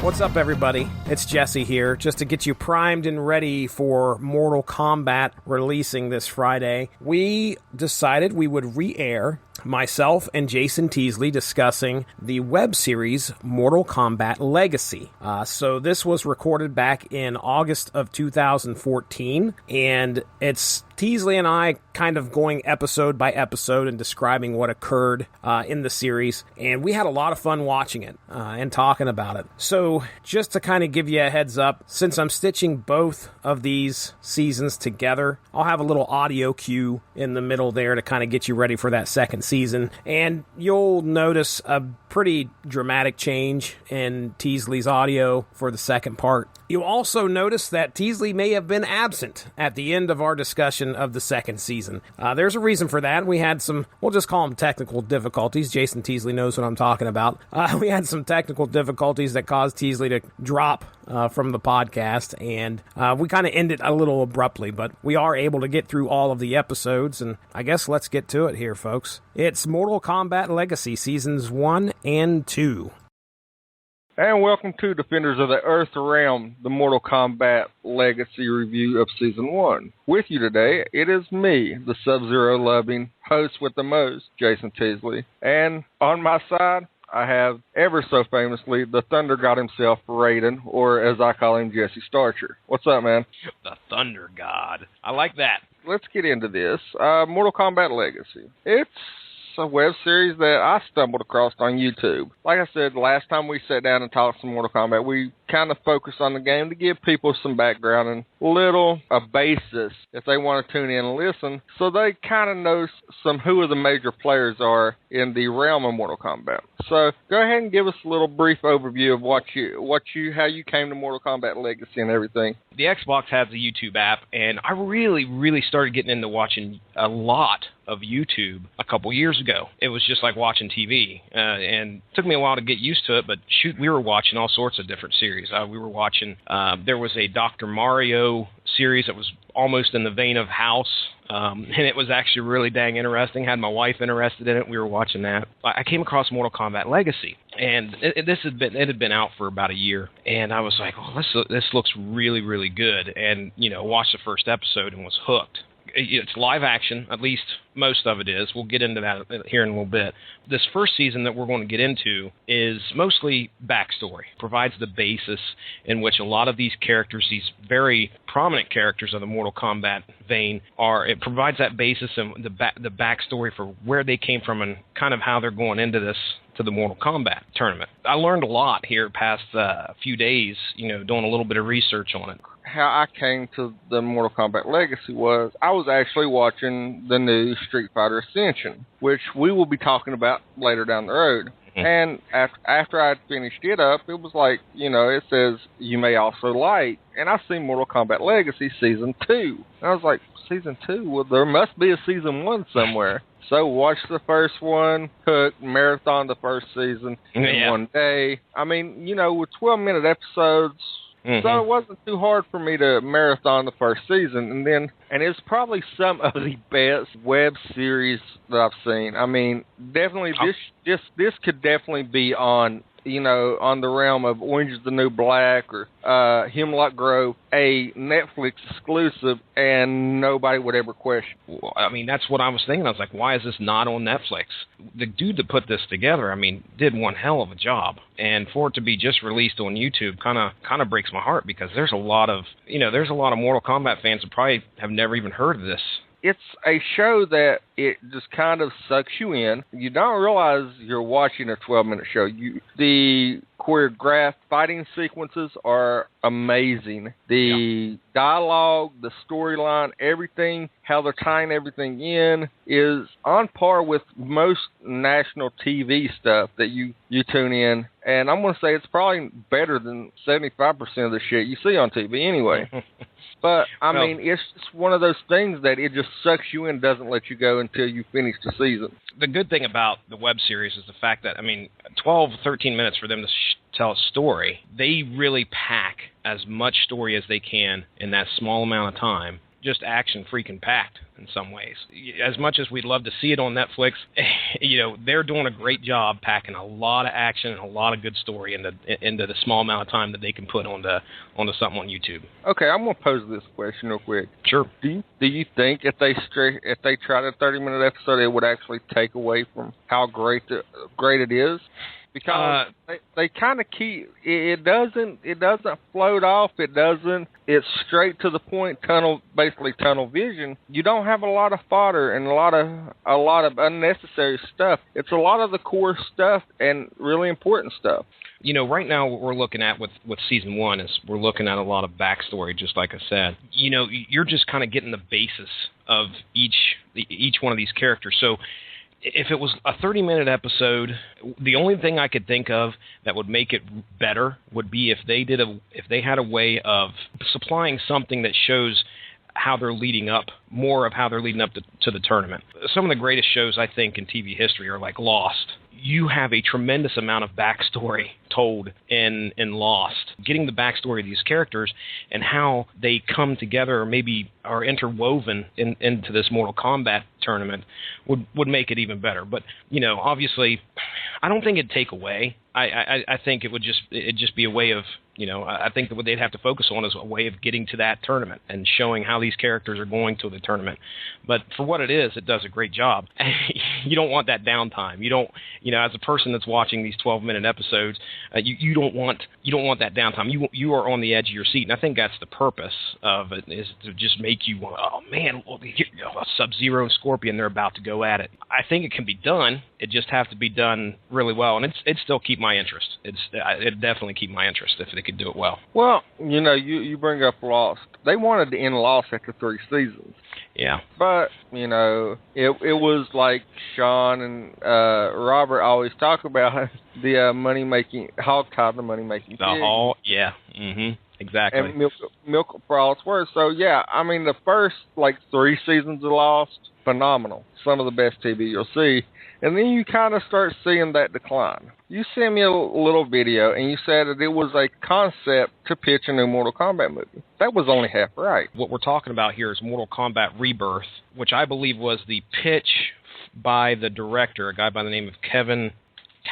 What's up, everybody? It's Jesse here, just to get you primed and ready for Mortal Kombat releasing this Friday. We decided we would re-air myself and Jason Teasley discussing the web series Mortal Kombat Legacy. So this was recorded back in August of 2014, and it's Teasley and I kind of going episode by episode and describing what occurred in the series, and we had a lot of fun watching it and talking about it. So just to kind of give you a heads up, since I'm stitching both of these seasons together, I'll have a little audio cue in the middle there to kind of get you ready for that second season, and you'll notice a pretty dramatic change in Teasley's audio for the second part. You'll also notice that Teasley may have been absent at the end of our discussion of the second season. There's a reason for that. We had some, we'll just call them technical difficulties. Jason Teasley knows what I'm talking about. We had some technical difficulties that caused Teasley to drop from the podcast, and we kind of ended a little abruptly, but we are able to get through all of the episodes, and I guess let's get to it here, folks. It's Mortal Kombat Legacy, Seasons 1 and 2. And welcome to Defenders of the Earth Realm, the Mortal Kombat Legacy review of Season 1. With you today, it is me, the Sub-Zero loving host with the most, Jason Teasley. And on my side, I have, ever so famously, the Thunder God himself, Raiden, or as I call him, Jesse Starcher. What's up, man? The Thunder God. I like that. Let's get into this. Mortal Kombat Legacy. It's a web series that I stumbled across on YouTube. Like I said, last time we sat down and talked some Mortal Kombat, we kind of focused on the game to give people some background and a basis if they want to tune in and listen, so they kind of know who the major players are in the realm of Mortal Kombat. So go ahead and give us a little brief overview of how you came to Mortal Kombat Legacy and everything. The Xbox has a YouTube app, and I really started getting into watching a lot of YouTube a couple years ago. It was just like watching TV, and it took me a while to get used to it, but shoot, we were watching all sorts of different series. We were watching, there was a Dr. Mario series that was almost in the vein of House, and it was actually really dang interesting. Had my wife interested in it. We were watching that. I came across Mortal Kombat Legacy, and it had been out for about a year, and I was like, oh, this looks really good, and watched the first episode and was hooked. It's live action, at least most of it is. We'll get into that here in a little bit. This first season that we're going to get into is mostly backstory. Provides the basis in which a lot of these characters, these very prominent characters of the Mortal Kombat vein, it provides that basis and the backstory for where they came from and kind of how they're going into this, to the Mortal Kombat tournament. I learned a lot here past a few days, doing a little bit of research on it. How I came to the Mortal Kombat Legacy was I was actually watching the new Street Fighter Ascension, which we will be talking about later down the road. Mm-hmm. And after I had finished it up, it was like, it says, you may also like, and I seen Mortal Kombat Legacy Season 2. And I was like, Season 2? Well, there must be a Season 1 somewhere. So watched the first one, marathon the first season in one day. I mean, with 12-minute episodes, so it wasn't too hard for me to marathon the first season. And it's probably some of the best web series that I've seen. I mean, definitely this could definitely be on, on the realm of Orange is the New Black or Hemlock Grove, a Netflix exclusive, and nobody would ever question. Well, I mean, that's what I was thinking. I was like, why is this not on Netflix? The dude that put this together, did one hell of a job. And for it to be just released on YouTube kind of breaks my heart, because there's a lot of Mortal Kombat fans that probably have never even heard of this. It's a show that it just kind of sucks you in. You don't realize you're watching a 12-minute show. The choreographed fighting sequences are amazing. The dialogue, the storyline, everything, how they're tying everything in is on par with most national TV stuff that you tune in. And I'm going to say it's probably better than 75% of the shit you see on TV anyway. But, it's just one of those things that it just sucks you in, doesn't let you go until you finish the season. The good thing about the web series is the fact that, 12, 13 minutes for them to tell a story, they really pack as much story as they can in that small amount of time. just action freaking packed in some ways. As much as we'd love to see it on Netflix, they're doing a great job packing a lot of action and a lot of good story into the small amount of time that they can put onto something on YouTube. Okay, I'm going to pose this question real quick. Sure. Do you think if they tried a 30-minute episode, it would actually take away from how great it is? Because they kind of keep it doesn't float off. It's straight to the point. Tunnel vision. You don't have a lot of fodder and a lot of unnecessary stuff. It's a lot of the core stuff and really important stuff. Right now what we're looking at with season 1 is we're looking at a lot of backstory, just like I said. You're just kind of getting the basis of each one of these characters. So if it was a 30-minute episode, the only thing I could think of that would make it better would be if they had a way of supplying something that shows how they're leading up, more of how they're leading up to the tournament. Some of the greatest shows, I think, in TV history are like Lost. You have a tremendous amount of backstory told in Lost. Getting the backstory of these characters and how they come together or maybe are interwoven into this Mortal Kombat tournament would make it even better. But, obviously, I don't think it'd take away. I think it'd just be a way of, I think that what they'd have to focus on is a way of getting to that tournament and showing how these characters are going to the tournament. But for what it is, it does a great job. You don't want that downtime. You don't, as a person that's watching these 12-minute episodes, you don't want that downtime. You are on the edge of your seat, and I think that's the purpose of it, is to just make you, oh man, Sub-Zero and Scorpion, they're about to go at it. I think it can be done. It just has to be done really well, and it'd still keep my interest. It'd definitely keep my interest if they could do it well. Well, you bring up Lost. They wanted to end Lost after 3 seasons. Yeah. But, it was like Sean and Robert always talk about the money-making, hog tie the money-making pig. Yeah. Mm-hmm. Exactly. And milk for all it's worth. So, yeah, the first, 3 seasons of Lost, phenomenal. Some of the best TV you'll see. And then you kind of start seeing that decline. You sent me a little video, and you said that it was a concept to pitch a new Mortal Kombat movie. That was only half right. What we're talking about here is Mortal Kombat Rebirth, which I believe was the pitch by the director, a guy by the name of Kevin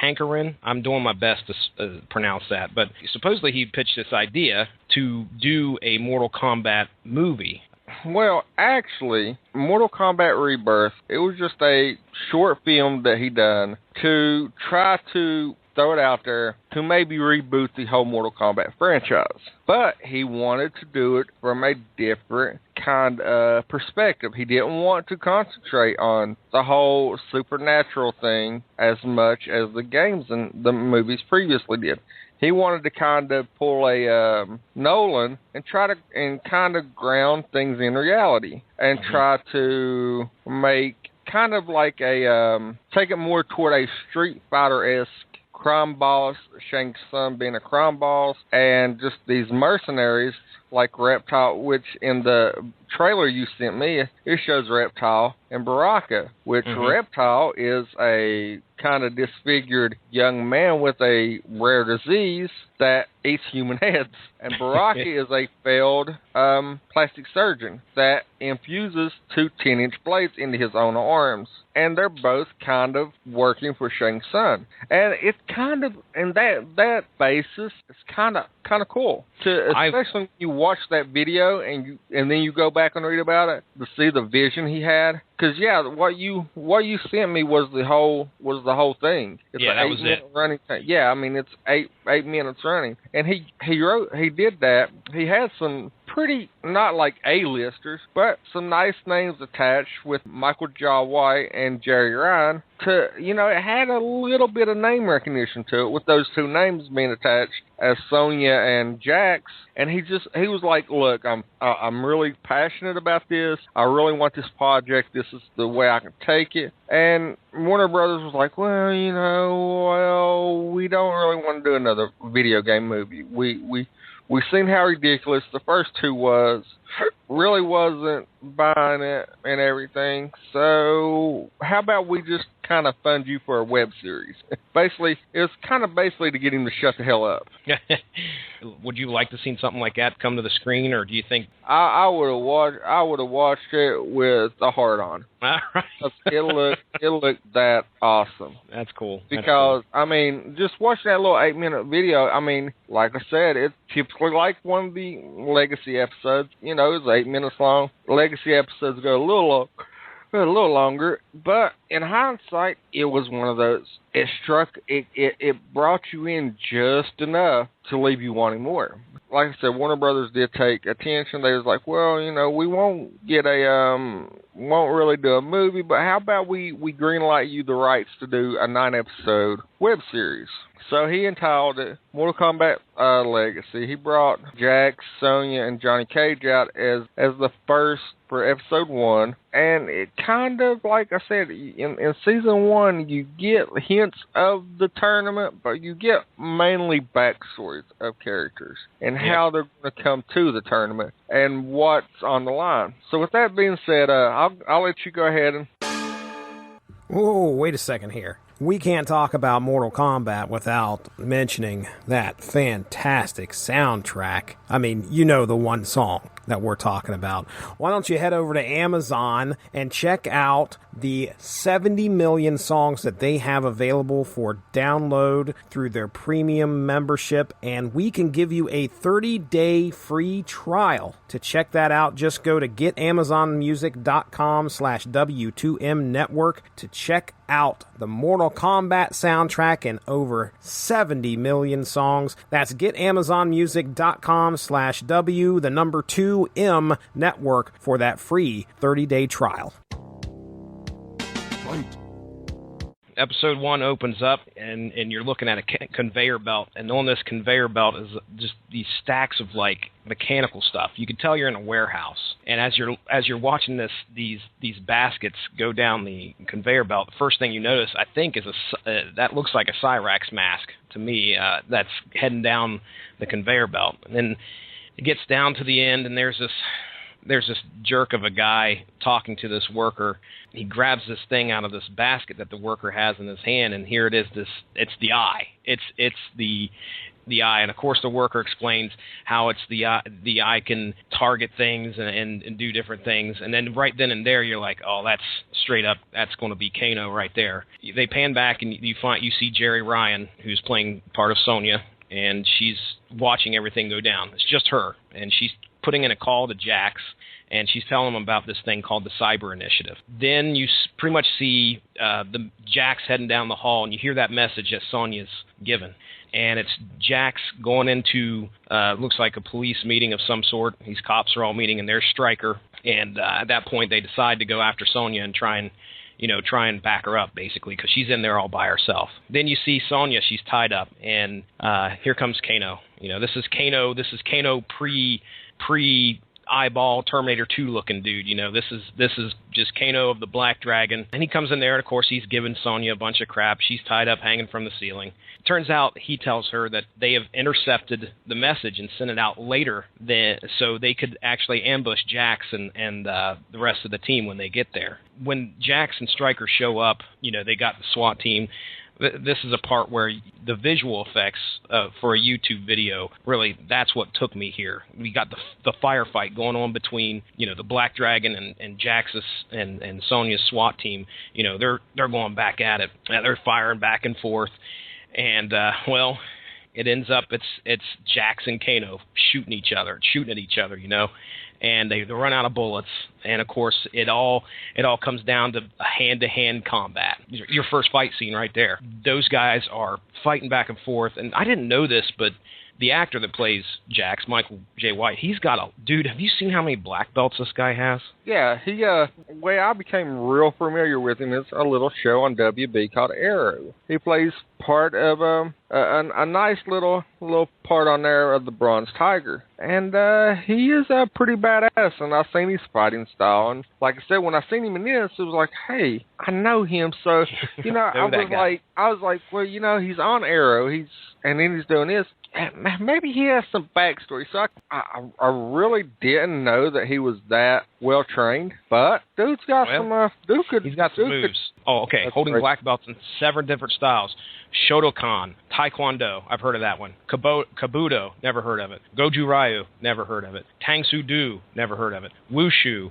Tankerin. I'm doing my best to pronounce that. But supposedly he pitched this idea to do a Mortal Kombat movie. Well, actually, Mortal Kombat Rebirth, it was just a short film that he done to try to throw it out there to maybe reboot the whole Mortal Kombat franchise. But he wanted to do it from a different kind of perspective. He didn't want to concentrate on the whole supernatural thing as much as the games and the movies previously did. He wanted to kind of pull a Nolan and try to kind of ground things in reality and try to make kind of like take it more toward a Street Fighter-esque crime boss, Shang Tsung being a crime boss, and just these mercenaries like Reptile, which in the trailer you sent me, it shows Reptile and Baraka, which Reptile is a kind of disfigured young man with a rare disease that eats human heads. And Baraka is a failed plastic surgeon that infuses 2 10-inch blades into his own arms. And they're both kind of working for Shang Tsung. And it's kind of, in that basis, it's kind of cool. Especially when you watch that video and then you go back and read about it to see the vision he had. Because what you sent me was the whole thing. It's that was it. Running time. Yeah, it's 8 minutes running, and he did that. He had some pretty, not like A-listers, but some nice names attached with Michael Jai White and Jerry Ryan. It had a little bit of name recognition to it with those 2 names being attached as Sonya and Jax. And he was like, look, I'm really passionate about this. I really want this project. This is the way I can take it. And Warner Brothers was like, well, we don't really want to do another video game movie. We've seen how ridiculous the first 2 was, really wasn't buying it and everything. So how about we just kind of fund you for a web series? Basically, it was kind of basically to get him to shut the hell up. Would you like to see something like that come to the screen, or do you think I would have watched? I would have watched it with a heart on. All right. It looked that awesome. That's cool. Because, I mean, just watching that little 8-minute video, I mean, like I said, it's typically like one of the Legacy episodes. You know, it's 8 minutes long. Legacy episodes go a little longer, but in hindsight, it was one of those. It brought you in just enough to leave you wanting more. Like I said, Warner Brothers did take attention. They was like, well, you know, we won't really do a movie, but how about we greenlight you the rights to do a 9-episode web series? So he entitled it Mortal Kombat Legacy. He brought Jax, Sonya, and Johnny Cage out as the first for episode 1. And it kind of, like I said, in season 1, you get hints of the tournament, but you get mainly backstories of characters and how they're going to come to the tournament and what's on the line. So with that being said, I'll let you go ahead and... Whoa, wait a second here. We can't talk about Mortal Kombat without mentioning that fantastic soundtrack. I mean, you know the one song that we're talking about. Why don't you head over to Amazon and check out the 70 million songs that they have available for download through their premium membership, and we can give you a 30-day free trial. To check that out, just go to getamazonmusic.com/W2M network to check out the Mortal Kombat soundtrack and over 70 million songs. That's getamazonmusic.com/W2M network for that free 30-day trial. Episode 1 opens up, and you're looking at a conveyor belt, and on this conveyor belt is just these stacks of like mechanical stuff. You can tell you're in a warehouse, and as you're watching these baskets go down the conveyor belt, the first thing you notice, I think, is that looks like a Cyrax mask to me. That's heading down the conveyor belt, and then it gets down to the end, and there's this jerk of a guy talking to this worker. He grabs this thing out of this basket that the worker has in his hand, and here it is. It's the eye. It's the eye, and of course the worker explains how it's the eye. The eye can target things and do different things. And then right then and there, you're like, oh, that's straight up. That's going to be Kano right there. They pan back, and you see Jerry Ryan, who's playing part of Sonya, and she's watching everything go down. It's just her, and she's putting in a call to Jax, and she's telling him about this thing called the Cyber Initiative. Then you pretty much see the Jax heading down the hall, and you hear that message that Sonya's given. And it's Jax going into, looks like a police meeting of some sort. These cops are all meeting, and there's Stryker. And at that point, they decide to go after Sonya and try and back her up, basically, because she's in there all by herself. Then you see Sonya, she's tied up, and here comes Kano. This is Kano pre-eyeball Terminator 2 looking dude. This is just Kano of the Black Dragon. And he comes in there, and of course he's giving Sonya a bunch of crap. She's tied up hanging from the ceiling. Turns out he tells her that they have intercepted the message and sent it out later so they could actually ambush Jax and the rest of the team when they get there. When Jax and Stryker show up, they got the SWAT team. This is a part where the visual effects for a YouTube video, really, that's what took me here. We got the firefight going on between, the Black Dragon and Jax's and Sonya's SWAT team. They're going back at it. They're firing back and forth. And, it ends up, it's Jax and Kano shooting at each other, and they run out of bullets, and of course it all comes down to hand-to-hand combat. Your first fight scene right there. Those guys are fighting back and forth, and I didn't know this, but the actor that plays Jax, Michael J. White, he's got dude, have you seen how many black belts this guy has? Yeah, the way I became real familiar with him is a little show on WB called Arrow. He plays part of a nice little part on there of the Bronze Tiger. And he is pretty badass, and I've seen his fighting style. And like I said, when I seen him in this, it was like, hey, I know him. So, I was like, well, he's on Arrow. And then he's doing this. maybe he has some backstory. So I really didn't know that he was that well trained. But dude's got he's got some moves. Holding great. black belts in 7 different styles. Shotokan, Taekwondo, I've heard of that one. Kabuto, never heard of it. Goju Ryu, never heard of it. Tang Soo Do, never heard of it. Wushu,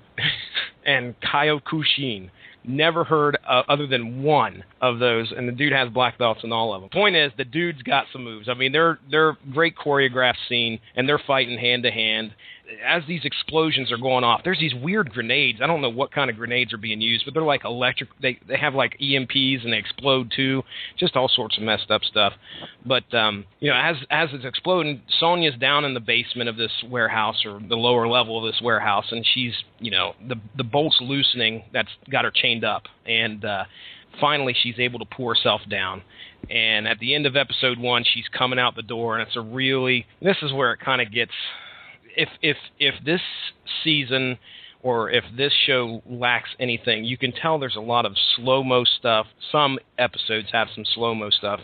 and Kyokushin. Never heard other than one of those, and the dude has black belts in all of them. Point is, the dude's got some moves. I mean, they're great choreographed scene, and they're fighting hand to hand. As these explosions are going off, there's these weird grenades. I don't know what kind of grenades are being used, but they're like electric. They have like EMPs and they explode too. Just all sorts of messed up stuff. But as it's exploding, Sonya's down in the basement of this warehouse or the lower level of this warehouse, and she's the bolts loosening. That's got her chained up, and finally she's able to pull herself down. And at the end of episode 1, she's coming out the door, and this is where it kind of gets. If this season or if this show lacks anything, you can tell there's a lot of slow-mo stuff. Some episodes have some slow-mo stuff.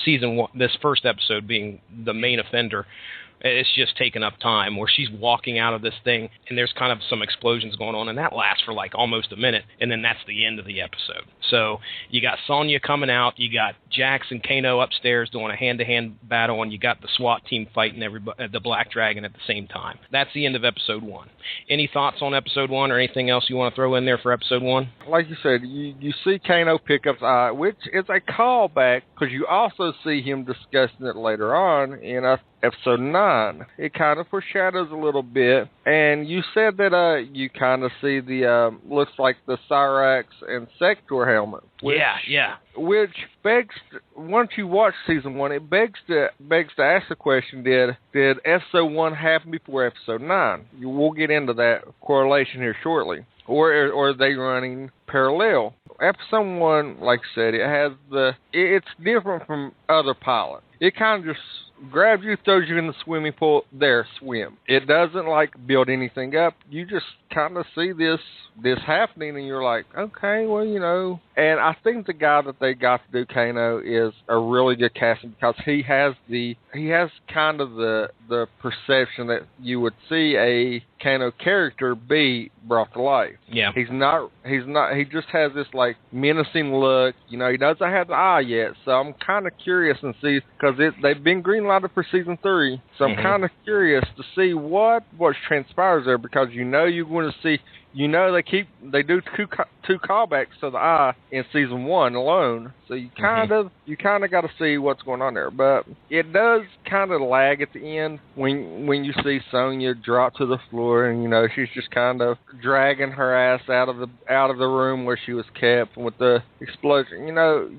Season 1, this first episode being the main offender, it's just taking up time where she's walking out of this thing and there's kind of some explosions going on, and that lasts for like almost a minute, and then that's the end of the episode. So you got Sonya coming out, you got Jax and Kano upstairs doing a hand-to-hand battle, and you got the SWAT team fighting the Black Dragon at the same time. That's the end of episode 1. Any thoughts on episode 1 or anything else you want to throw in there for episode 1? Like you said, you see Kano pick up the eye, which is a callback because you also see him discussing it later on in episode 9. It kind of foreshadows a little bit, and you said that you kind of see the looks like the Cyrax and Sector helmet. Which begs, once you watch season 1, it begs to ask the question: Did episode 1 happen before episode 9? We'll get into that correlation here shortly. Or are they running parallel? Episode 1, like I said, it's different from other pilots. It kind of just grabs you, throws you in the swimming pool, there, swim. It doesn't build anything up. You just kind of see this happening, and you're like, okay, well, And I think the guy that they got to do Kano is a really good casting because he has kind of the perception that you would see a Kano character be brought to life. Yeah. He just has this menacing look. He doesn't have the eye yet, so I'm kind of curious and see, because they've been greenlighted for season 3, so I'm kind of curious to see what transpires there, because you're going to see, they do two callbacks to the eye in season 1 alone, so you kind of got to see what's going on there. But it does kind of lag at the end when you see Sonya drop to the floor, and she's just kind of dragging her ass out of the room where she was kept with the explosion.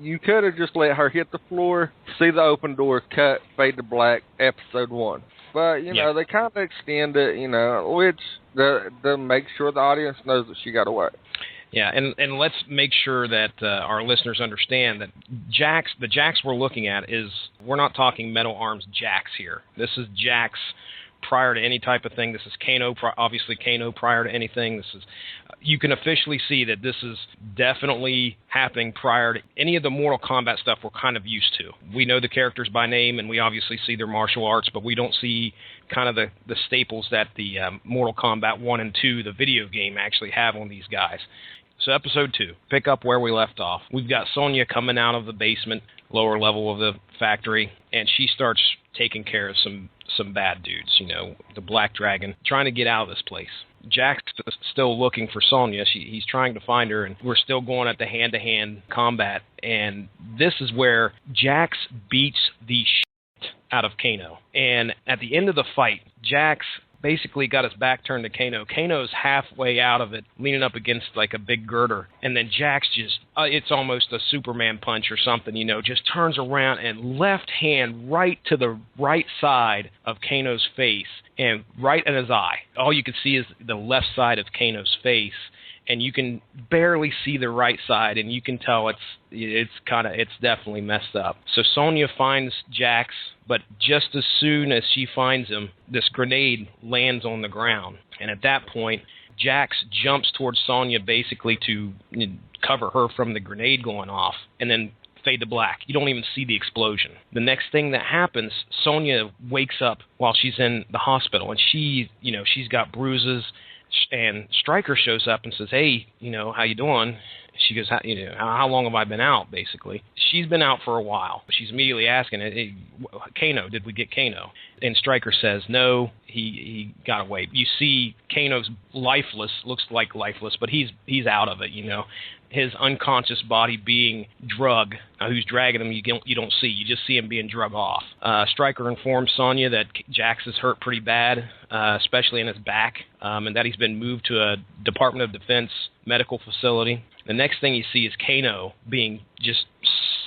You could have just let her hit the floor, see the open door, cut, fade to black, episode 1. But, they kind of extend it, which to make sure the audience knows that she got away. Yeah, and let's make sure that our listeners understand that the Jax we're looking at we're not talking Metal Arms Jax here. This is Jax prior to any type of thing. This is Kano, obviously Kano prior to anything. You can officially see that this is definitely happening prior to any of the Mortal Kombat stuff we're kind of used to. We know the characters by name, and we obviously see their martial arts, but we don't see kind of the staples that the Mortal Kombat 1 and 2, the video game, actually have on these guys. So episode 2, pick up where we left off. We've got Sonya coming out of the basement, lower level of the factory, and she starts taking care of some bad dudes, the Black Dragon, trying to get out of this place. Jax is still looking for Sonya. He's trying to find her, and we're still going at the hand-to-hand combat. And this is where Jax beats the shit out of Kano. And at the end of the fight, Jax basically got his back turned to Kano. Kano's halfway out of it, leaning up against a big girder. And then Jax just, it's almost a Superman punch or something, just turns around and left hand right to the right side of Kano's face and right in his eye. All you can see is the left side of Kano's face, and you can barely see the right side, and you can tell it's definitely messed up. So Sonya finds Jax, but just as soon as she finds him, this grenade lands on the ground. And at that point, Jax jumps towards Sonya basically to cover her from the grenade going off, and then fade to black. You don't even see the explosion. The next thing that happens, Sonya wakes up while she's in the hospital, and she's got bruises, and Stryker shows up and says, "Hey, how you doing?" She goes, how long have I been out, basically? She's been out for a while. She's immediately asking, hey, Kano, did we get Kano? And Stryker says, no, he got away. You see Kano's lifeless, looks like lifeless, but he's out of it, His unconscious body being drug. Who's dragging him, you don't see. You just see him being drug off. Stryker informs Sonya that Jax is hurt pretty bad, especially in his back, and that he's been moved to a Department of Defense medical facility. The next thing you see is Kano being just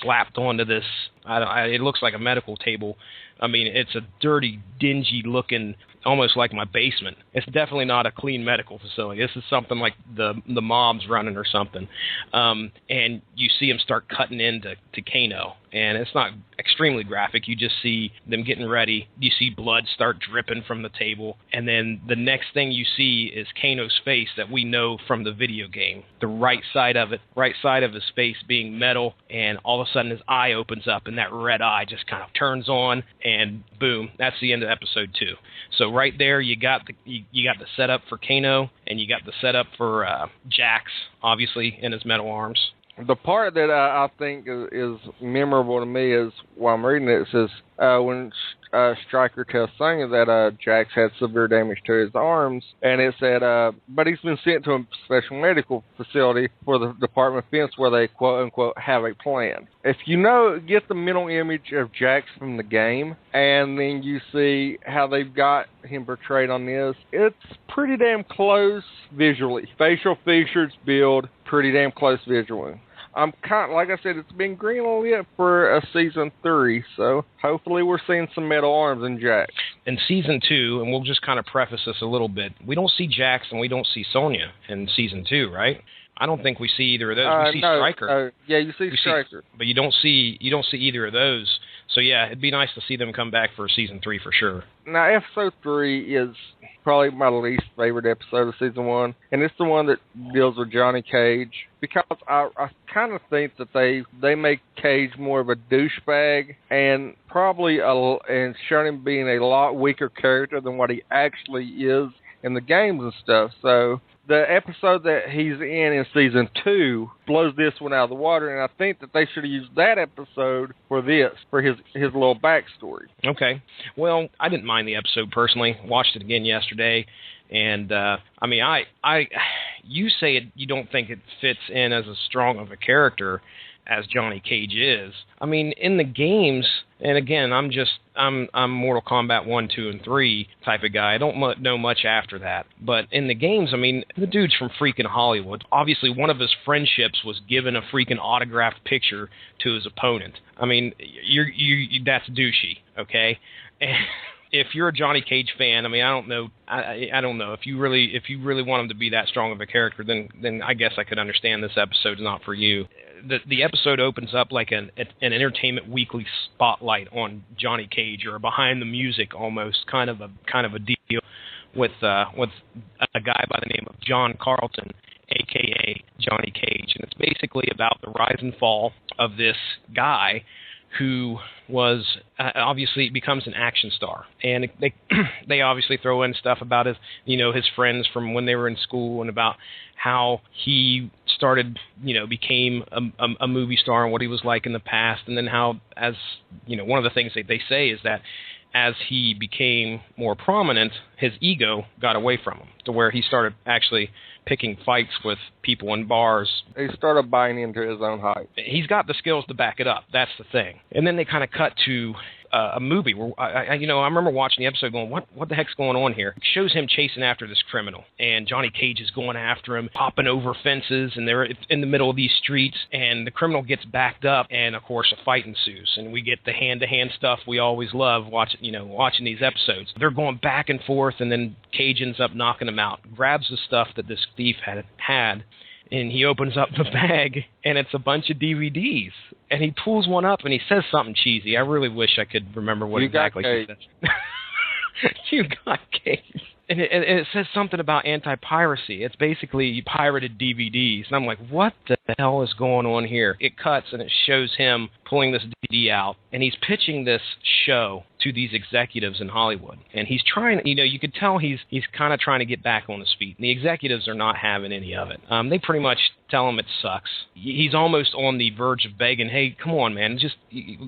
slapped onto this. It looks like a medical table. I mean, it's a dirty, dingy-looking, almost like my basement. It's definitely not a clean medical facility. This is something like the mob's running or something. And you see him start cutting into Kano. And it's not extremely graphic. You just see them getting ready. You see blood start dripping from the table. And then the next thing you see is Kano's face that we know from the video game. The right side of his face being metal. And all of a sudden his eye opens up, and that red eye just kind of turns on. And boom, that's the end of episode 2. So right there, you got the setup for Kano, and you got the setup for Jax, obviously, in his metal arms. The part that I think is memorable to me is, while I'm reading it, it says when Stryker tells Sonya that Jax had severe damage to his arms, and it said, but he's been sent to a special medical facility for the Department of Defense where they, quote-unquote, have a plan. If get the mental image of Jax from the game, and then you see how they've got him portrayed on this, it's pretty damn close visually. Facial features build pretty damn close visually. I'm like I said, it's been greenlit for a season 3, so hopefully we're seeing some metal arms in Jax. In season 2, and we'll just kind of preface this a little bit, we don't see Jax and we don't see Sonya in season 2, right? I don't think we see either of those. We see Stryker. Yeah, you see Stryker, but you don't see either of those. So yeah, it'd be nice to see them come back for season 3 for sure. Now, episode 3 is probably my least favorite episode of season 1, and it's the one that deals with Johnny Cage, because I kind of think that they make Cage more of a douchebag, and probably and showing him being a lot weaker character than what he actually is in the games and stuff. So the episode that he's in season 2 blows this one out of the water, and I think that they should have used that episode for his little backstory. Okay. Well, I didn't mind the episode personally. Watched it again yesterday, and I mean, you say you don't think it fits in as as strong of a character as Johnny Cage is. I mean, in the games, and again, I'm Mortal Kombat 1, 2, and 3 type of guy. I don't know much after that. But in the games, I mean, the dude's from freaking Hollywood. Obviously, one of his friendships was giving a freaking autographed picture to his opponent. I mean, that's douchey, okay? And if you're a Johnny Cage fan, I mean, I don't know. I don't know if you really want him to be that strong of a character. Then I guess I could understand this episode's not for you. The episode opens up like an Entertainment Weekly spotlight on Johnny Cage, or behind the music almost, kind of a deal with a guy by the name of John Carlton, a.k.a. Johnny Cage, and it's basically about the rise and fall of this guy who was obviously becomes an action star, and they obviously throw in stuff about his friends from when they were in school, and about how he started became a movie star and what he was like in the past, and then how, as one of the things that they say is that as he became more prominent, his ego got away from him to where he started actually picking fights with people in bars. He started buying into his own hype. He's got the skills to back it up. That's the thing. And then they kind of cut to a movie where I remember watching the episode going, what the heck's going on here? It shows him chasing after this criminal, and Johnny Cage is going after him, hopping over fences, and they're in the middle of these streets, and the criminal gets backed up, and of course a fight ensues, and we get the hand-to-hand stuff we always love watching these episodes. They're going back and forth, and then Cage ends up knocking him out, grabs the stuff that this thief had, and he opens up the bag, and it's a bunch of DVDs. And he pulls one up, and he says something cheesy. I really wish I could remember what exactly he said. You got Cage. And it says something about anti-piracy. It's basically pirated DVDs. And I'm like, what the hell is going on here? It cuts and it shows him pulling this DVD out, and he's pitching this show to these executives in Hollywood. And he's trying, you could tell he's kind of trying to get back on his feet. And the executives are not having any of it. They pretty much tell him it sucks. He's almost on the verge of begging, hey, come on, man, just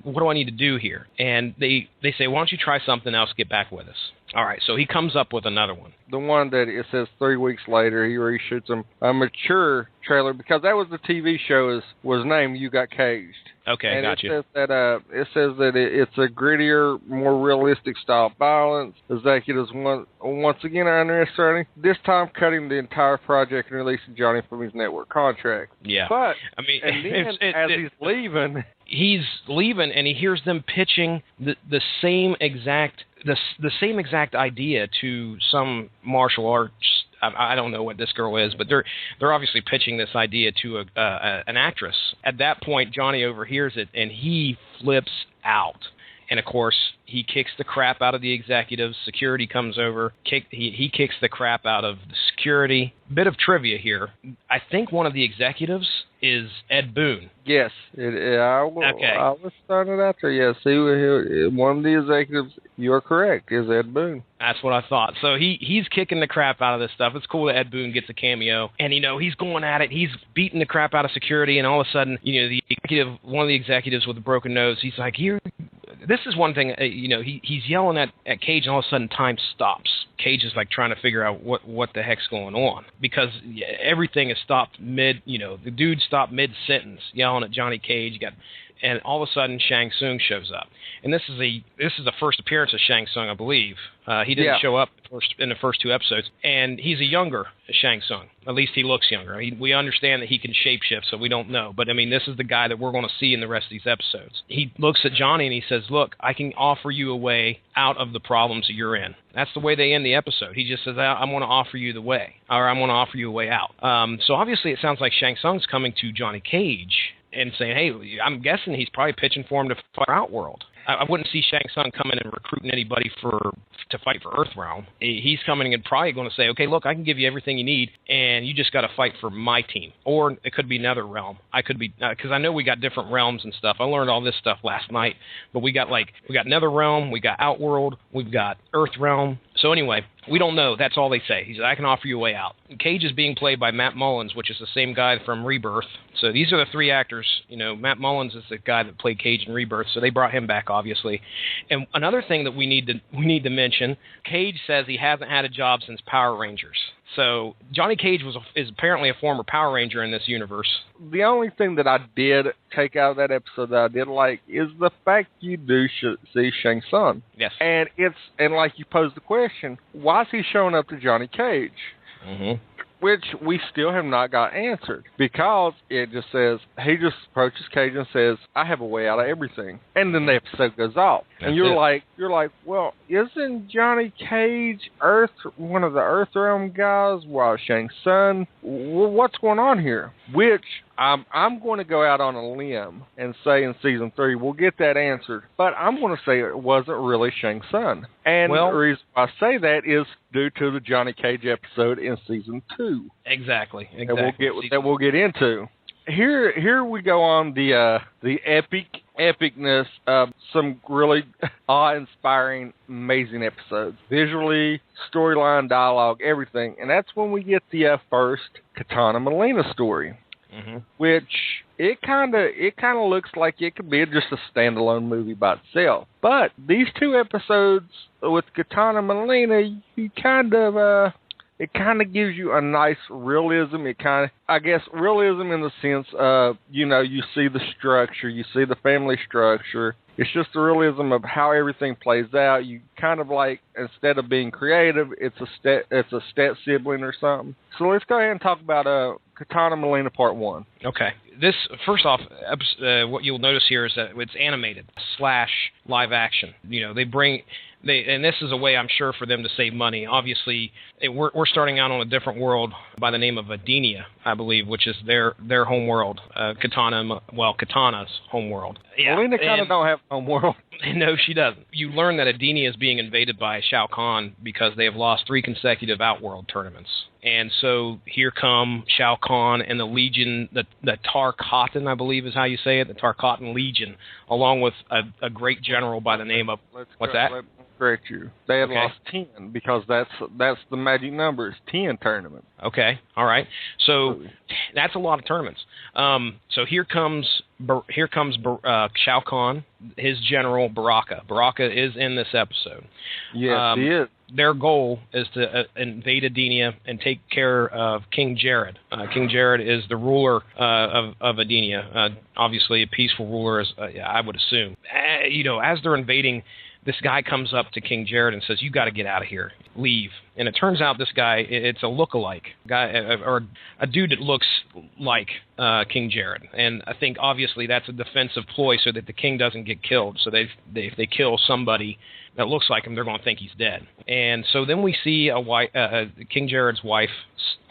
what do I need to do here? And they say, why don't you try something else, get back with us. All right, so he comes up with another one. The one that it says 3 weeks later, he reshoots a mature trailer, because that was the TV show was named You Got Caged. Okay, and gotcha. It says that it's a grittier, more realistic style violence. Executives once again are underestimating, this time cutting the entire project and releasing Johnny from his network contract. Yeah. But, I mean, and then as he's leaving... He's leaving, and he hears them pitching the same exact idea to some martial arts. I don't know what this girl is, but they're obviously pitching this idea to an actress. At that point, Johnny overhears it, and he flips out. And, of course, he kicks the crap out of the executives. Security comes over. He kicks the crap out of the security. Bit of trivia here. I think one of the executives is Ed Boon. Yes. I was starting out there. Yes, one of the executives, you're correct, is Ed Boon. That's what I thought. So he's kicking the crap out of this stuff. It's cool that Ed Boon gets a cameo. And, he's going at it. He's beating the crap out of security. And all of a sudden, one of the executives with a broken nose, he's like, here... This is one thing, he's yelling at Cage, and all of a sudden time stops. Cage is like trying to figure out what the heck's going on, because everything is stopped the dude stopped mid-sentence yelling at Johnny Cage, and all of a sudden Shang Tsung shows up. And this is the first appearance of Shang Tsung, I believe. He didn't show up in the first 2 episodes, and he's a younger Shang Tsung. At least he looks younger. We understand that he can shapeshift, so we don't know. But, this is the guy that we're going to see in the rest of these episodes. He looks at Johnny and he says, look, I can offer you a way out of the problems that you're in. That's the way they end the episode. He just says, I want to offer you the way, or I want to offer you a way out. So obviously it sounds like Shang Tsung's coming to Johnny Cage and saying, hey, I'm guessing he's probably pitching for him to fight Outworld. I wouldn't see Shang Tsung coming and recruiting anybody to fight for Earthrealm. He's coming and probably going to say, okay, look, I can give you everything you need, and you just got to fight for my team. Or it could be another realm. Because I know we got different realms and stuff. I learned all this stuff last night, but we got Netherrealm, we got Outworld, we've got Earthrealm. So anyway, we don't know. That's all they say. He said, I can offer you a way out. Cage is being played by Matt Mullins, which is the same guy from Rebirth. So these are the 3 actors. Matt Mullins is the guy that played Cage in Rebirth, so they brought him back, obviously. And another thing that we need to mention, Cage says he hasn't had a job since Power Rangers. So Johnny Cage is apparently a former Power Ranger in this universe. The only thing that I did take out of that episode that I did like is the fact you do see Shang Tsung. Yes. And like you posed the question, why is he showing up to Johnny Cage? Mm-hmm. Which we still have not got answered, because it just says, he just approaches Cage and says, I have a way out of everything. And then the episode goes off. And you're like, well, isn't Johnny Cage one of the Earthrealm guys while Shang Tsung? What's going on here? Which I'm going to go out on a limb and say in season 3 we'll get that answered. But I'm going to say it wasn't really Shang Tsung. And the reason I say that is due to the Johnny Cage episode in season 2. Exactly. That we'll get into. Here we go on the epicness of some really awe-inspiring, amazing episodes. Visually, storyline, dialogue, everything. And that's when we get the first Katana Melina story. Mm-hmm. Which it kind of looks like it could be just a standalone movie by itself. But these 2 episodes with Katana Melina, it kind of gives you a nice realism. Realism in the sense of, you see the structure, you see the family structure. It's just the realism of how everything plays out. You kind of like, instead of being creative, it's a step sibling or something. So let's go ahead and talk about Katana Melina Part 1. Okay. This, first off, what you'll notice here is that it's animated / live action. They bring And this is a way, I'm sure, for them to save money. Obviously, we're starting out on a different world by the name of Adenia, I believe, which is their home world. Katana's home world. Yeah, Melina kind of don't have a home world. No, she doesn't. You learn that Adenia is being invaded by Shao Kahn because they have lost 3 consecutive Outworld tournaments. And so here come Shao Kahn and the Legion, the Tar-Katan, I believe is how you say it, the Tar-Katan Legion, along with a great general by the name of... What's that? Let me correct you. They had lost 10 because that's the magic number. It's 10 tournaments. Okay, all right. So that's a lot of tournaments. So here comes Shao Kahn, his general Baraka. Baraka is in this episode. Yes, he is. Their goal is to invade Adenia and take care of King Jared. King Jared is the ruler of Adenia. Obviously, a peaceful ruler, I would assume. As they're invading, this guy comes up to King Jared and says, "You got to get out of here. Leave." And it turns out this guy, it's a lookalike guy, or a dude that looks like King Jared. And I think obviously that's a defensive ploy so that the king doesn't get killed. So if they kill somebody that looks like him, they're going to think he's dead. And so then we see King Jared's wife,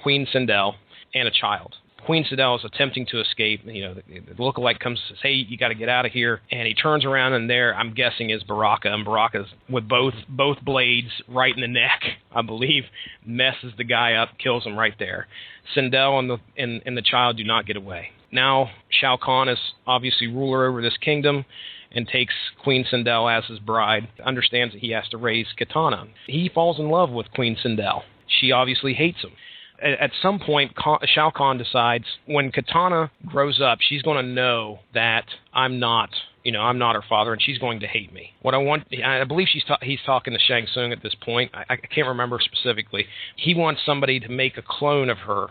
Queen Sindel, and a child. Queen Sindel is attempting to escape. The lookalike comes and says, "Hey, you got to get out of here." And he turns around, and there, I'm guessing, is Baraka. And Baraka's with both blades right in the neck, I believe, messes the guy up, kills him right there. Sindel and the child do not get away. Now, Shao Kahn is obviously ruler over this kingdom and takes Queen Sindel as his bride, understands that he has to raise Katana. He falls in love with Queen Sindel. She obviously hates him. At some point, Shao Kahn decides when Katana grows up, she's going to know that I'm not her father, and she's going to hate me. I believe he's talking to Shang Tsung at this point. I can't remember specifically. He wants somebody to make a clone of her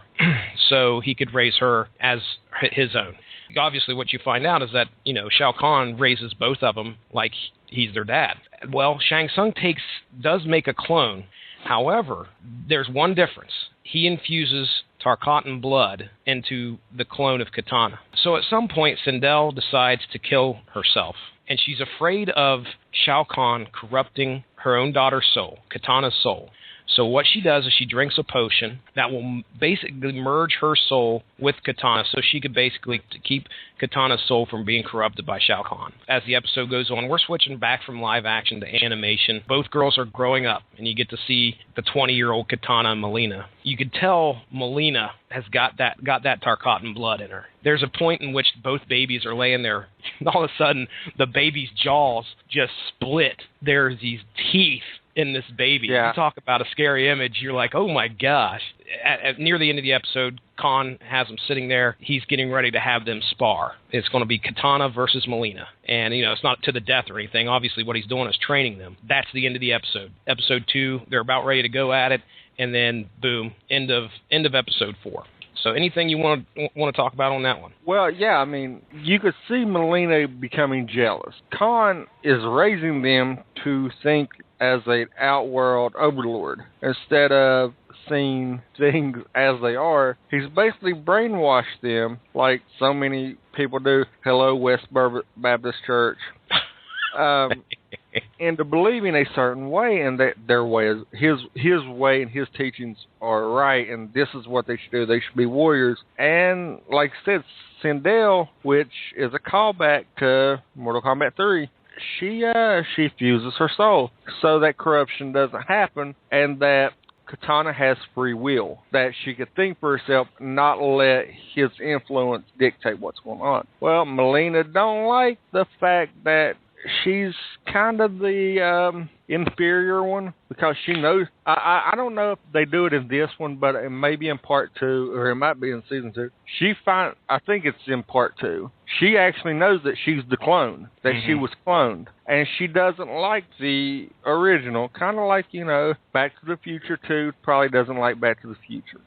so he could raise her as his own. Obviously, what you find out is that, Shao Kahn raises both of them like he's their dad. Well, Shang Tsung does make a clone. However, there's one difference. He infuses Tar-Katan blood into the clone of Katana. So at some point, Sindel decides to kill herself, and she's afraid of Shao Kahn corrupting her own daughter's soul, Katana's soul. So what she does is she drinks a potion that will basically merge her soul with Katana, so she could basically keep Katana's soul from being corrupted by Shao Kahn. As the episode goes on, we're switching back from live action to animation. Both girls are growing up, and you get to see the 20-year-old Katana and Melina. You could tell Melina has got that Tar-Katan blood in her. There's a point in which both babies are laying there. All of a sudden, the baby's jaws just split. There's these teeth in this baby. Yeah. You talk about a scary image. You're like, oh my gosh. Near the end of the episode, Khan has them sitting there. He's getting ready to have them spar. It's going to be Katana versus Melina. And, it's not to the death or anything. Obviously, what he's doing is training them. That's the end of the episode. Episode 2, they're about ready to go at it. And then, boom, end of episode 4. So anything you want to talk about on that one? Well, yeah, you could see Melina becoming jealous. Khan is raising them to think as an outworld overlord instead of seeing things as they are. He's basically brainwashed them like so many people do. Hello, West Baptist Church. Into believing a certain way, and that their way is his way, and his teachings are right, and this is what they should do. They should be warriors. And like I said, Sindel, which is a callback to Mortal Kombat 3, she fuses her soul so that corruption doesn't happen, and that Katana has free will, that she could think for herself, not let his influence dictate what's going on. Well, Melina don't like the fact that she's kind of the inferior one, because she knows. I don't know if they do it in this one, but it may be in part 2, or it might be in season 2. I think it's in part 2. She actually knows that she's the clone, that she was cloned, and she doesn't like the original. Kind of like, Back to the Future 2 probably doesn't like Back to the Future.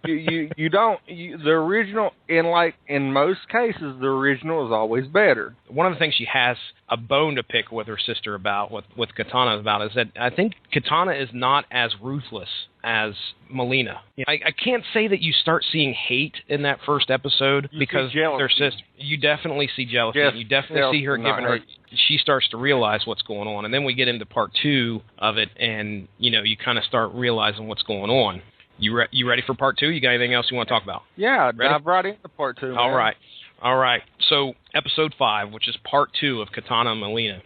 The original, in most cases, the original is always better. One of the things she has a bone to pick with her sister about, with Katana about, is that I think Katana is not as ruthless as Melina. I can't say that you start seeing hate in that first episode because they're sisters. You definitely see jealousy. Yes, you definitely see her giving her. she starts to realize what's going on. And then we get into part 2 of it, and, you kind of start realizing what's going on. You ready for part 2? You got anything else you want to talk about? Yeah, ready? Dive right into part 2, man. All right. So episode 5, which is part 2 of Kitana and Mileena,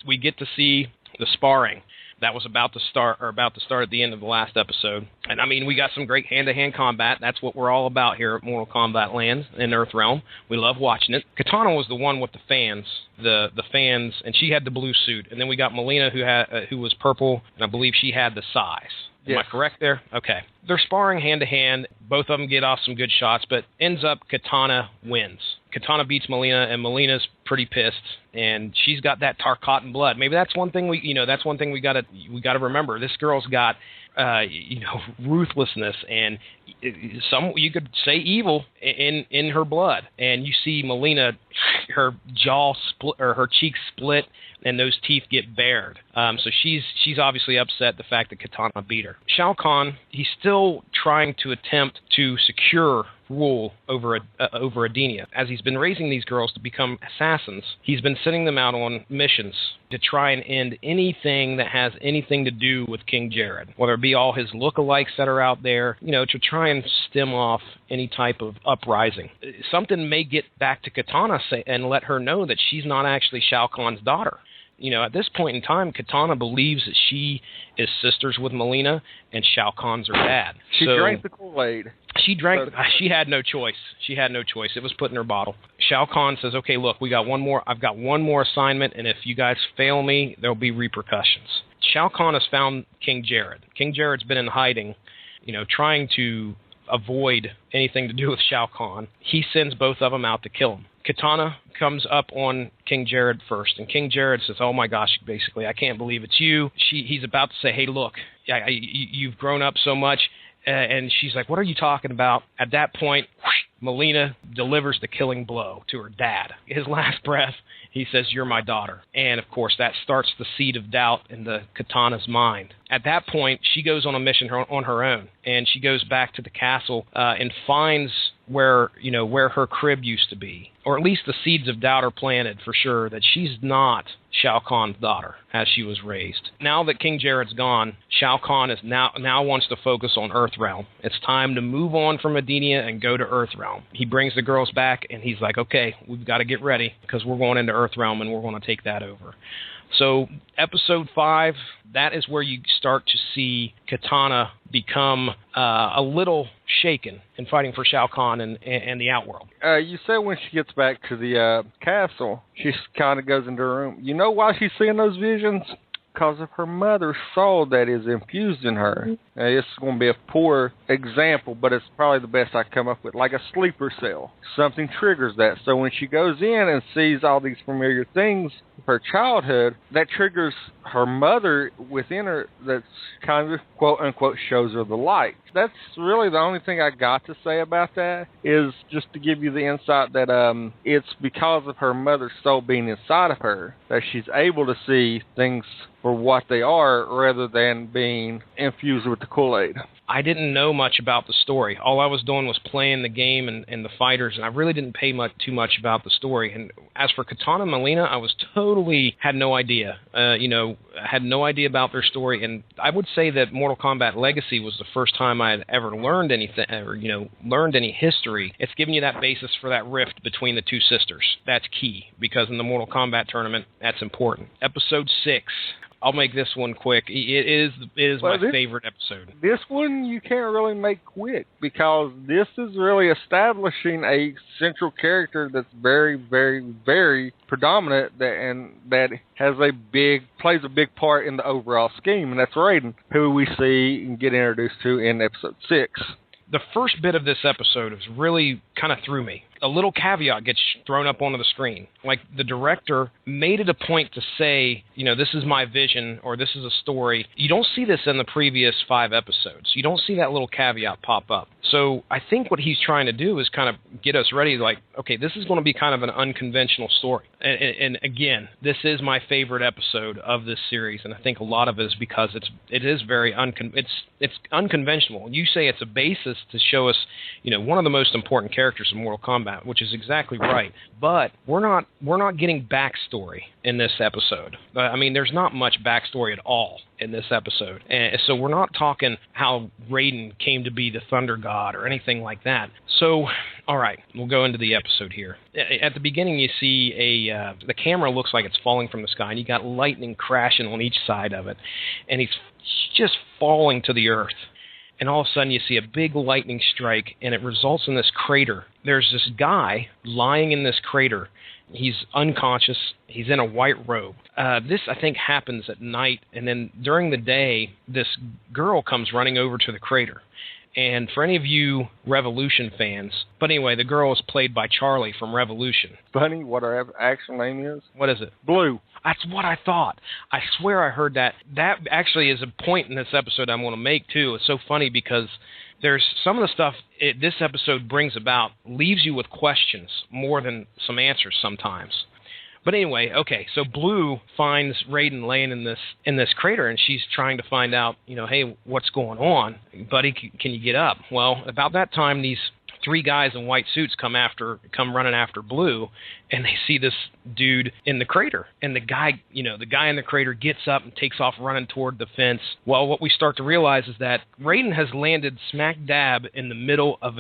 we get to see the sparring that was about to start at the end of the last episode. And I mean, we got some great hand-to-hand combat. That's what we're all about here at Mortal Kombat Land in Earthrealm. We love watching it. Kitana was the one with the fans, the fans, and she had the blue suit. And then we got Mileena who was purple, and I believe she had the size. Am I correct there? Okay. They're sparring hand-to-hand. Both of them get off some good shots, but ends up Kitana wins. Kitana beats Mileena, and Melina's pretty pissed, and she's got that Tarkatan blood. Maybe that's one thing we gotta remember. This girl's got ruthlessness and some, you could say, evil in her blood. And you see Mileena, her jaw split, or her cheeks split, and those teeth get bared. So she's obviously upset the fact that Kitana beat her. Shao Kahn, he's still trying to attempt to secure rule over Adenia. As he's been raising these girls to become assassins, he's been sending them out on missions to try and end anything that has anything to do with King Jared, whether it be all his lookalikes that are out there, to try and stem off any type of uprising. Something may get back to Kitana and let her know that she's not actually Shao Kahn's daughter. At this point in time, Kitana believes that she is sisters with Mileena and Shao Kahn's her dad. She drank the Kool-Aid. She had no choice. It was put in her bottle. Shao Kahn says, okay, look, I've got one more assignment, and if you guys fail me, there'll be repercussions. Shao Kahn has found King Jared. King Jared's been in hiding, trying to avoid anything to do with Shao Kahn. He sends both of them out to kill him. Kitana comes up on King Jared first, and King Jared says, oh my gosh, basically, I can't believe it's you. He's about to say, hey, look, you've grown up so much, and she's like, what are you talking about? At that point, Mileena delivers the killing blow to her dad. His last breath, he says, you're my daughter. And, of course, that starts the seed of doubt in the Kitana's mind. At that point, she goes on a mission on her own, and she goes back to the castle and finds where her crib used to be. Or at least the seeds of doubt are planted for sure that she's not Shao Kahn's daughter as she was raised. Now that King Jared's gone, Shao Kahn is now wants to focus on Earthrealm. It's time to move on from Adenia and go to Earthrealm. He brings the girls back, and he's like, okay, we've got to get ready because we're going into Earthrealm and we're going to take that over. So episode 5, that is where you start to see Kitana become a little shaken in fighting for Shao Kahn and the Outworld. You say when she gets back to the castle, she kind of goes into her room. You know why she's seeing those visions? Because of her mother's soul that is infused in her. Now, it's going to be a poor example, but it's probably the best I can come up with. Like a sleeper cell. Something triggers that. So when she goes in and sees all these familiar things of her childhood, that triggers her mother within her that's kind of, quote-unquote, shows her the light. That's really the only thing I got to say about that, is just to give you the insight that it's because of her mother's soul being inside of her that she's able to see things for what they are rather than being infused with the Kool-Aid. I didn't know much about the story. All I was doing was playing the game and the fighters, and I really didn't pay too much about the story. And as for Kitana and Mileena, I had no idea. Had no idea about their story. And I would say that Mortal Kombat Legacy was the first time I had ever learned anything, or learned any history. It's giving you that basis for that rift between the two sisters. That's key, because in the Mortal Kombat tournament, that's important. Episode 6. I'll make this one quick. It is my favorite episode. This one you can't really make quick, because this is really establishing a central character that's very, very, very predominant that plays a big part in the overall scheme, and that's Raiden, who we see and get introduced to in episode 6. The first bit of this episode is really kind of threw me. A little caveat gets thrown up onto the screen. Like, the director made it a point to say, this is my vision, or this is a story. You don't see this in the previous 5 episodes. You don't see that little caveat pop up. So I think what he's trying to do is kind of get us ready, like, okay, this is going to be kind of an unconventional story. And again, this is my favorite episode of this series, and I think a lot of it is because it is very unconventional. You say it's a basis to show us, one of the most important characters in Mortal Kombat Kombat, which is exactly right. But we're not getting backstory in this episode. I mean, there's not much backstory at all in this episode. And so we're not talking how Raiden came to be the Thunder God or anything like that. So, all right, we'll go into the episode here. At the beginning, you see the camera looks like it's falling from the sky, and you got lightning crashing on each side of it, and he's just falling to the earth. And all of a sudden, you see a big lightning strike, and it results in this crater. There's this guy lying in this crater. He's unconscious. He's in a white robe. This, I think, happens at night, and then during the day, this girl comes running over to the crater. And for any of you Revolution fans, but anyway, the girl is played by Charlie from Revolution. Funny what her actual name is? What is it? Blue. That's what I thought. I swear I heard that. That actually is a point in this episode I'm going to make, too. It's so funny because there's some of the stuff this episode brings about leaves you with questions more than some answers sometimes. But anyway, okay, so Blue finds Raiden laying in this crater, and she's trying to find out, hey, what's going on? Buddy, can you get up? Well, about that time, these three guys in white suits come running after Blue, and they see this dude in the crater. And the guy in the crater gets up and takes off running toward the fence. Well, what we start to realize is that Raiden has landed smack dab in the middle of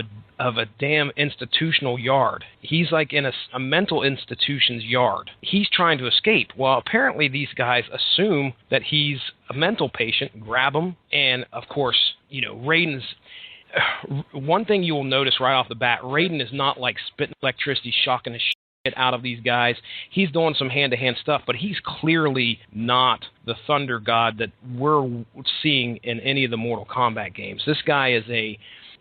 a damn institutional yard. He's like in a mental institution's yard. He's trying to escape. Well, apparently these guys assume that he's a mental patient, grab him, and of course, Raiden's... One thing you will notice right off the bat, Raiden is not like spitting electricity, shocking the shit out of these guys. He's doing some hand-to-hand stuff, but he's clearly not the Thunder God that we're seeing in any of the Mortal Kombat games. This guy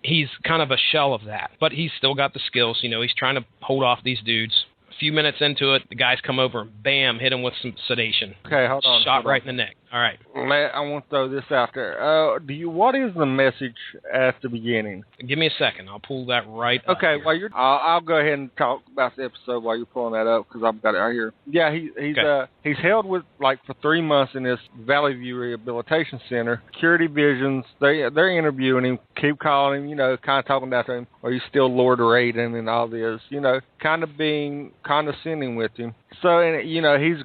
he's kind of a shell of that, but he's still got the skills. He's trying to hold off these dudes. A few minutes into it, the guys come over and bam, hit him with some sedation. Okay, hold on. Shot right in the neck. All right. I want to throw this out there. What is the message at the beginning? Give me a second. I'll pull that right up. Okay, while I'll go ahead and talk about the episode while you're pulling that up because I've got it right here. Yeah, he's held with for 3 months in this Valley View Rehabilitation Center. Security Visions, they're interviewing him, keep calling him, kind of talking about him. Are you still Lord Raiden and all this? Kind of being condescending with him. So, he's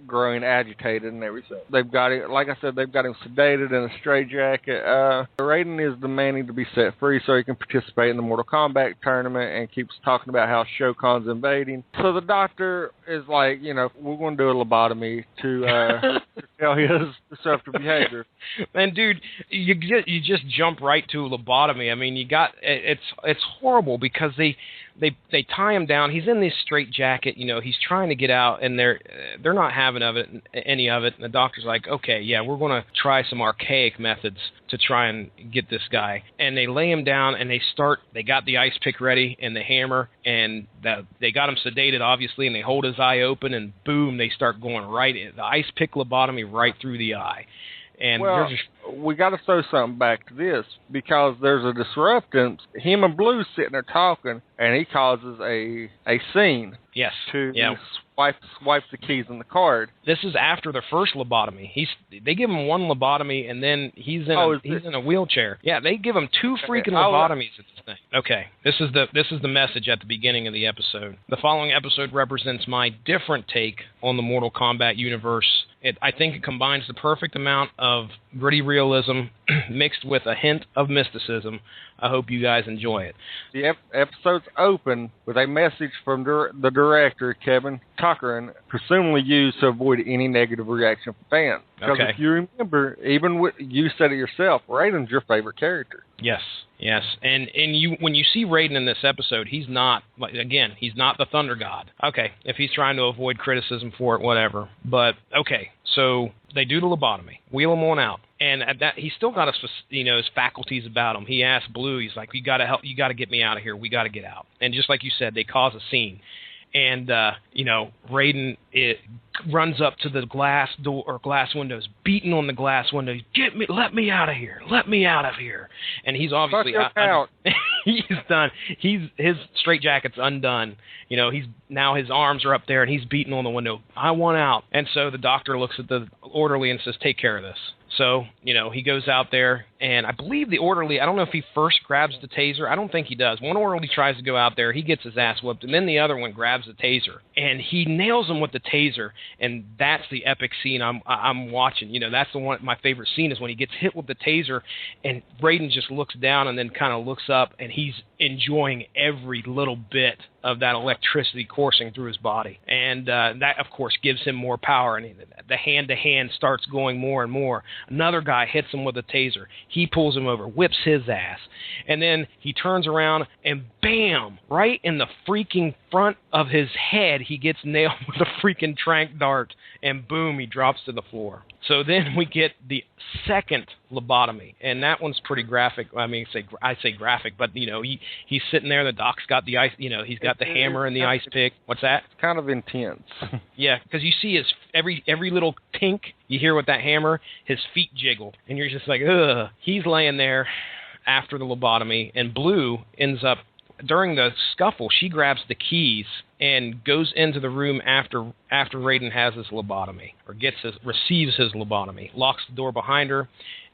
growing agitated and everything. They've got it, like I said, they've got him sedated in a straitjacket. Raiden is demanding to be set free so he can participate in the Mortal Kombat tournament and keeps talking about how Shao Kahn's invading. So the doctor is like, we're going to do a lobotomy to tell his disruptive behavior. And dude, you just jump right to lobotomy. I mean, it's horrible because they tie him down. He's in this straitjacket. He's trying to get out, and they're not having any of it. And the doctor's like, okay, yeah, we're going to try some archaic methods to try and get this guy. And they lay him down, and they got the ice pick ready and the hammer, and they got him sedated, obviously, and they hold his eye open, and boom, they start going right in. The ice pick lobotomy right through the eye. And we got to throw something back to this because there's a disruptance. Him and Blue sitting there talking, and he causes a scene. Yes. To swipe the keys on the card. This is after the first lobotomy. They give him one lobotomy, and then he's in a wheelchair. Yeah, they give him 2 freaking lobotomies at this thing. Okay, this is the message at the beginning of the episode. The following episode represents my different take on the Mortal Kombat universe. I think it combines the perfect amount of gritty realism mixed with a hint of mysticism. I hope you guys enjoy it. The episode's open with a message from the director, Kevin Cochran, presumably used to avoid any negative reaction from fans. Because if you remember, even you said it yourself, Raiden's your favorite character. Yes. And when you see Raiden in this episode, he's not the Thunder God. Okay, if he's trying to avoid criticism for it, whatever. But, okay, so they do the lobotomy, wheel him on out. And at that, he's still got his faculties about him. He asks Blue, he's like, you got to get me out of here. We got to get out. And just like you said, they cause a scene. And, Raiden runs up to the glass door or glass windows, beating on the glass window. Let me out of here. Let me out of here. And he's obviously out. He's done. His straitjacket's undone. Now his arms are up there and he's beating on the window. I want out. And so the doctor looks at the orderly and says, take care of this. So, he goes out there, and I believe the orderly, I don't know if he first grabs the taser. I don't think he does. One orderly tries to go out there. He gets his ass whooped, and then the other one grabs the taser. And he nails him with the taser, and that's the epic scene I'm watching. That's the one. My favorite scene is when he gets hit with the taser, and Raiden just looks down and then kind of looks up, and he's enjoying every little bit of that electricity coursing through his body. And that, of course, gives him more power, and the hand-to-hand starts going more and more. Another guy hits him with a taser. He pulls him over, whips his ass, and then he turns around, and bam, right in the freaking front of his head, he gets nailed with a freaking tranq dart, and boom, he drops to the floor. So then we get the second lobotomy, and that one's pretty graphic. I mean, I say graphic, but he's sitting there. The doc's got the ice. He's got the hammer and the ice pick. What's that? It's kind of intense. Yeah, because you see his every little tink you hear with that hammer, his feet jiggle, and you're just like, ugh. He's laying there after the lobotomy, and Blue ends up. During the scuffle, she grabs the keys and goes into the room after Raiden has his lobotomy, or receives his lobotomy, locks the door behind her,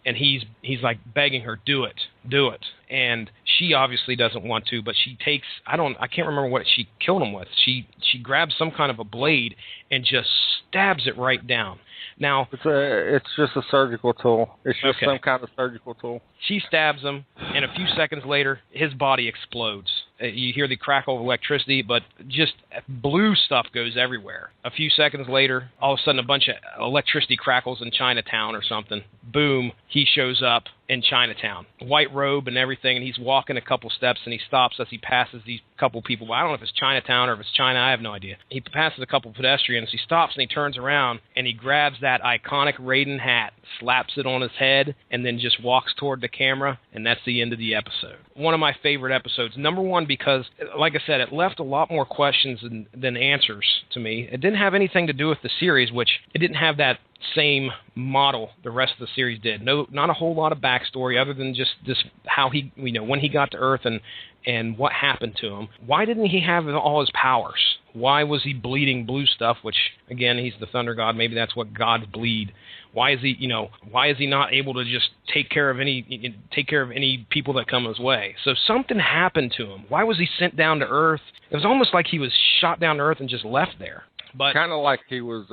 and he's like begging her, do it. And she obviously doesn't want to, but she takes, I can't remember what she killed him with. She grabs some kind of a blade and just stabs it right down. Now, it's just a surgical tool. It's just some kind of surgical tool. She stabs him, and a few seconds later, his body explodes. You hear the crackle of electricity, but just blue stuff goes everywhere. A few seconds later, all of a sudden, a bunch of electricity crackles in Chinatown or something. Boom, he shows up in Chinatown. White robe and everything, and he's walking a couple steps, and he stops as he passes these couple people. I don't know if it's Chinatown or if it's China. I have no idea. He passes a couple pedestrians. He stops, and he turns around, and he grabs that iconic Raiden hat, slaps it on his head, and then just walks toward the camera, and that's the end of the episode. One of my favorite episodes. Number one, because, like I said, it left a lot more questions than answers to me. It didn't have anything to do with the series, which it didn't have that same model the rest of the series did. No, not a whole lot of backstory other than just this, how he, when he got to Earth and what happened to him. Why didn't he have all his powers? Why was he bleeding blue stuff, which, again, he's the thunder god. Maybe that's what gods bleed. Why is he not able to just take care of any people that come his way? So something happened to him. Why was he sent down to Earth? It was almost like he was shot down to Earth and just left there. But kind of like he was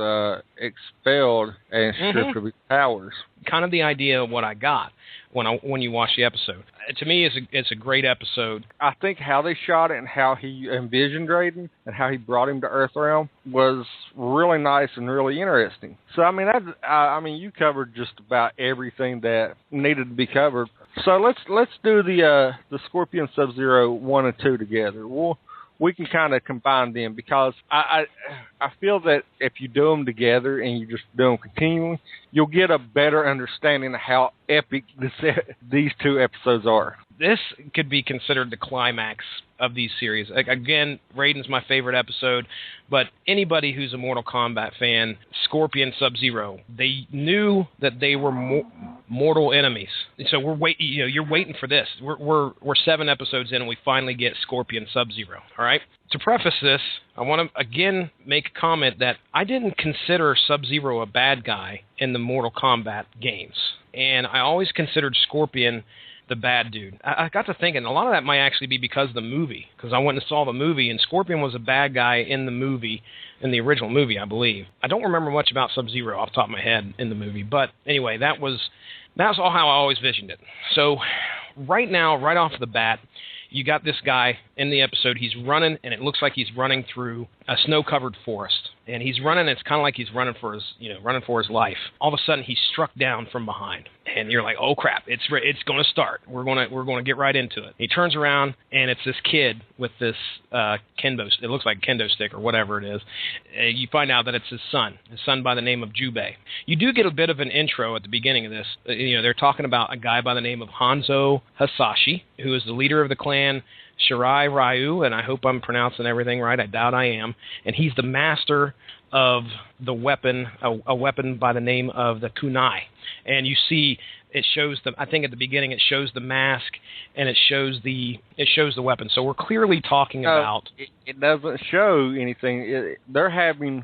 expelled and stripped of his powers. Kind of the idea of what I got when you watch the episode. To me, it's a great episode. I think how they shot it and how he envisioned Raiden and how he brought him to Earthrealm was really nice and really interesting. So I mean, you covered just about everything that needed to be covered. So let's do the Scorpion Sub-Zero 1 and 2 together. We can kind of combine them, because I feel that if you do them together and you just do them continually, you'll get a better understanding of how epic these two episodes are. This could be considered the climax of these series. Again, Raiden's my favorite episode, but anybody who's a Mortal Kombat fan, Scorpion, Sub-Zero, they knew that they were mortal enemies. So you're waiting for this. We're 7 episodes in, and we finally get Scorpion, Sub-Zero. All right. To preface this, I want to again make a comment that I didn't consider Sub-Zero a bad guy in the Mortal Kombat games, and I always considered Scorpion the bad dude. I got to thinking, a lot of that might actually be because of the movie, because I went and saw the movie, and Scorpion was a bad guy in the movie, in the original movie, I believe. I don't remember much about Sub-Zero off the top of my head in the movie, but anyway, that's all how I always visioned it. So right now, right off the bat, you got this guy in the episode. He's running, and it looks like he's running through a snow-covered forest. And he's running. It's kind of like he's running for his life. All of a sudden, he's struck down from behind, and you're like, "Oh crap! It's going to start. We're going to get right into it." He turns around, and it's this kid with this kendo. It looks like a kendo stick or whatever it is. You find out that it's his son by the name of Jubei. You do get a bit of an intro at the beginning of this. They're talking about a guy by the name of Hanzo Hasashi, who is the leader of the clan Shirai Ryu, and I hope I'm pronouncing everything right. I doubt I am. And he's the master of the weapon, a weapon by the name of the kunai. And you see, it shows I think at the beginning it shows the mask and it shows the weapon. So we're clearly talking about. It doesn't show anything. They're having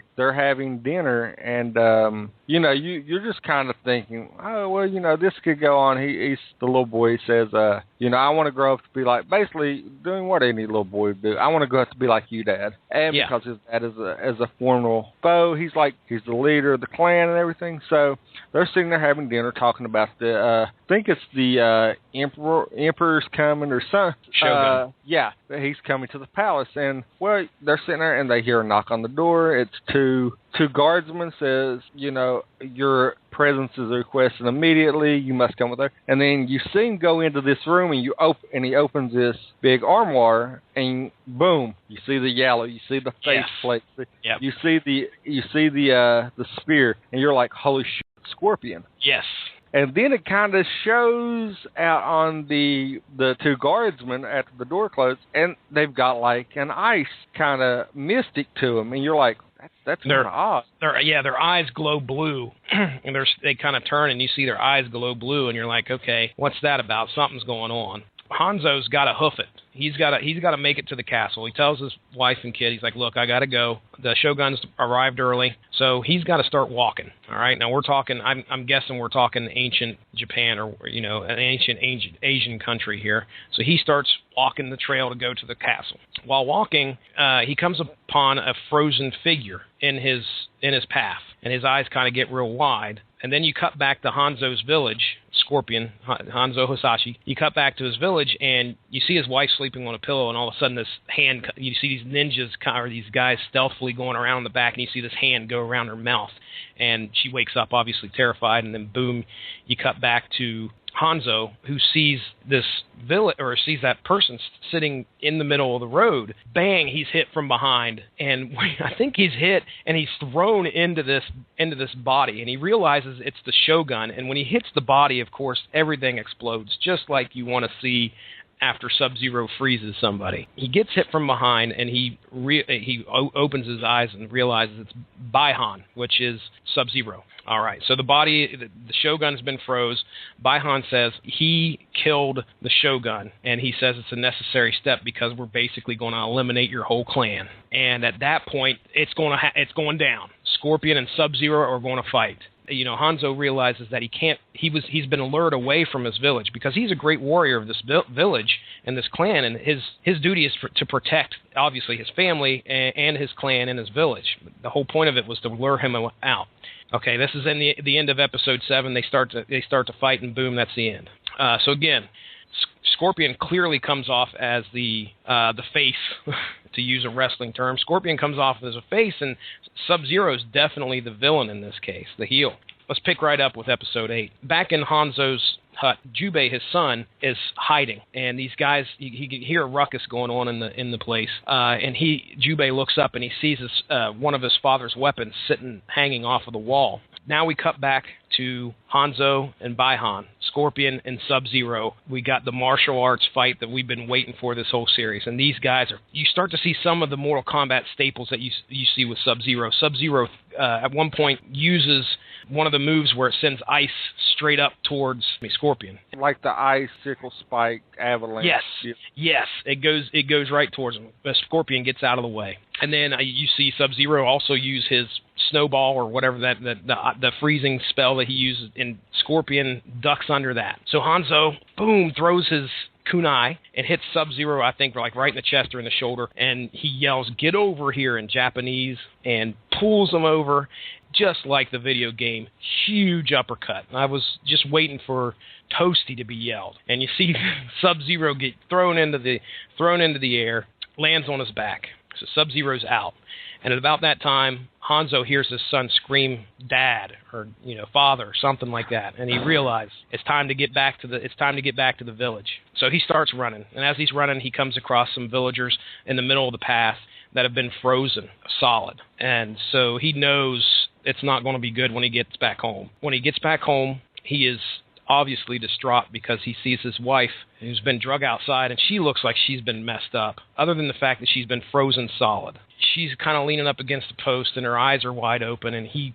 dinner, and you're just kind of thinking, oh well, this could go on. He's the little boy. He says, I want to grow up to be like, basically doing what any little boy would do. I want to grow up to be like you, Dad. And because his dad is a formal foe, he's the leader of the clan and everything. So they're sitting there having dinner, talking about I think it's the emperor's coming or something. Shogun. He's coming to the palace, and well, they're sitting there and they hear a knock on the door. It's two guardsmen. Says, your presence is requested immediately. You must come with her. And then you see him go into this room, and he opens this big armoire, and boom, you see the yellow, you see the face plate, you see the spear, and you're like, holy shit, Scorpion. Yes. And then it kind of shows out on the two guardsmen after the door closed, and they've got like an ice kind of mystic to them, and you're like, that's kind of odd. Their eyes glow blue, and they kind of turn, and you see their eyes glow blue, and you're like, okay, what's that about? Something's going on. Hanzo's got to hoof it. He's got to make it to the castle. He tells his wife and kid, he's like, look, I got to go. The Shogun's arrived early, so he's got to start walking. All right, now we're talking. I'm guessing we're talking ancient Japan or an ancient Asian country here. So he starts walking the trail to go to the castle. While walking, he comes upon a frozen figure in his path, and his eyes kind of get real wide. And then you cut back to Hanzo's village, Scorpion, Hanzo Hisashi. You cut back to his village, and you see his wife sleeping on a pillow, and all of a sudden this hand, you see these ninjas, or these guys stealthily going around the back, and you see this hand go around her mouth. And she wakes up, obviously terrified, and then boom, you cut back to Hanzo, who sees this village, or sees that person sitting in the middle of the road. Bang! He's hit from behind, and I think he's hit, and he's thrown into this body, and he realizes it's the Shogun. And when he hits the body, of course, everything explodes, just like you want to see after Sub-Zero freezes somebody. He gets hit from behind, and he opens his eyes and realizes it's Baihan, which is Sub-Zero. All right, so the Shogun's been froze. Baihan says he killed the Shogun, and he says it's a necessary step because we're basically going to eliminate your whole clan. And at that point, it's going down. Scorpion and Sub-Zero are going to fight. Hanzo realizes that he can't. He's been lured away from his village because he's a great warrior of this village and this clan, and his duty is to protect, obviously, his family and his clan and his village. The whole point of it was to lure him out. Okay, this is in the end of episode 7. They start to fight, and boom, that's the end. So again, Scorpion clearly comes off as the face, to use a wrestling term. Scorpion comes off as a face, and Sub-Zero is definitely the villain in this case, the heel. Let's pick right up with episode 8. Back in Hanzo's hut, Jubei, his son, is hiding, and these guys, he can hear a ruckus going on in the place, and Jubei looks up and he sees one of his father's weapons hanging off of the wall. Now we cut back to Hanzo and Baihan, Scorpion and Sub-Zero. We got the martial arts fight that we've been waiting for this whole series. And these guys you start to see some of the Mortal Kombat staples that you see with Sub-Zero. Sub-Zero at one point uses one of the moves where it sends ice straight up towards Scorpion. Like the ice sickle spike avalanche. Yes. It goes right towards him. The Scorpion gets out of the way. And then you see Sub-Zero also use his snowball or whatever the freezing spell that he uses, and Scorpion ducks under that. So Hanzo, boom, throws his kunai and hits Sub-Zero, I think, like right in the chest or in the shoulder, and he yells, "Get over here," in Japanese, and pulls him over, just like the video game. Huge uppercut. I was just waiting for Toasty to be yelled, and you see Sub-Zero get thrown into the air, lands on his back. So Sub-Zero's out. And at about that time, Hanzo hears his son scream, "Dad," or "Father," or something like that, and he realizes it's time to get back to the village. So he starts running, and as he's running, he comes across some villagers in the middle of the path that have been frozen solid, and so he knows it's not going to be good when he gets back home. When he gets back home, he is obviously distraught because he sees his wife who's been drug outside, and she looks like she's been messed up, other than the fact that she's been frozen solid. She's kind of leaning up against the post, and her eyes are wide open, and he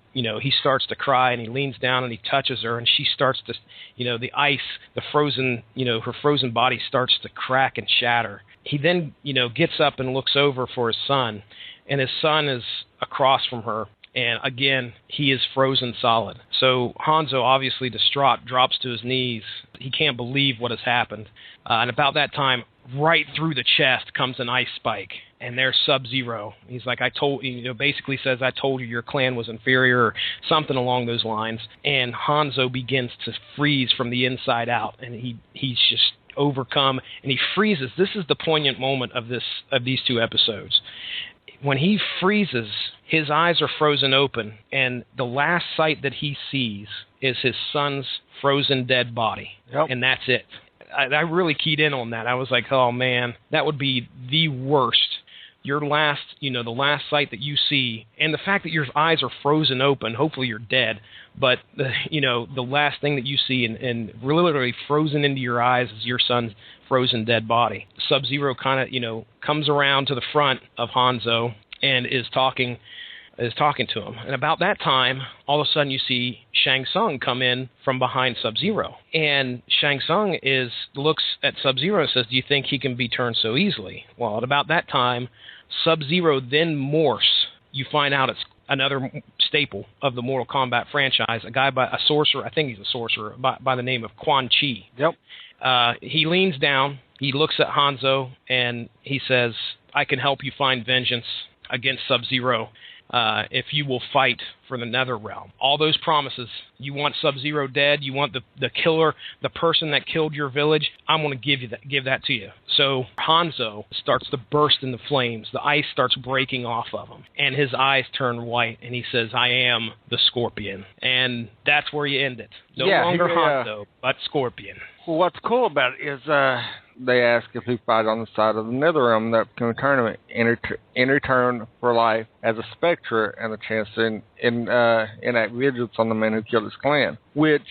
starts to cry, and he leans down and he touches her, and she starts to, the ice, the frozen, her frozen body starts to crack and shatter. He then, gets up and looks over for his son, and his son is across from her. And again, he is frozen solid. So Hanzo, obviously distraught, drops to his knees. He can't believe what has happened. And about that time, right through the chest comes an ice spike. And there's Sub-Zero. He's like, basically says, I told you your clan was inferior, or something along those lines. And Hanzo begins to freeze from the inside out. And he's just overcome, and he freezes. This is the poignant moment of these two episodes. When he freezes, his eyes are frozen open, and the last sight that he sees is his son's frozen dead body. Yep. And that's it. I really keyed in on that. I was like, oh man, that would be the worst. Your last, the last sight that you see, and the fact that your eyes are frozen open, hopefully you're dead, but the last thing that you see and literally frozen into your eyes is your son's frozen dead body. Sub-Zero kind of, comes around to the front of Hanzo and is talking to him. And about that time, all of a sudden you see Shang Tsung come in from behind Sub-Zero. And Shang Tsung looks at Sub-Zero and says, do you think he can be turned so easily? Well, at about that time, Sub-Zero then morphs. You find out it's another staple of the Mortal Kombat franchise, a sorcerer, I think he's a sorcerer, by the name of Quan Chi. Yep. He leans down, he looks at Hanzo, and he says, I can help you find vengeance against Sub-Zero if you will fight for the Netherrealm. All those promises. You want Sub-Zero dead, you want the killer, the person that killed your village, I'm going to give that to you. So Hanzo starts to burst into flames. The ice starts breaking off of him, and his eyes turn white, and he says, I am the Scorpion. And that's where you end it. No longer Hanzo, but Scorpion. Well, what's cool about it is they ask if he fight on the side of the Netherrealm that can tournament in return for life as a Spectre and the chance to enact vengeance on the man who killed his clan. Which,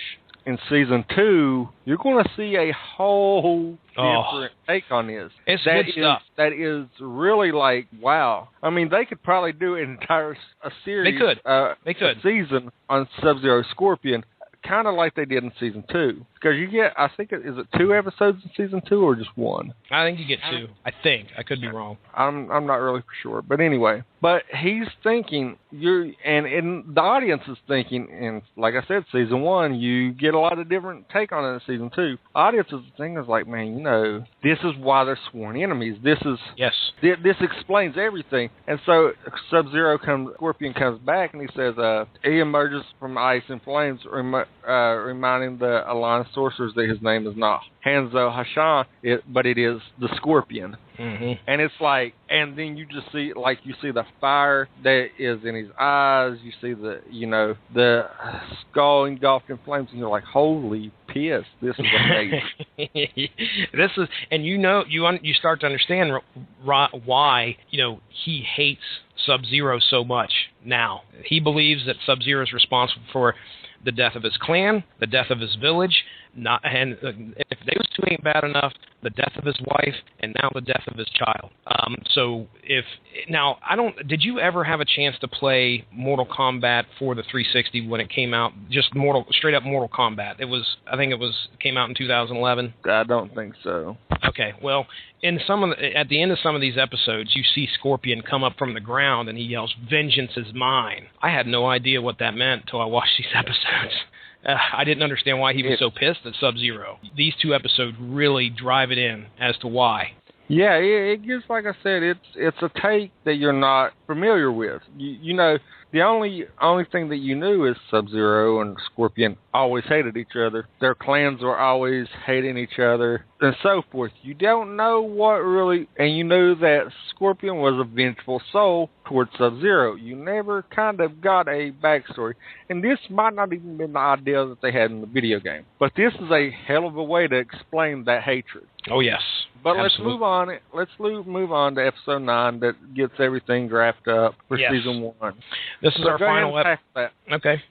in Season 2, you're going to see a whole different take on this. It's good stuff. That is really like, wow. I mean, they could probably do an entire series. They could. A season on Sub-Zero Scorpion, kind of like they did in Season 2. Because you get, I think, is it 2 episodes in Season 2 or just 1? I think you get 2. I think. I could be wrong. I'm not really for sure. But anyway. But he's thinking, and the audience is thinking, and like I said, Season 1, you get a lot of different take on it in Season 2. Audience is thinking is like, man, this is why they're sworn enemies. This explains everything. And so Scorpion comes back, and he says, he emerges from ice and flames, reminding the Alliance sorcerers that his name is not Hanzo Hashan, but it is the Scorpion. Mm-hmm. And it's like, and then you just see, you see the fire that is in his eyes. You see the skull engulfed in flames, and you're like, holy piss, this is amazing. You start to understand why he hates Sub-Zero so much now. He believes that Sub-Zero is responsible for the death of his clan, the death of his village, and if those two ain't bad enough, the death of his wife, and now the death of his child. Did you ever have a chance to play Mortal Kombat for the 360 when it came out? Just straight up Mortal Kombat. Came out in 2011. I don't think so. Okay, well, at the end of some of these episodes, you see Scorpion come up from the ground and he yells, "Vengeance is mine." I had no idea what that meant until I watched these episodes. I didn't understand why he was so pissed at Sub-Zero. These 2 episodes really drive it in as to why. Yeah, it gives, like I said, it's a take that you're not familiar with. The only thing that you knew is Sub-Zero and Scorpion always hated each other. Their clans were always hating each other and so forth. You don't know what really, and you knew that Scorpion was a vengeful soul towards Sub-Zero. You never kind of got a backstory. And this might not even been the idea that they had in the video game. But this is a hell of a way to explain that hatred. Oh, yes. But Absolutely. Let's move on to episode 9 that gets everything wrapped up for season 1. This is our final episode. Okay.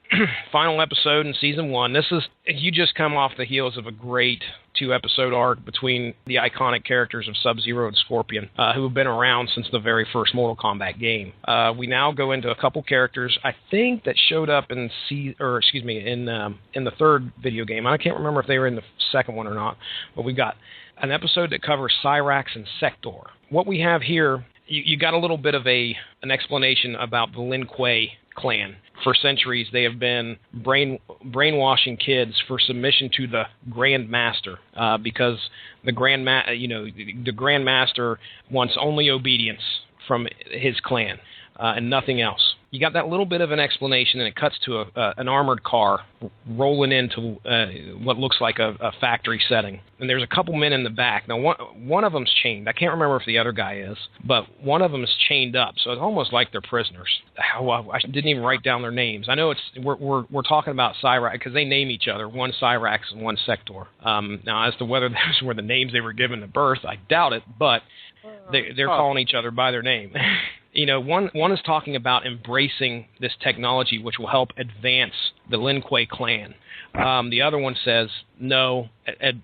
Final episode in season 1. This is you just come off the heels of a great 2-episode arc between the iconic characters of Sub-Zero and Scorpion, who have been around since the very first Mortal Kombat game. We now go into a couple characters, I think, that showed up in the third video game. I can't remember if they were in the second one or not, but we've got an episode that covers Cyrax and Sector. What we have here, you got a little bit of an explanation about the Lin Kuei clan. For centuries, they have been brainwashing kids for submission to the Grand Master, because the Grand Master wants only obedience from his clan and nothing else. You got that little bit of an explanation, and it cuts to an armored car rolling into what looks like a factory setting. And there's a couple men in the back. Now, one of them's chained. I can't remember if the other guy is, but one of them is chained up, so it's almost like they're prisoners. I didn't even write down their names. I know we're talking about Cyrax because they name each other, one Cyrax and one Sector. Now, as to whether those were the names they were given at birth, I doubt it, but they're calling each other by their name. One is talking about embracing this technology, which will help advance the Lin Kuei clan. The other one says, no,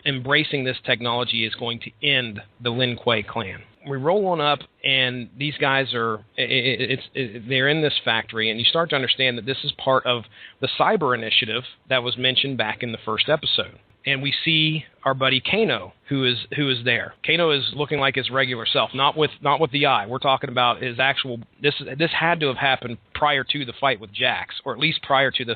embracing this technology is going to end the Lin Kuei clan. We roll on up, and these guys they're in this factory, and you start to understand that this is part of the cyber initiative that was mentioned back in the first episode. And we see our buddy Kano, who is there. Kano is looking like his regular self, not with the eye. We're talking about his actual. This had to have happened prior to the fight with Jax, or at least prior to the.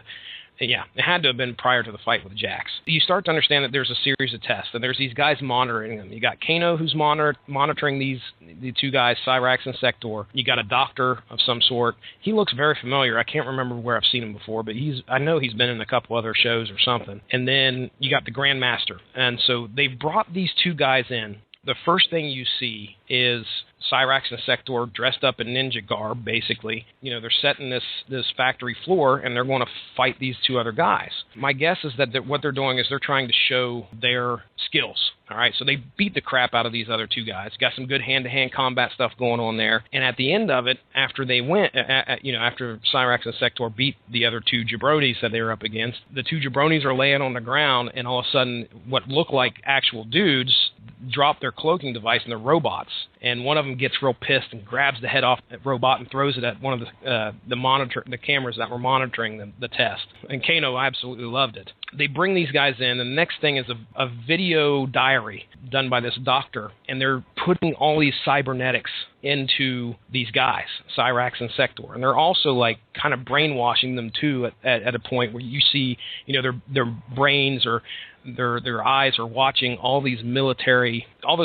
Yeah, it had to have been prior to the fight with Jax. You start to understand that there's a series of tests, and there's these guys monitoring them. You got Kano, who's monitoring the two guys, Cyrax and Sector. You got a doctor of some sort. He looks very familiar. I can't remember where I've seen him before, but I know he's been in a couple other shows or something. And then you got the Grand Master. And so they've brought these two guys in. The first thing you see is Cyrax and Sector dressed up in ninja garb, basically. They're setting this factory floor, and they're going to fight these two other guys. My guess is that what they're doing is they're trying to show their skills. All right, so they beat the crap out of these other two guys. Got some good hand-to-hand combat stuff going on there. And at the end of it, after they went, after Cyrax and Sector beat the other two jabronis that they were up against, the two jabronis are laying on the ground, and all of a sudden, what look like actual dudes drop their cloaking device, and they're robots. And one of them gets real pissed and grabs the head off the robot and throws it at one of the cameras that were monitoring the test. And Kano absolutely loved it. They bring these guys in, and the next thing is a video diary done by this doctor, and they're putting all these cybernetics into these guys, Cyrax and Sector. And they're also like kind of brainwashing them too at a point where you see, their brains or their eyes are watching all this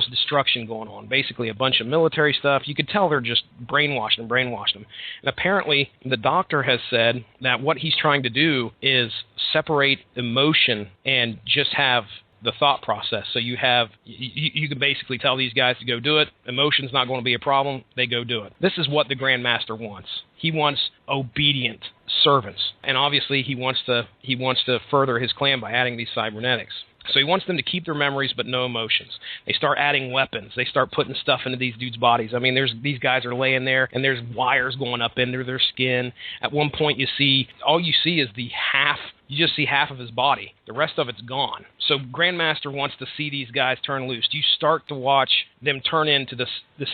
destruction going on. Basically a bunch of military stuff. You could tell they're just brainwashing them. And apparently the doctor has said that what he's trying to do is separate emotion and just have the thought process. So you can basically tell these guys to go do it. Emotion's not going to be a problem. They go do it. This is what the Grand Master wants. He wants obedient servants, and obviously he wants to further his clan by adding these cybernetics. So he wants them to keep their memories but no emotions. They start adding weapons. They start putting stuff into these dudes' bodies. I mean, these guys are laying there, and there's wires going up into their skin. At one point, all you see is you just see half of his body. The rest of it's gone. So Grandmaster wants to see these guys turn loose. You start to watch them turn into the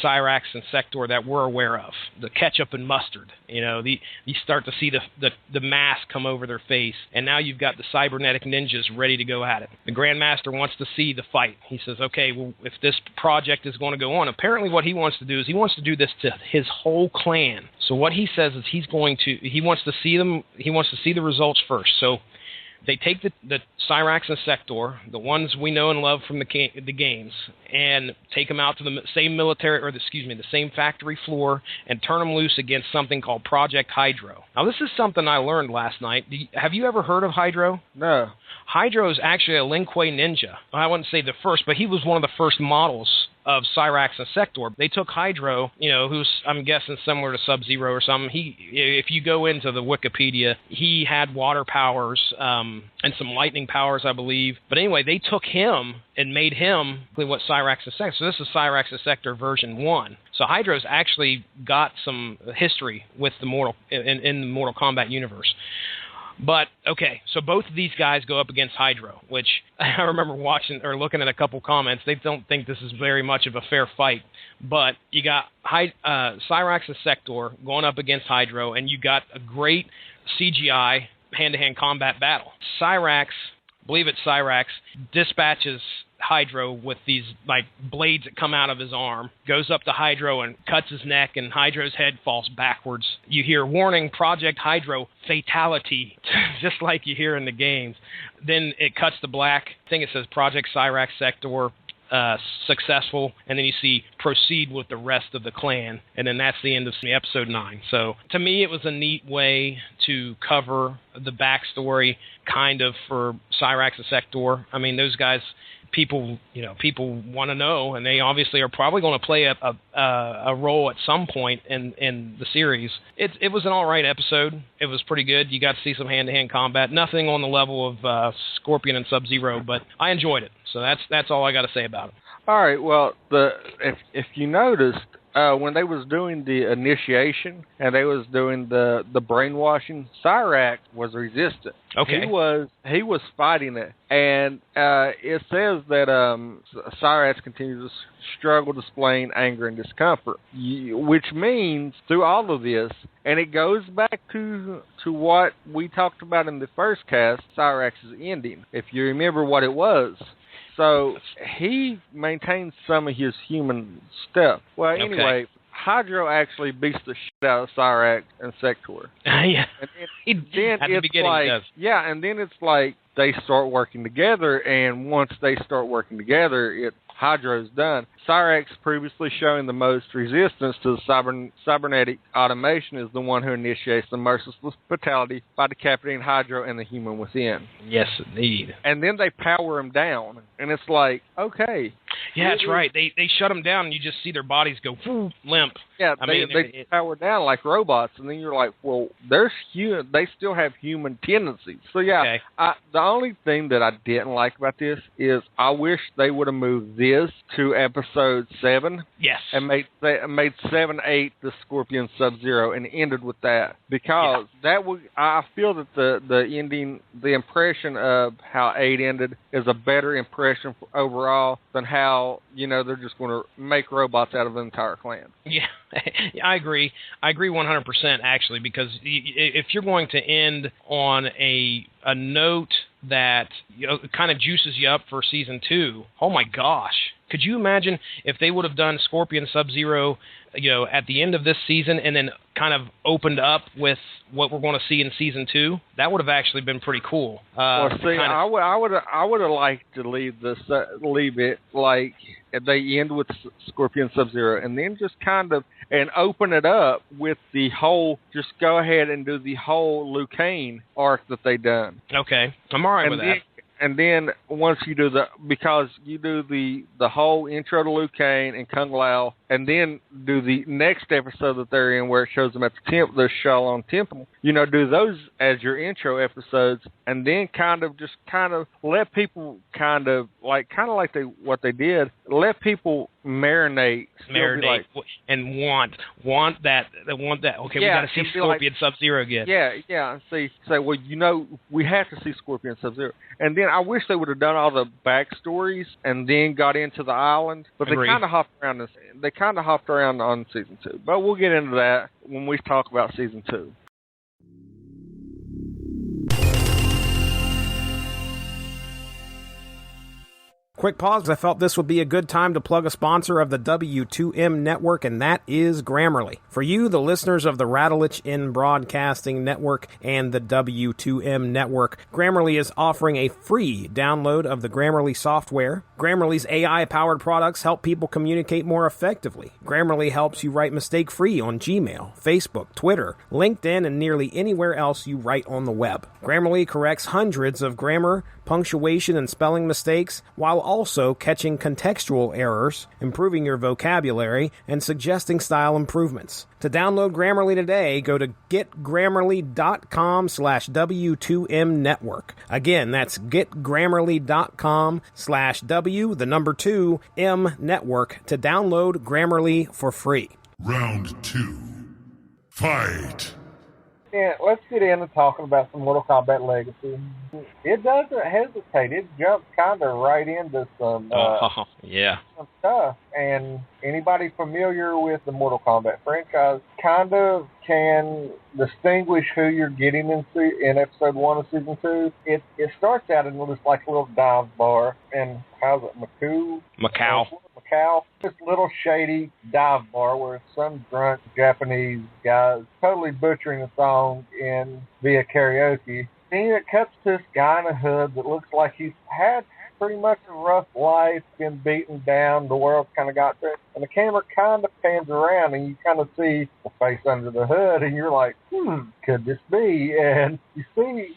Cyrax and Sector that we're aware of, the ketchup and mustard. You start to see the mask come over their face, and now you've got the cybernetic ninjas ready to go at it. The Grandmaster wants to see the fight. He says, okay, well, if this project is going to go on, apparently what he wants to do is he wants to do this to his whole clan. So what he says is he wants to see the results first. So they take the Cyrax and Sector, the ones we know and love from the games, and take them out to the same factory floor and turn them loose against something called Project Hydro. Now, this is something I learned last night. Have you ever heard of Hydro? No. Hydro is actually a Lin Kuei ninja. I wouldn't say the first, but he was one of the first models of Cyrax and Sector. They took Hydro, who's, I'm guessing, similar to Sub-Zero or something. If you go into the Wikipedia, he had water powers and some lightning powers, I believe. But anyway, they took him and made him what Cyrax and Sector. So this is Cyrax and Sector version 1. So Hydro's actually got some history with in the Mortal Kombat universe. But, okay, so both of these guys go up against Hydro, which I remember watching or looking at a couple comments. They don't think this is very much of a fair fight. But you got Cyrax and Sector going up against Hydro, and you got a great CGI hand-to-hand combat battle. Cyrax, I believe it's Cyrax, dispatches Hydro with these like blades that come out of his arm, goes up to Hydro and cuts his neck, and Hydro's head falls backwards. You hear, warning, Project Hydro, fatality, just like you hear in the games. Then it cuts to black. I think it says Project Cyrax Sector successful, and then you see proceed with the rest of the clan, and then that's the end of episode 9. So to me, it was a neat way to cover the backstory kind of for Cyrax and Sector. I mean, those guys, people want to know, and they obviously are probably going to play a role at some point in the series. It was an all right episode. It was pretty good. You got to see some hand-to-hand combat. Nothing on the level of Scorpion and Sub-Zero, but I enjoyed it. So that's all I got to say about it. All right. Well, if you noticed, when they was doing the initiation and they was doing the brainwashing, Cyrax was resistant. Okay. He was fighting it, and it says that Cyrax continues to struggle, displaying anger and discomfort, which means through all of this, and it goes back to what we talked about in the first cast, Cyrax's ending. If you remember what it was. So he maintains some of his human stuff. Well, anyway, okay. Hydro actually beats the shit out of Cyrax and Sector. Yeah. And then at the beginning, like, he does. Yeah, and then it's like they start working together, and once they start working together, Hydro's done. Cyrax, previously showing the most resistance to the cybernetic automation, is the one who initiates the merciless fatality by decapitating Hydro and the human within. Yes, indeed. And then they power him down, and it's like, okay. Yeah, that's right. They shut them down, and you just see their bodies go limp. Yeah, they power down like robots, and then you're like, well, they still have human tendencies. So yeah, okay. The only thing that I didn't like about this is I wish they would have moved this to episode 7. Yes. And made 7-8 the Scorpion Sub-Zero and ended with that, because that would, I feel that the ending, the impression of how 8 ended is a better impression overall than how they're just going to make robots out of the entire clan. Yeah. I agree. I agree 100% actually, because if you're going to end on a note that kind of juices you up for season 2, oh my gosh. Could you imagine if they would have done Scorpion Sub-Zero, at the end of this season, and then kind of opened up with what we're going to see in season 2? That would have actually been pretty cool. I would have liked to leave it like they end with Scorpion Sub-Zero, and then just kind of and open it up with the whole. Just go ahead and do the whole Liu Kang arc that they done. Okay, I'm all right with that. And then once you do because you do the whole intro to Liu Kang and Kung Lao, and then do the next episode that they're in where it shows them at the Shaolin Temple, do those as your intro episodes, and then kind of let people what they did, let people marinate and want that. Okay, we got to see Scorpion Sub-Zero again. Yeah. Say, well, we have to see Scorpion Sub-Zero, and then I wish they would have done all the backstories and then got into the island, but Agreed. They kind of hopped around on season 2. But we'll get into that when we talk about season 2. Quick pause. I felt this would be a good time to plug a sponsor of the W2M network, and that is Grammarly. For you, the listeners of the Rattlich in Broadcasting Network and the W2M network, Grammarly is offering a free download of the Grammarly software. Grammarly's AI-powered products help people communicate more effectively. Grammarly helps you write mistake-free on Gmail, Facebook, Twitter, LinkedIn, and nearly anywhere else you write on the web. Grammarly corrects hundreds of grammar, punctuation, and spelling mistakes, while also catching contextual errors, improving your vocabulary, and suggesting style improvements. To download Grammarly today, go to getgrammarly.com/W2M network. Again, that's getgrammarly.com/W2M network to download Grammarly for free. Round 2. Fight! Yeah, let's get into talking about some Mortal Kombat Legacy. It doesn't hesitate. It jumps kind of right into some yeah. some stuff. And anybody familiar with the Mortal Kombat franchise kind of can distinguish who you're getting in episode 1 of season 2. It starts out in just like a little dive bar, and how's it, Macau. This little shady dive bar where some drunk Japanese guy is totally butchering a song via karaoke. And it cuts to this guy in a hood that looks like he's had pretty much a rough life, been beaten down, the world kind of got to it. And the camera kind of pans around and you kind of see the face under the hood and you're like, could this be? And you see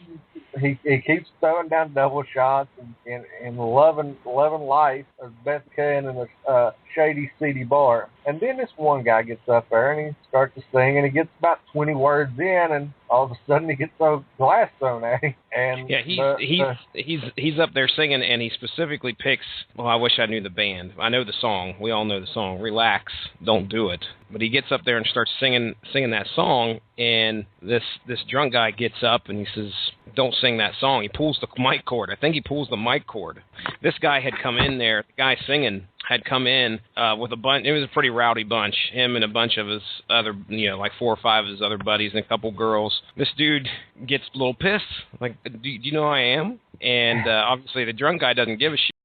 he keeps throwing down double shots and loving life as best he can in a shady, seedy bar. And then this one guy gets up there and he starts to sing and he gets about 20 words in and all of a sudden he gets a glass thrown at him. And yeah, he's up there singing and he specifically picks, well, I wish I knew the band. I know the song. We all know the song. Relax, don't do it. But he gets up there and starts singing that song, and this drunk guy gets up and he says, don't sing that song. He pulls the mic cord. I think he pulls the mic cord. This guy had come in there, the guy singing had come in with a bunch. It was a pretty rowdy bunch, him and a bunch of his other, like 4 or 5 of his other buddies and a couple girls. This dude gets a little pissed, like, do you know who I am? And obviously the drunk guy doesn't give a shit.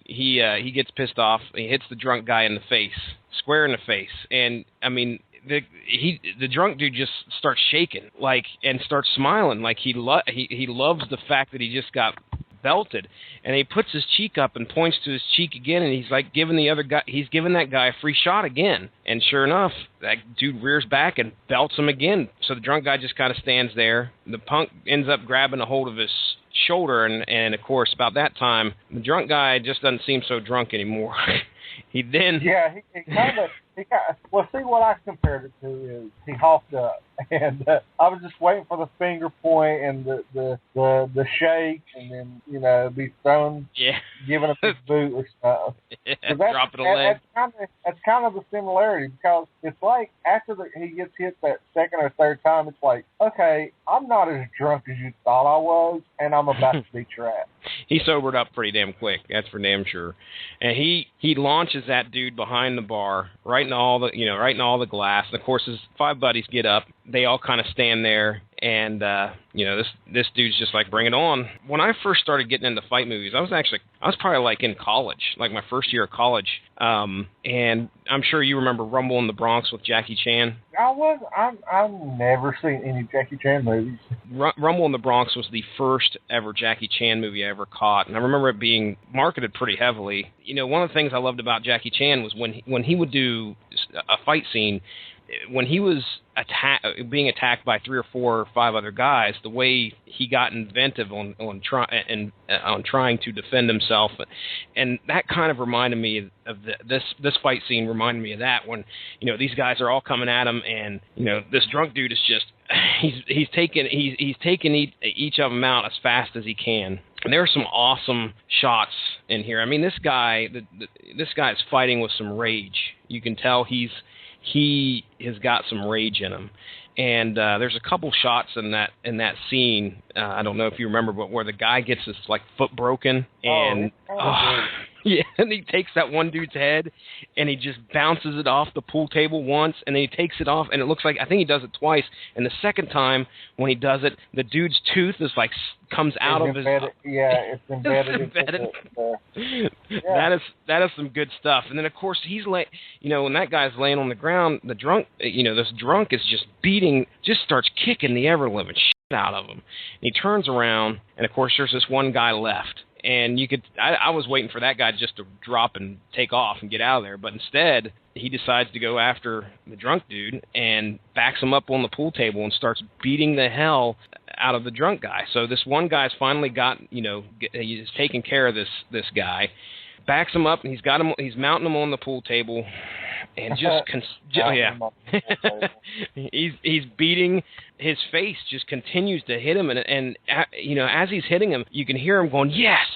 He gets pissed off. He hits the drunk guy in the face, square in the face. And I mean, the drunk dude just starts shaking, like, and starts smiling, like he loves the fact that he just got belted. And he puts his cheek up and points to his cheek again, and he's like giving that guy a free shot again. And sure enough, that dude rears back and belts him again. So the drunk guy just kind of stands there. The punk ends up grabbing a hold of his shoulder, and of course, about that time, the drunk guy just doesn't seem so drunk anymore. He kind of, well, see, what I compared it to is he hopped up, and I was just waiting for the finger point and the shake, and then be thrown, giving up his boot or stuff. Dropping a leg. That's kind of the similarity, because it's like after he gets hit that second or third time, it's like, okay, I'm not as drunk as you thought I was, and I'm about to beat your ass. He sobered up pretty damn quick, that's for damn sure. And he launches that dude behind the bar, right in all the glass. And of course, his 5 buddies get up. They all kind of stand there, and this dude's just like, bring it on. When I first started getting into fight movies, I was probably like in college, like my first year of college. And I'm sure you remember Rumble in the Bronx with Jackie Chan. I've never seen any Jackie Chan movies. Rumble in the Bronx was the first ever Jackie Chan movie I ever caught, and I remember it being marketed pretty heavily. One of the things I loved about Jackie Chan was when he would do a fight scene, when he was being attacked by 3 or 4 or 5 other guys, the way he got inventive on trying to defend himself, and that kind of reminded me of this fight scene. Reminded me of that, when these guys are all coming at him, and this drunk dude is just he's taking each of them out as fast as he can. And there are some awesome shots in here. I mean, this guy is fighting with some rage. You can tell he has got some rage in him. And there's a couple shots in that scene. I don't know if you remember, but where the guy gets his like foot broken, and and he takes that one dude's head and he just bounces it off the pool table once, and then he takes it off, and it looks like, I think he does it twice. And the second time when he does it, the dude's tooth is like comes out of his. It's embedded. That is some good stuff. And then of course he's like, when that guy's laying on the ground, the drunk, this drunk is just starts kicking the ever living shit out of him. And he turns around, and of course there's this one guy left. And I was waiting for that guy just to drop and take off and get out of there. But instead, he decides to go after the drunk dude and backs him up on the pool table and starts beating the hell out of the drunk guy. So this one guy's finally got, he's taking care of this guy, backs him up, and he's mounting him on the pool table, and he's beating his face just continues to hit him, and you know, as he's hitting him, you can hear him going, yes.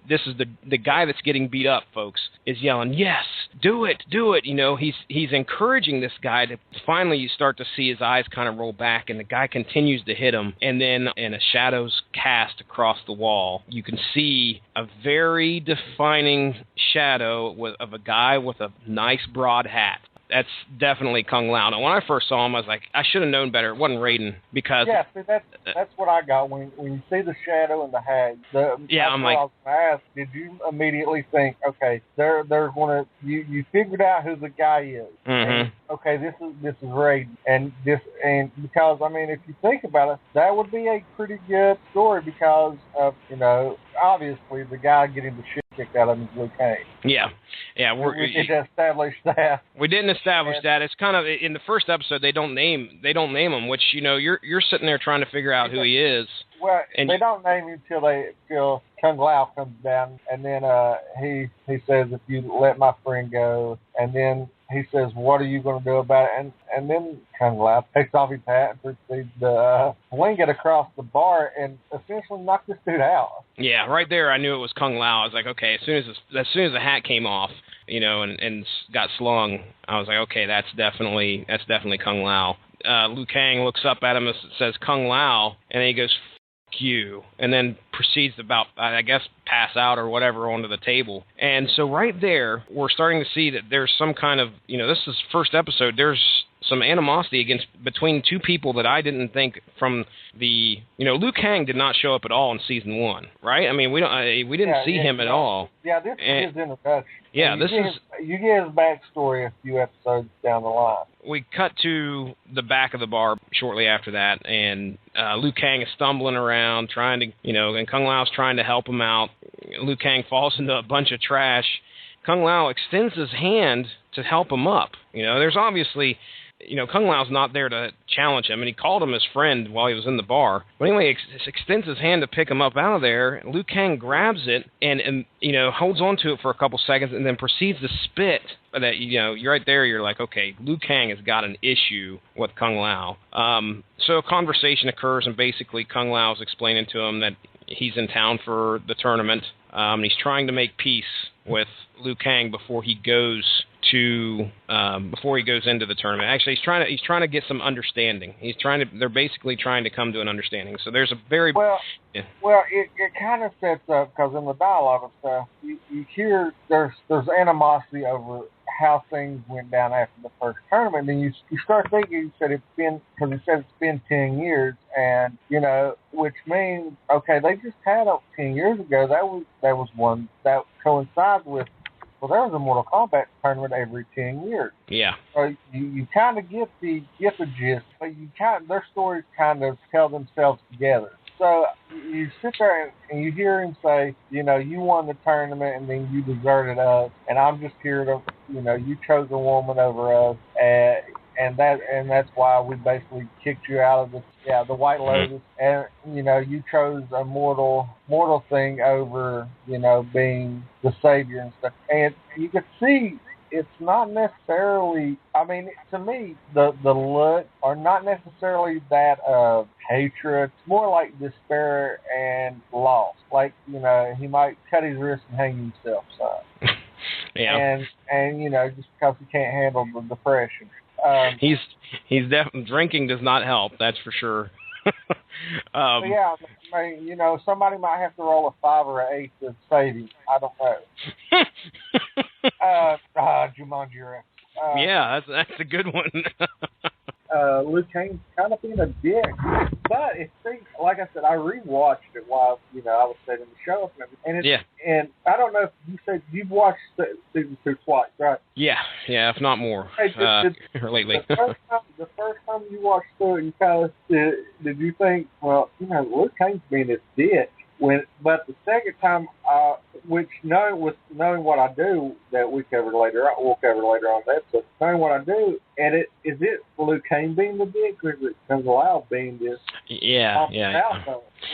This is the guy that's getting beat up, folks, is yelling, yes, do it. You know, he's encouraging this guy to finally you start to see his eyes kind of roll back, and the guy continues to hit him. And then in a shadows cast across the wall, you can see a very defining shadow of a guy with a nice broad hat. That's definitely Kung Lao. Now, when I first saw him, I was like, I should have known better. It wasn't Raiden because... Yeah, see, that's what I got. When you see the shadow and the hat, I'm like... I was going to ask, did you immediately think, okay, they're going to... You figured out who the guy is. Mm-hmm. And, okay, this is Raiden. And because, I mean, if you think about it, that would be a pretty good story because of, you know, obviously the guy getting the shit kicked out of him is Liu Kang. Yeah. We did establish that. We didn't establish that. It's kind of in the first episode they don't name him, which, you know, you're sitting there trying to figure out who he is. Well, and they don't name him till Kung Lao comes down, and then he says, "If you let my friend go," and then he says, "What are you going to do about it?" And then Kung Lao takes off his hat and proceeds to fling it across the bar and essentially knock this dude out. Yeah, right there, I knew it was Kung Lao. I was like, okay, as soon as the hat came off, you know, and got slung, I was like, okay, that's definitely Kung Lao. Liu Kang looks up at him and says Kung Lao, and then he goes, "F you," and then proceeds to about, I guess, pass out or whatever onto the table. And so right there, we're starting to see that there's some kind of, you know, this is first episode, there's some animosity between two people that I didn't think from the, you know, Liu Kang did not show up at all in season 1, right? I mean, we didn't see him at all. Yeah, this is his introduction. Yeah, you get his backstory a few episodes down the line. We cut to the back of the bar shortly after that, and Liu Kang is stumbling around trying to, you know, and Kung Lao's trying to help him out. Liu Kang falls into a bunch of trash. Kung Lao extends his hand to help him up. You know, there's obviously, you know, Kung Lao's not there to challenge him, and he called him his friend while he was in the bar. But anyway, extends his hand to pick him up out of there. Liu Kang grabs it and you know, holds on to it for a couple seconds and then proceeds to spit. That, you know, you're right there, you're like, okay, Liu Kang has got an issue with Kung Lao. So a conversation occurs, and basically Kung Lao is explaining to him that he's in town for the tournament. He's trying to make peace with Liu Kang before he goes into the tournament. Actually, he's trying to get some understanding. They're basically trying to come to an understanding. So there's a very it kind of sets up, because in the dialogue and stuff, you hear there's animosity over how things went down after the first tournament. And then you start thinking, because he said it's been 10 years, and, you know, which means, okay, they just had up 10 years ago. That was one that coincides with, well, there was a Mortal Kombat tournament every 10 years. Yeah. So you kind of get the gist, but their stories kind of tell themselves together. So you sit there and you hear him say, you know, you won the tournament and then you deserted us, and I'm just here to, you know, you chose a woman over us, and that's why we basically kicked you out of the White Lotus, and, you know, you chose a mortal thing over, you know, being the savior and stuff. And you could see it's not necessarily, I mean, to me, the look are not necessarily that of hatred. It's more like despair and loss. Like, you know, he might cut his wrist and hang himself. So. Yeah. And you know, just because he can't handle the depression. He's definitely, drinking does not help. That's for sure. Yeah, I mean, you know, somebody might have to roll a 5 or an 8 to save him. I don't know. Jumanji Rex. Yeah, that's a good one. Liu Kang's kind of being a dick, but it seems, like I said, I rewatched it while, you know, I was setting the show up, and and I don't know if you said you've watched season 2 twice, right? Yeah, if not more. Hey, lately. The first time you watched through it, you kind of did you think, well, you know, Liu Kang's being this dick, But the second time, which knowing what I do that we'll cover later on that. But knowing what I do, and is it Luke Kane being the dick, or is it Kung Lao being this? Yeah.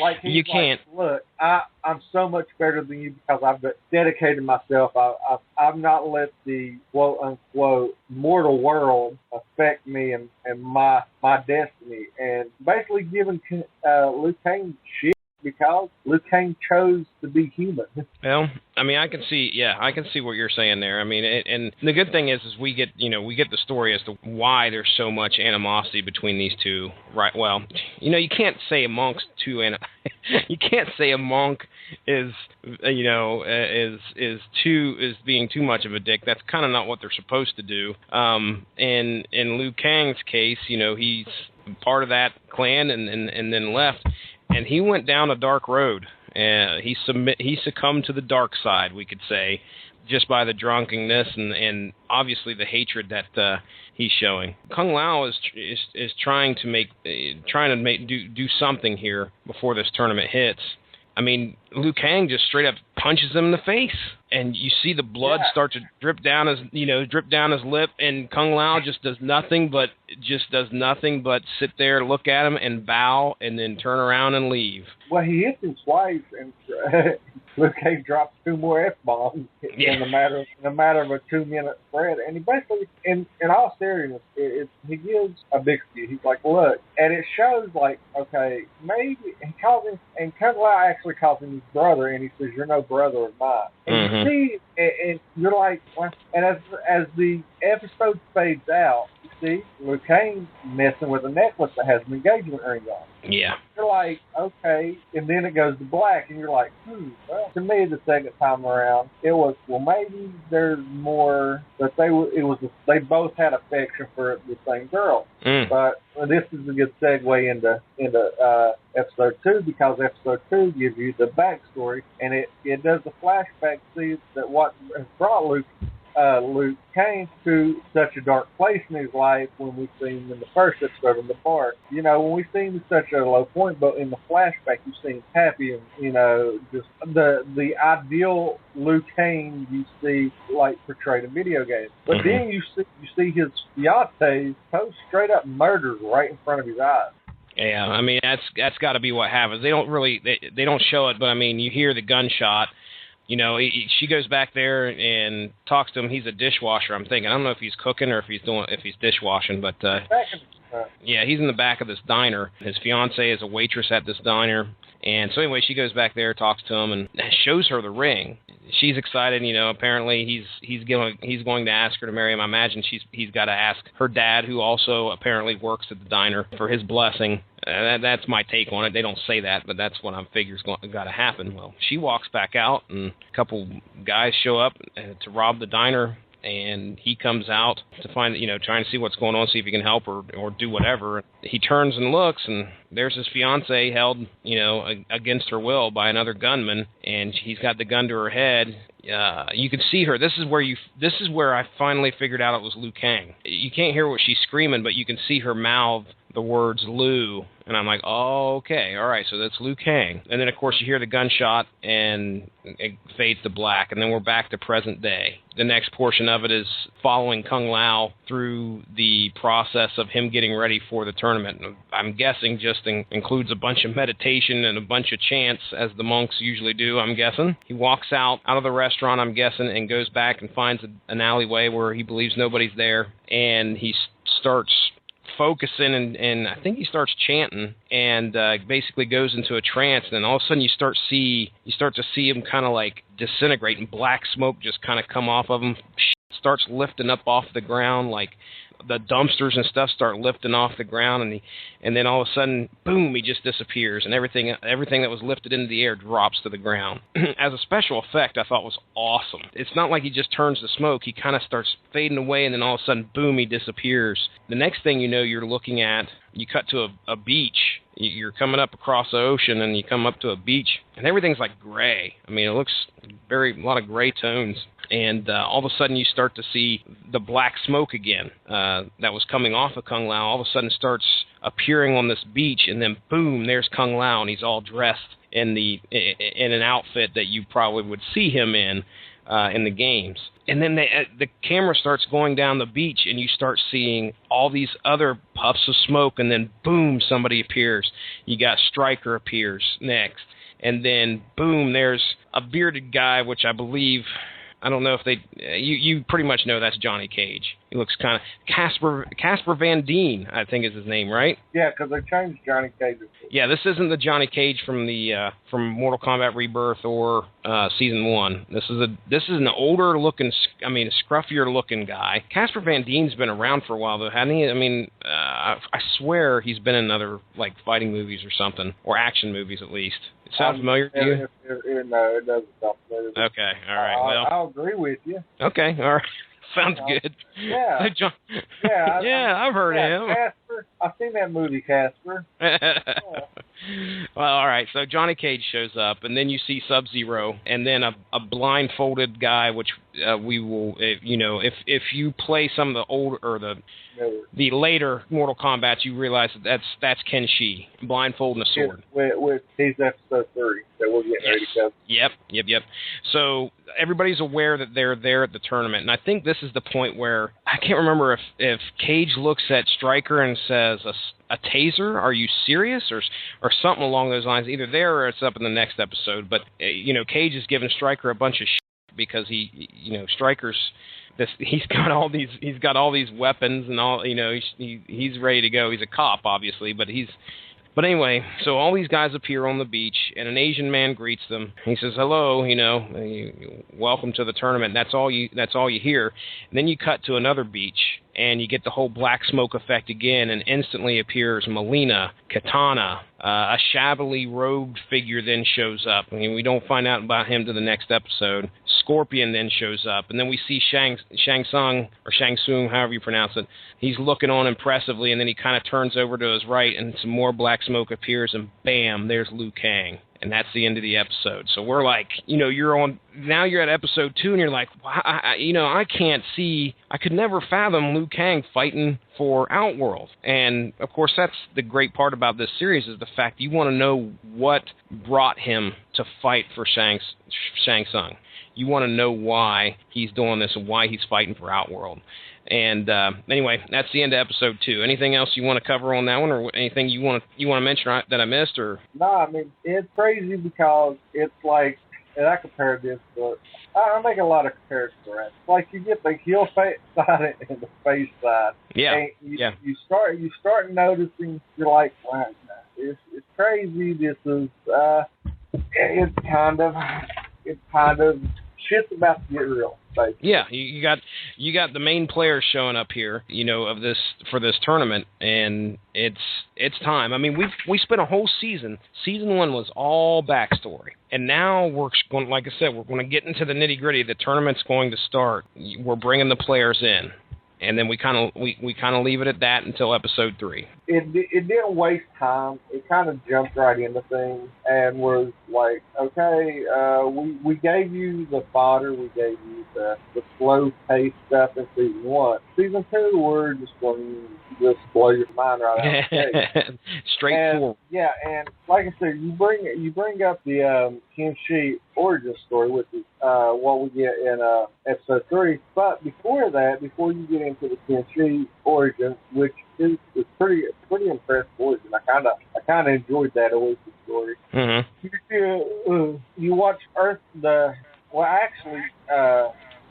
Like he's You can't. Look, I'm so much better than you because I've dedicated myself. I've not let the quote unquote mortal world affect me and my destiny, and basically giving Luke Kane shit because Luke Kane chose to be human. Well, I mean, I can see what you're saying there. I mean, and the good thing is we get the story as to why there's so much animosity between these two, right? Well, you can't say you can't say a monk is being too much of a dick. That's kind of not what they're supposed to do. In Liu Kang's case, he's part of that clan and then left. And he went down a dark road. He succumbed to the dark side, we could say, just by the drunkenness and obviously the hatred that he's showing. Kung Lao is trying to do something here before this tournament hits. I mean, Liu Kang just straight up punches him in the face, and you see the blood start to drip down his lip, and Kung Lao just does nothing but sit there, look at him, and bow, and then turn around and leave. Well, he hits him twice, and Liu Kang drops 2 more F-bombs in the matter of a 2-minute spread, and he basically, in all seriousness, he gives a big speech. He's like, look, and it shows like, okay, maybe he calls him, and Kung Lao actually calls him his brother, and he says, "You're no brother of mine." And you see, and you're like, what? And as the episode fades out, you see Liu Kang messing with a necklace that has an engagement ring on. Yeah. You're like, okay, and then it goes to black, and you're like, well, to me, the second time around, it was, well, maybe there's more, but they both had affection for the same girl. But this is a good segue into episode 2, because episode 2 gives you the backstory, and it does the flashback, see that what has brought Luke Kane to such a dark place in his life when we see him in the first episode in the bar. When we see him at such a low point, but in the flashback you see him happy and, just the ideal Liu Kane you see like portrayed in video games. But then you see his fiancé straight up murdered right in front of his eyes. Yeah, I mean that's got to be what happens. They don't show it, but I mean you hear the gunshot. She goes back there and talks to him. He's a dishwasher. I'm thinking, I don't know if he's cooking or if he's dishwashing, but yeah, he's in the back of this diner. His fiancée is a waitress at this diner, and so anyway, she goes back there, talks to him, and shows her the ring. She's excited. Apparently he's going to ask her to marry him. I imagine he's got to ask her dad, who also apparently works at the diner, for his blessing. That's my take on it. They don't say that, but that's what I figure's got to happen. Well, she walks back out, and a couple guys show up to rob the diner, and he comes out to find, trying to see what's going on, see if he can help or do whatever. He turns and looks, and there's his fiancée held, against her will by another gunman, and he's got the gun to her head. You can see her. This is where I finally figured out it was Liu Kang. You can't hear what she's screaming, but you can see her mouth the words Liu, and I'm like, oh, okay, all right, so that's Liu Kang. And then, of course, you hear the gunshot, and it fades to black, and then we're back to present day. The next portion of it is following Kung Lao through the process of him getting ready for the tournament. I'm guessing just includes a bunch of meditation and a bunch of chants, as the monks usually do, I'm guessing. He walks out of the restaurant, I'm guessing, and goes back and finds an alleyway where he believes nobody's there, and he starts focusing and I think he starts chanting and basically goes into a trance, and then all of a sudden you start to see him kind of like disintegrate, and black smoke just kind of come off of him, starts lifting up off the ground, like the dumpsters and stuff start lifting off the ground, and then all of a sudden, boom, he just disappears, and everything that was lifted into the air drops to the ground. As a special effect, I thought was awesome. It's not like he just turns to smoke. He kind of starts fading away, and then all of a sudden, boom, he disappears. The next thing you know, you're looking at, you cut to a beach. You're coming up across the ocean, and you come up to a beach, and everything's like gray. I mean, it looks a lot of gray tones. And all of a sudden you start to see the black smoke again that was coming off of Kung Lao. All of a sudden starts appearing on this beach, and then boom, there's Kung Lao, and he's all dressed in an outfit that you probably would see him in the games. And then the camera starts going down the beach, and you start seeing all these other puffs of smoke, and then boom, somebody appears. You got Stryker appears next. And then, boom, there's a bearded guy, which I believe, I don't know if they, you pretty much know that's Johnny Cage. He looks kind of, Casper Van Dien, I think is his name, right? Yeah, because they changed Johnny Cage. Yeah, this isn't the Johnny Cage from from Mortal Kombat Rebirth or Season 1. This is an older looking, scruffier looking guy. Casper Van Dien's been around for a while, though, hasn't he? I mean, I swear he's been in other, like, fighting movies or something, or action movies at least. It sounds familiar to you? No, it doesn't sound familiar. Okay, all right. Well, I'll agree with you. okay, all right. Sounds good. Yeah. I've heard of him. Casper. I've seen that movie, Casper. Well, all right. So Johnny Cage shows up, and then you see Sub-Zero, and then a blindfolded guy, which we will, if you play some of the old or the later Mortal Kombat, you realize that's Ken Shi, blindfold and a sword. With his episode 3 that we're getting ready to go. Yep. So everybody's aware that they're there at the tournament, and I think this is the point where I can't remember if Cage looks at Stryker and says a taser. Are you serious, or something along those lines? Either there or it's up in the next episode. But Cage is giving Stryker a bunch of shit because Stryker's. He's got all these weapons and all. He's ready to go. He's a cop, obviously, But anyway, so all these guys appear on the beach, and an Asian man greets them. He says, "Hello, welcome to the tournament." That's all you hear. And then you cut to another beach, and you get the whole black smoke effect again, and instantly appears Melina, Katana, a shabbily robed figure then shows up. I mean, we don't find out about him to the next episode. Scorpion then shows up, and then we see Shang Tsung, or Shang Tsung, however you pronounce it. He's looking on impressively, and then he kind of turns over to his right, and some more black smoke appears, and bam, there's Liu Kang. And that's the end of the episode. So we're like, you're at episode 2, and you're like, I can't see, I could never fathom Liu Kang fighting for Outworld. And, of course, that's the great part about this series is the fact you want to know what brought him to fight for Shang Tsung. You want to know why he's doing this and why he's fighting for Outworld. And anyway, that's the end of episode 2. Anything else you want to cover on that one, or anything you want to mention that I missed? Or no, I mean it's crazy because it's like, and I compare this, but I make a lot of comparisons around. It's like you get the heel side and the face side. Yeah. And you start noticing. You're like, wow, it's crazy. This is it's kind of shit's about to get real. Basically. Yeah, you got the main players showing up here, of this for this tournament, and it's time. I mean, we spent a whole season. Season 1 was all backstory, and now we're going, like I said, we're going to get into the nitty gritty. The tournament's going to start. We're bringing the players in, and then we kind of leave it at that until episode 3. It didn't waste time. It kind of jumped right into things and was like, okay, we gave you the fodder, we gave you the slow pace stuff in season 1. Season 2, we're just going to just blow your mind right out. Straightforward. And like I said, you bring up the Ken Shi origin story, which is what we get in episode 3. But before that, before you get into the Ken Shi origin, which is pretty impressive origin. I kind of enjoyed that origin story. Mm-hmm. You watch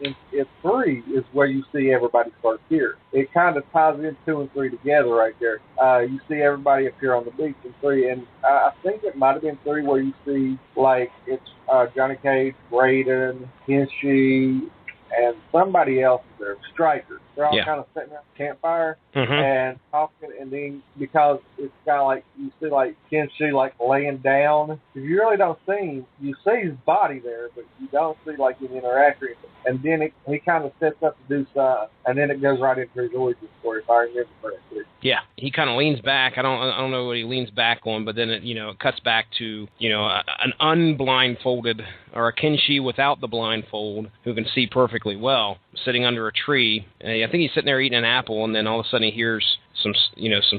in 3 is where you see everybody first here. It kind of ties in 2 and 3 together right there. You see everybody appear on the beach in 3, and I think it might have been 3 where you see like it's Johnny Cage, Raiden, Ken Shi, and somebody else is there, Stryker. They're all kind of sitting around the campfire and talking, and then because it's kind of like you see like Ken Shi like laying down. If you really don't see him, you see his body there, but you don't see like him interacting. And then he kind of sets up to do something, and then it goes right into his origin story, if I remember correctly. Yeah, he kind of leans back. I don't know what he leans back on, but then it cuts back to an unblindfolded or a Kenshi without the blindfold, who can see perfectly well, sitting under a tree. I think he's sitting there eating an apple, and then all of a sudden he hears some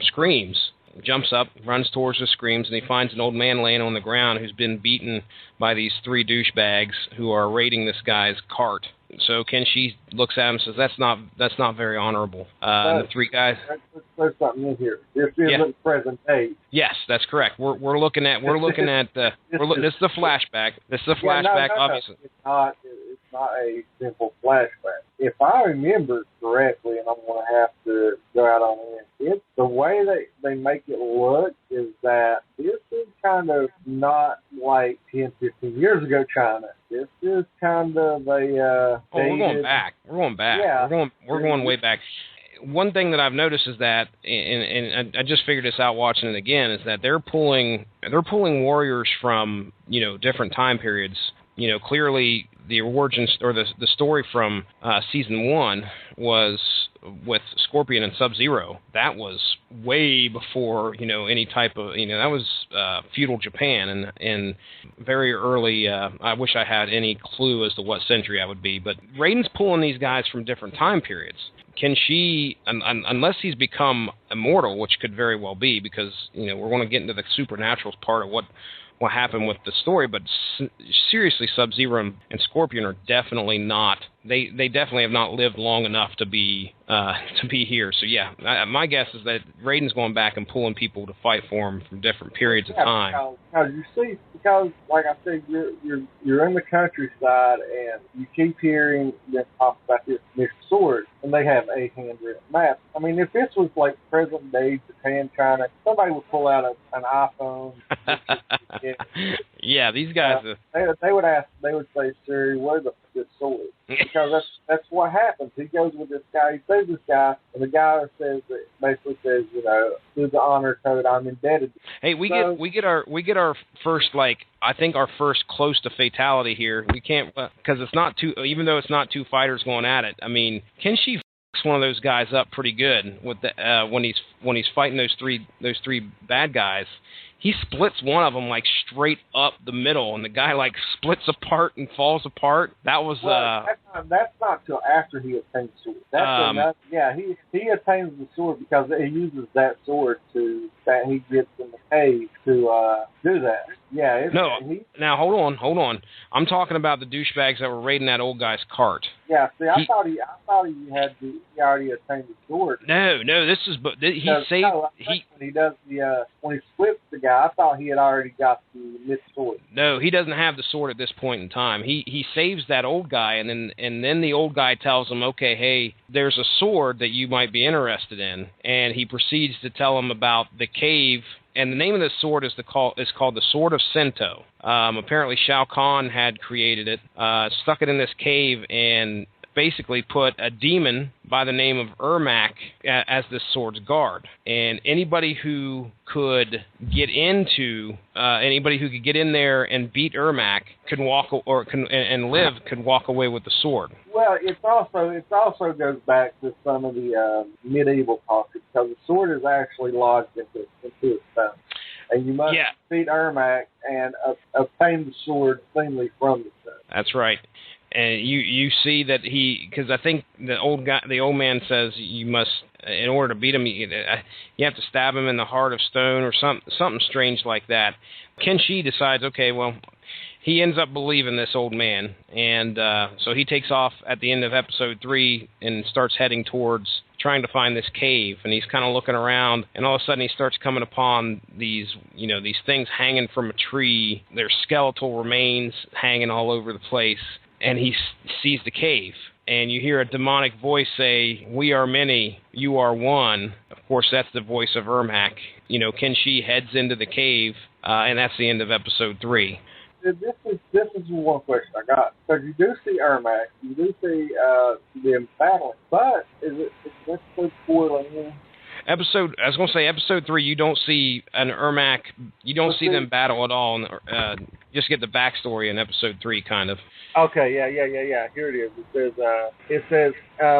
screams. Jumps up, runs towards the screams, and he finds an old man laying on the ground who's been beaten by these 3 douchebags who are raiding this guy's cart. So Kenshi looks at him and says, "That's not very honorable." And the 3 guys. There's something in here. This isn't present day. Yes, that's correct. We're looking at this is the flashback. This is the flashback, obviously. It's not a simple flashback. If I remember correctly, and I'm going to have to go out on it, the way they make it look is that this is kind of not like 10, 15 years ago China. This is kind of a we're going back. Yeah. We're going way back. One thing that I've noticed is that, and I just figured this out watching it again, is that they're pulling warriors from different time periods. Clearly the origins or the story from season 1 was with Scorpion and Sub-Zero. That was way before any type of that was feudal Japan and very early. I wish I had any clue as to what century I would be, but Raiden's pulling these guys from different time periods. Can she, unless he's become immortal, which could very well be, because we're going to get into the supernatural part of what happened with the story, but seriously, Sub-Zero and Scorpion are definitely not. They definitely have not lived long enough to be here. So yeah, my guess is that Raiden's going back and pulling people to fight for him from different periods of time. Because like I said, you're in the countryside and you keep hearing them talk about this sword, and they have a handwritten map. I mean, if this was like present day Japan, China, somebody would pull out an iPhone. Yeah, these guys. They would say, "Siri, where's this sword?" Because that's what happens. He goes with this guy. He saves this guy, and the guy basically says, through the honor code, I'm indebted. Hey, we get our first, I think our first close to fatality here. We can't, because it's not two. Even though it's not 2 fighters going at it. I mean, Kenshi fucks one of those guys up pretty good with the when he's fighting those three bad guys. He splits one of them straight up the middle, and the guy splits apart and falls apart. That was that's not till after he attains the sword. He attains the sword because he uses that sword that he gets in the cave to do that. Yeah. Now hold on. I'm talking about the douchebags that were raiding that old guy's cart. Yeah. See, I thought he already attained the sword. No. This is when he does when he splits the guy. I thought he had already got the mid sword. No, he doesn't have the sword at this point in time. He saves that old guy, and then the old guy tells him, okay, hey, there's a sword that you might be interested in, and he proceeds to tell him about the cave. And the name of this sword is called the Sword of Sento. Apparently, Shao Kahn had created it, stuck it in this cave, and basically put a demon by the name of Ermac as this sword's guard. And anybody who could get in there and beat Ermac could walk away with the sword. Well, it also goes back to some of the medieval politics, because the sword is actually lodged into its stone. And you must beat Ermac and obtain the sword cleanly from the stone. That's right. And you see that because I think the old man says you must, in order to beat him, you have to stab him in the heart of stone or something strange like that. Kenshi decides, okay, well, he ends up believing this old man, and so he takes off at the end of episode 3 and starts heading towards trying to find this cave. And he's kind of looking around, and all of a sudden he starts coming upon these things hanging from a tree. There's skeletal remains hanging all over the place. And he sees the cave, and you hear a demonic voice say, "We are many, you are one." Of course, that's the voice of Ermac. Kenshi heads into the cave, and that's the end of episode 3. This is one question I got. So you do see Ermac, you do see them battling, but is episode 4 Episode 3, you don't see an Ermac. You don't see them battle at all. Just get the backstory in episode 3, kind of. Okay, yeah. Here it is. It says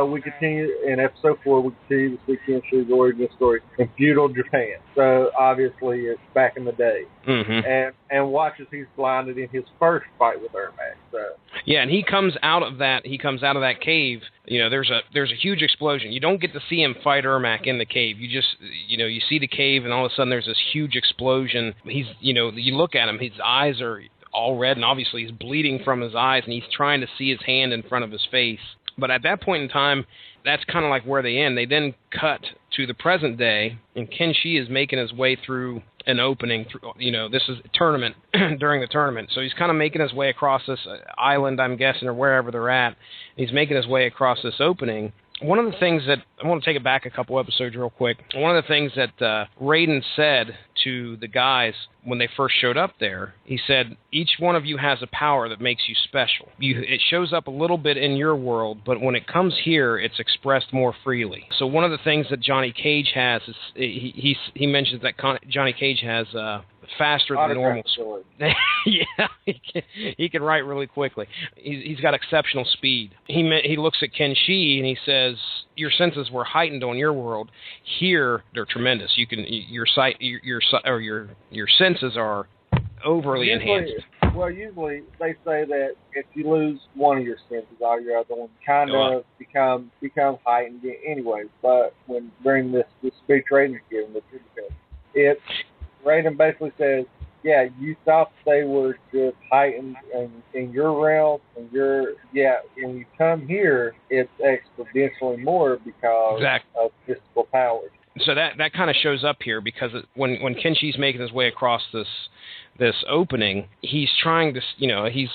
we continue in episode 4. We continue to see Kenshi's origin story in feudal Japan. So obviously, it's back in the day, and watches he's blinded in his first fight with Ermac. So yeah, and he comes out of that cave. You know, there's a huge explosion. You don't get to see him fight Ermac in the cave. You just, you know, you see the cave, and all of a sudden there's this huge explosion. He's, you know, you look at him, his eyes are all red, and obviously he's bleeding from his eyes, and he's trying to see his hand in front of his face. But at that point in time, that's kind of like where they end. They then cut to the present day, and Kenshi is making his way through an opening. You know, this is a tournament, during the tournament. So he's kind of making his way across this island, I'm guessing, or wherever they're at. He's making his way across this opening. One of the things that, I want to take it back a couple episodes real quick. One of the things that Raiden said to the guys when they first showed up there, he said, each one of you has a power that makes you special. It shows up a little bit in your world, but when it comes here, it's expressed more freely. So one of the things that Johnny Cage has is, he mentions that Johnny Cage has faster than normal. Yeah, he can write really quickly. He's got exceptional speed. He looks at Kenshi and he says, your senses were heightened on your world. Here, they're tremendous. You can your senses are overly enhanced. Well, usually they say that if you lose one of your senses, all your other ones kind of become heightened anyway. But when during this speech Raiden is giving, Raiden basically says, yeah, you thought they were just heightened in your realm, and when you come here, it's exponentially more because of physical powers. So that kind of shows up here because when Kenshi's making his way across this opening, he's trying to, you know, he's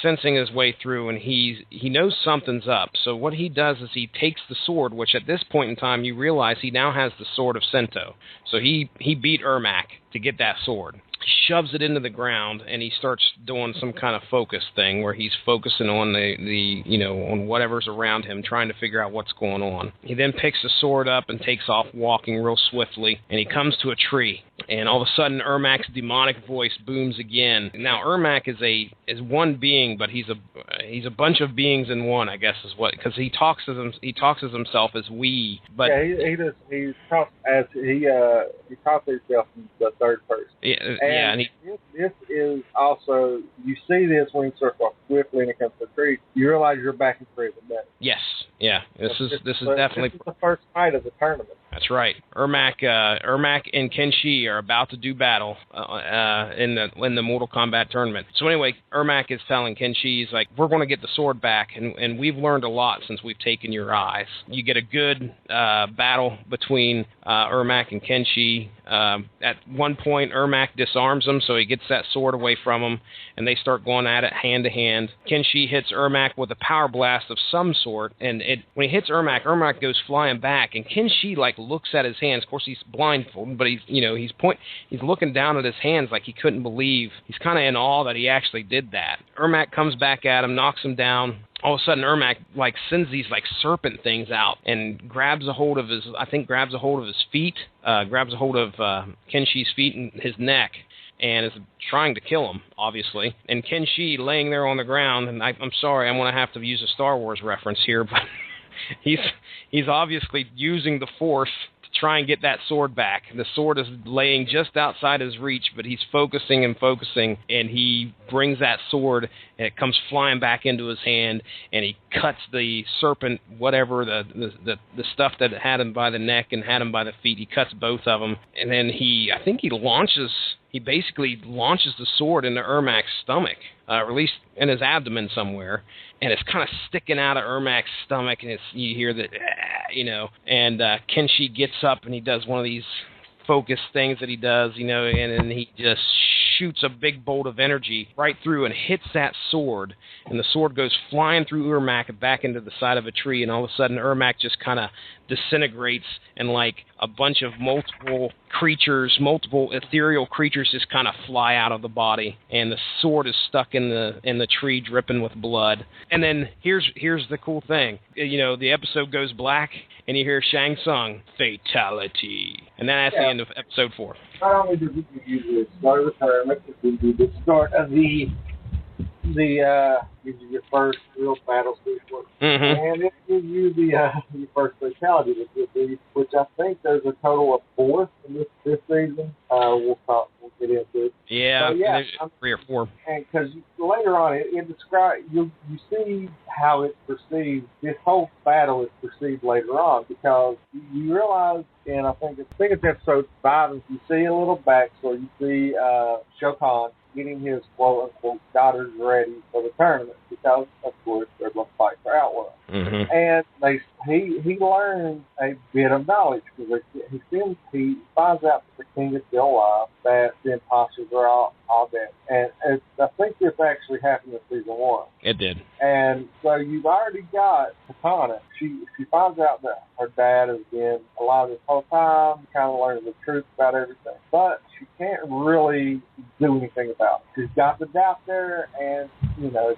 sensing his way through, and he knows something's up. So what he does is he takes the sword, which at this point in time you realize he now has the sword of Sento. So he beat Ermac to get that sword. Shoves it into the ground, and he starts doing some kind of focus thing where he's focusing on the you know, on whatever's around him, trying to figure out what's going on. He then picks the sword up and takes off walking real swiftly, and he comes to a tree, and all of a sudden Ermac's demonic voice booms again. Now Ermac is one being, but he's a bunch of beings in one, I guess is what, because he talks as himself as we, but yeah, he talks to himself in the third person. And this is also, you see this when you start off swiftly and it comes to the tree, you realize you're back in prison. Yes, yeah, this is definitely the first fight of the tournament. That's right. Ermac and Kenshi are about to do battle in the Mortal Kombat tournament. So anyway, Ermac is telling Kenshi, he's like, we're going to get the sword back, and we've learned a lot since we've taken your eyes. You get a good battle between Ermac and Kenshi. At one point, Ermac disarms him, so he gets that sword away from him, and they start going at it hand to hand. Kenshi hits Ermac with a power blast of some sort, and when he hits Ermac goes flying back, and Kenshi looks at his hands. Of course, he's blindfolded, but he's looking down at his hands like he couldn't believe. He's kind of in awe that he actually did that. Ermac comes back at him, knocks him down. All of a sudden, Ermac sends these serpent things out and grabs a hold of his feet, grabs a hold of Kenshi's feet and his neck, and is trying to kill him, obviously. And Kenshi laying there on the ground, and I'm sorry, I'm going to have to use a Star Wars reference here, but he's obviously using the Force to try and get that sword back. The sword is laying just outside his reach, but he's focusing, and he brings that sword, and it comes flying back into his hand, and he cuts the serpent, whatever, the stuff that had him by the neck and had him by the feet. He cuts both of them, and then he basically launches the sword into Ermac's stomach, or at least in his abdomen somewhere, and it's kind of sticking out of Ermac's stomach, and you hear that, and Kenshi gets up and he does one of these focus things that he does, and then he just shoots a big bolt of energy right through and hits that sword, and the sword goes flying through Ermac and back into the side of a tree, and all of a sudden Ermac just kind of disintegrates, and a bunch of multiple ethereal creatures just kind of fly out of the body, and the sword is stuck in the tree dripping with blood. And then here's the cool thing, the episode goes black and you hear Shang Tsung, fatality, and then that's the end of episode 4. Not only do we use the start of the tournament, we do the start of the gives you your first real battle sequence, Mm-hmm. and it gives you the your first fatality, which I think there's a total of 4 in this season. We'll get into it. Yeah, So, yeah, there's 3 or 4. and because later on it describes you see how it's perceived. This whole battle is perceived later on because you realize, and I think it's episode 5, and you see a little backstory. You see Shokan getting his quote-unquote daughters ready for the tournament because, of course, they're going to fight for Outlaw. Mm-hmm. And he learns a bit of knowledge because he finds out that the king is still alive, that the imposters are all dead. And I think this actually happened in season 1. It did. And so you've already got Katana. She finds out that her dad has been alive this whole time, kind of learns the truth about everything. But she can't really do anything about it. She's got the doubt there, and,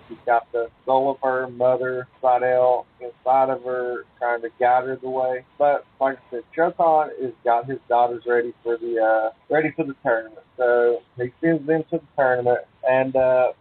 she's got the soul of her mother, Sidel, inside of her, trying to guide her the way. But, like I said, Shokan has got his daughters ready for the tournament. So he sends them to the tournament, and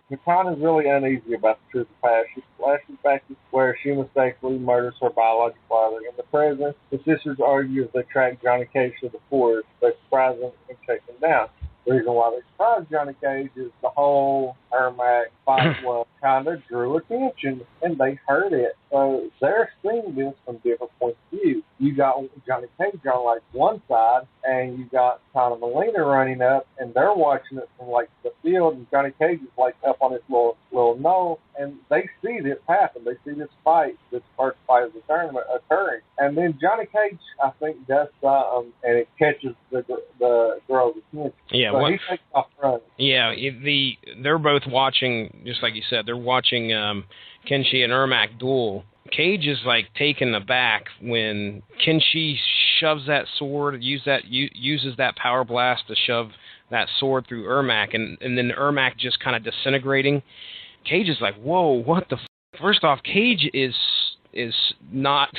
Katana's really uneasy about the truth of the past. She flashes back to where she mistakenly murders her biological father. In the present, the sisters argue as they track Johnny Cage to the forest. They surprise him and take him down. The reason why they surprised Johnny Cage is the whole Ermac fight was kind of drew attention, and they heard it. So they're seeing this from different points of view. You got Johnny Cage on like one side, and you got kind of Melina running up, and they're watching it from like the field, and Johnny Cage is like up on his little knoll, and they see this happen. They see this fight, this first fight of the tournament occurring, and then Johnny Cage, I think, does something, and it catches the girl's attention. Yeah, so he takes off running. Yeah, they're both watching, just like you said, they're watching Kenshi and Ermac duel. Cage is like taken aback when Kenshi shoves that sword, uses that power blast to shove that sword through Ermac, and then Ermac just kind of disintegrating. Cage is like, whoa, what the f-? First off, Cage is not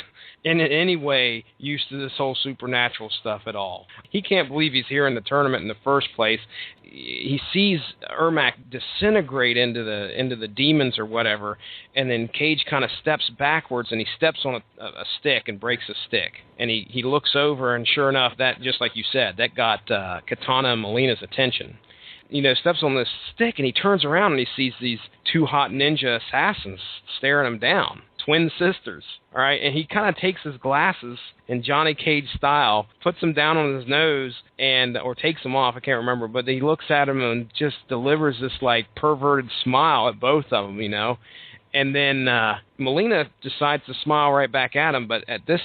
in any way used to this whole supernatural stuff at all. He can't believe he's here in the tournament in the first place. He sees Ermac disintegrate into the demons or whatever, and then Cage kind of steps backwards, and he steps on a stick and breaks a stick. And he looks over, and sure enough, that, just like you said, that got Katana and Melina's attention. Steps on this stick, and he turns around, and he sees these 2 hot ninja assassins staring him down. Twin sisters, all right? And he kind of takes his glasses in Johnny Cage style, puts them down on his nose, or takes them off, I can't remember, but he looks at him and just delivers this, like, perverted smile at both of them, And then Melina decides to smile right back at him, but at this,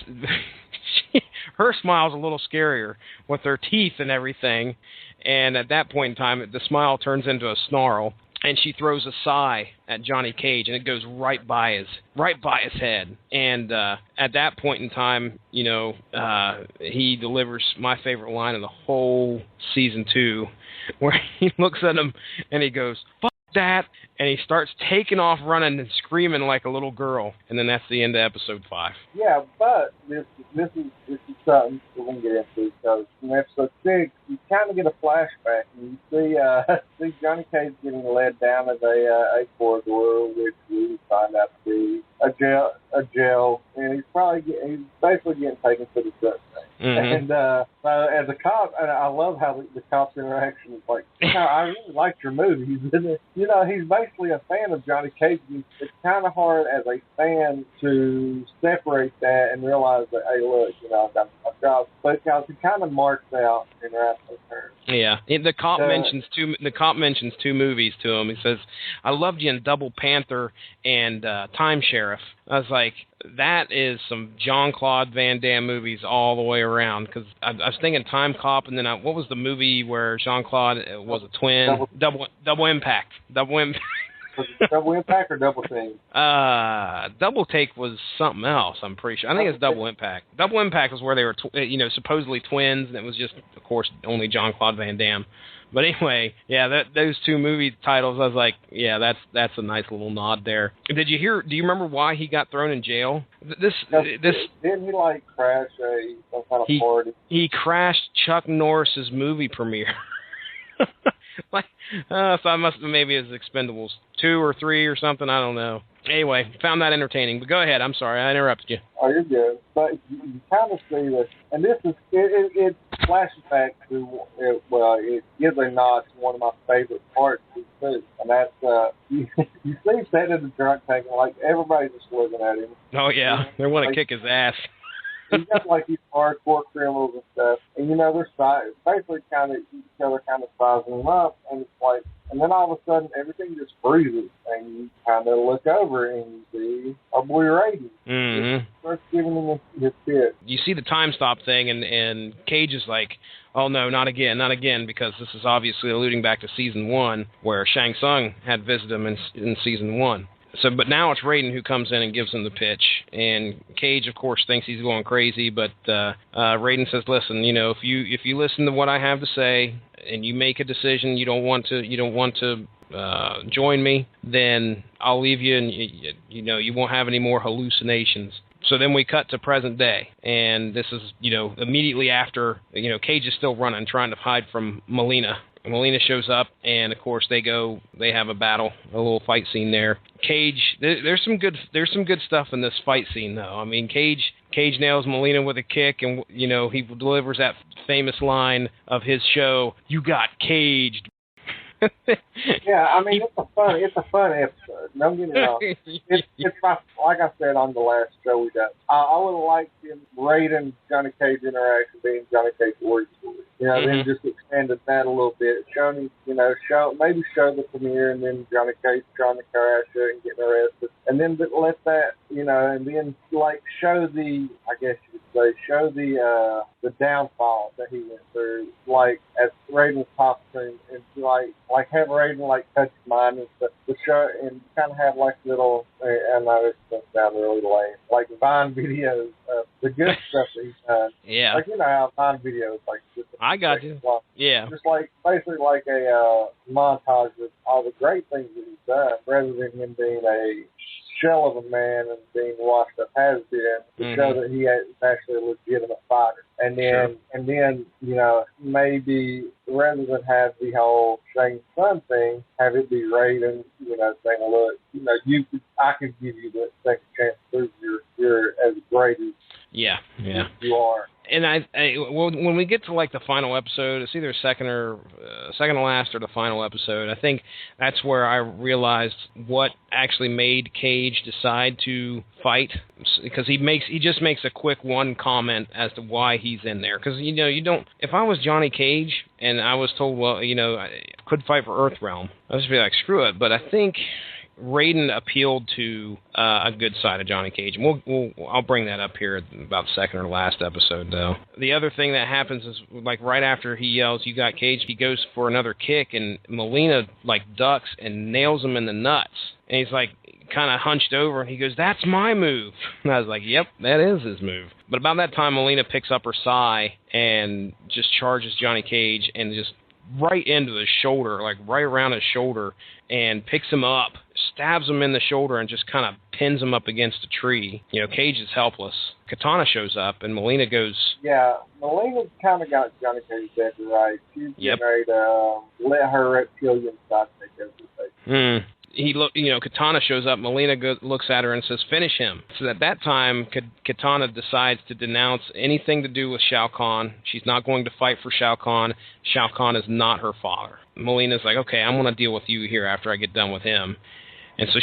her smile's a little scarier with her teeth and everything. And at that point in time, the smile turns into a snarl, and she throws a sigh at Johnny Cage, and it goes right by his head. And at that point in time, he delivers my favorite line of the whole season 2, where he looks at him and he goes, "Fuck that," and he starts taking off running and screaming like a little girl. And then that's the end of episode 5. Yeah, but this is something we can get into, because in episode 6 you kind of get a flashback, and you see Johnny Cage getting led down as a corridor, which we find out to be a jail, and he's basically getting taken to the drug thing. Mm-hmm. And as a cop, and I love how the cop's interaction is like, I really liked your movies. He's basically a fan of Johnny Cage. It's kind of hard as a fan to separate that and realize that, hey, look, I've got my job. But because he kind of marks out in Rascal's terms. Yeah, the cop mentions two movies to him. He says, "I loved you in Double Panther and Time Sheriff." I was like, that is some Jean-Claude Van Damme movies all the way around. Because I was thinking Time Cop, and then what was the movie where Jean-Claude was a twin? Double Impact. Double Impact. Was it Double Impact or Double Take? Double Take was something else, I'm pretty sure. I think it's Double Impact. Double Impact was where they were, supposedly twins, and it was just, of course, only Jean-Claude Van Damme. But anyway, yeah, those 2 movie titles, I was like, yeah, that's a nice little nod there. Do you remember why he got thrown in jail? Didn't he, like, crash some kind of party? He crashed Chuck Norris's movie premiere. Like, so I must maybe it's Expendables 2 or 3 or something. I don't know. Anyway, found that entertaining. But go ahead. I'm sorry, I interrupted you. Oh, you're good. But you kind of see this, and this is it flashes back to it gives a nod to one of my favorite parts of the movie, and that's you see him sitting in the drunk tank, and like everybody's just looking at him. Oh yeah, they want to kick his ass. He's got like these hardcore criminals and stuff, and they're basically kind of each other kind of sizing them up, and it's like, and then all of a sudden everything just freezes, and you kind of look over and you see our boy Raiden. Mm-hmm. Starts giving him his tip. You see the time stop thing, and Cage is like, oh no, not again, because this is obviously alluding back to season 1, where Shang Tsung had visited him in season 1. So, but now it's Raiden who comes in and gives him the pitch, and Cage, of course, thinks he's going crazy. But Raiden says, "Listen, if you listen to what I have to say, and you make a decision, you don't want to join me, then I'll leave you, and you won't have any more hallucinations." So then we cut to present day, and this is immediately after Cage is still running, trying to hide from Melina. Melina shows up, and of course they have a battle, a little fight scene there. Cage, there's some good stuff in this fight scene though. I mean, Cage nails Melina with a kick, and he delivers that famous line of his show, "You got caged." Yeah, I mean it's a fun episode. Don't get me wrong. It's my, like I said on the last show we done. I would have liked Raiden Johnny Cage interaction being Johnny Cage origin story. Then just expanded that a little bit. Show the premiere, and then Johnny Cage trying to crash it and getting arrested, and then let that and then like show the downfall that he went through, like as Raiden talks to him, and like have Raiden like touch his mind and stuff to show, and kind of have like little, I know this doesn't sound really lame, like Vine videos of the good stuff that he's done. Yeah. Like how Vine videos like just I got you. Yeah. Just like basically like a montage of all the great things that he's done, rather than him being a shell of a man and being washed up has been, to show that he is actually a legitimate fighter. And then maybe rather than have the whole Shane Sun thing, have it be Raiden, saying, look, I can give you the second chance to prove you're as great as you are. And when we get to like the final episode, it's either second to last or the final episode. I think that's where I realized what actually made Cage decide to fight, because he just makes a quick one comment as to why he's in there. Because you don't. If I was Johnny Cage and I was told, well, I could fight for Earthrealm, I'd just be like, screw it. But I think Raiden appealed to a good side of Johnny Cage. And I'll bring that up here about the second or last episode, though. The other thing that happens is, like, right after he yells, "You got Cage," he goes for another kick, and Melina, like, ducks and nails him in the nuts. And he's, like, kind of hunched over, and he goes, "That's my move." And I was like, yep, that is his move. But about that time, Melina picks up her sai and just charges Johnny Cage and just right into the shoulder, like right around his shoulder, and picks him up, stabs him in the shoulder, and just kind of pins him up against a tree. Cage is helpless. Katana shows up, and Melina goes... Yeah, Melina kind of got Johnny Cage dead right. She's getting ready to let her reptilian side take over. Katana shows up. Melina looks at her and says, "Finish him." So at that time, Katana decides to denounce anything to do with Shao Kahn. She's not going to fight for Shao Kahn. Shao Kahn is not her father. Melina's like, okay, I'm going to deal with you here after I get done with him. And so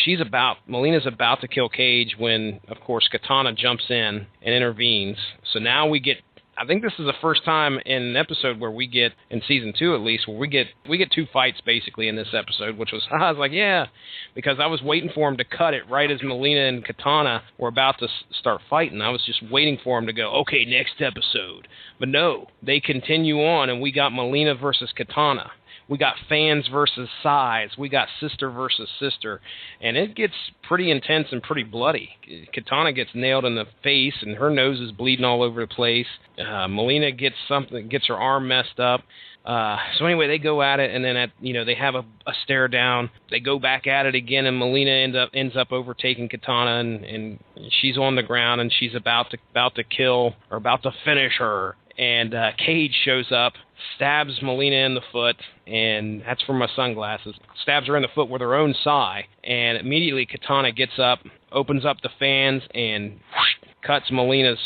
Melina's about to kill Cage when, of course, Katana jumps in and intervenes. So now we get, I think this is the first time in an episode where we get, in season 2 at least, where we get 2 fights basically in this episode, which was, I was like, yeah, because I was waiting for him to cut it right as Melina and Katana were about to start fighting. I was just waiting for him to go, okay, next episode. But no, they continue on, and we got Melina versus Katana. We got fans versus size. We got sister versus sister. And it gets pretty intense and pretty bloody. Katana gets nailed in the face, and her nose is bleeding all over the place. Melina gets her arm messed up. So anyway, they go at it, and then they have a stare down. They go back at it again, and Melina ends up overtaking Katana, and she's on the ground, and she's about to kill or about to finish her. And Cage shows up, stabs Melina in the foot, and that's from my sunglasses, stabs her in the foot with her own sai, and immediately Katana gets up, opens up the fans, and whoosh, cuts Melina's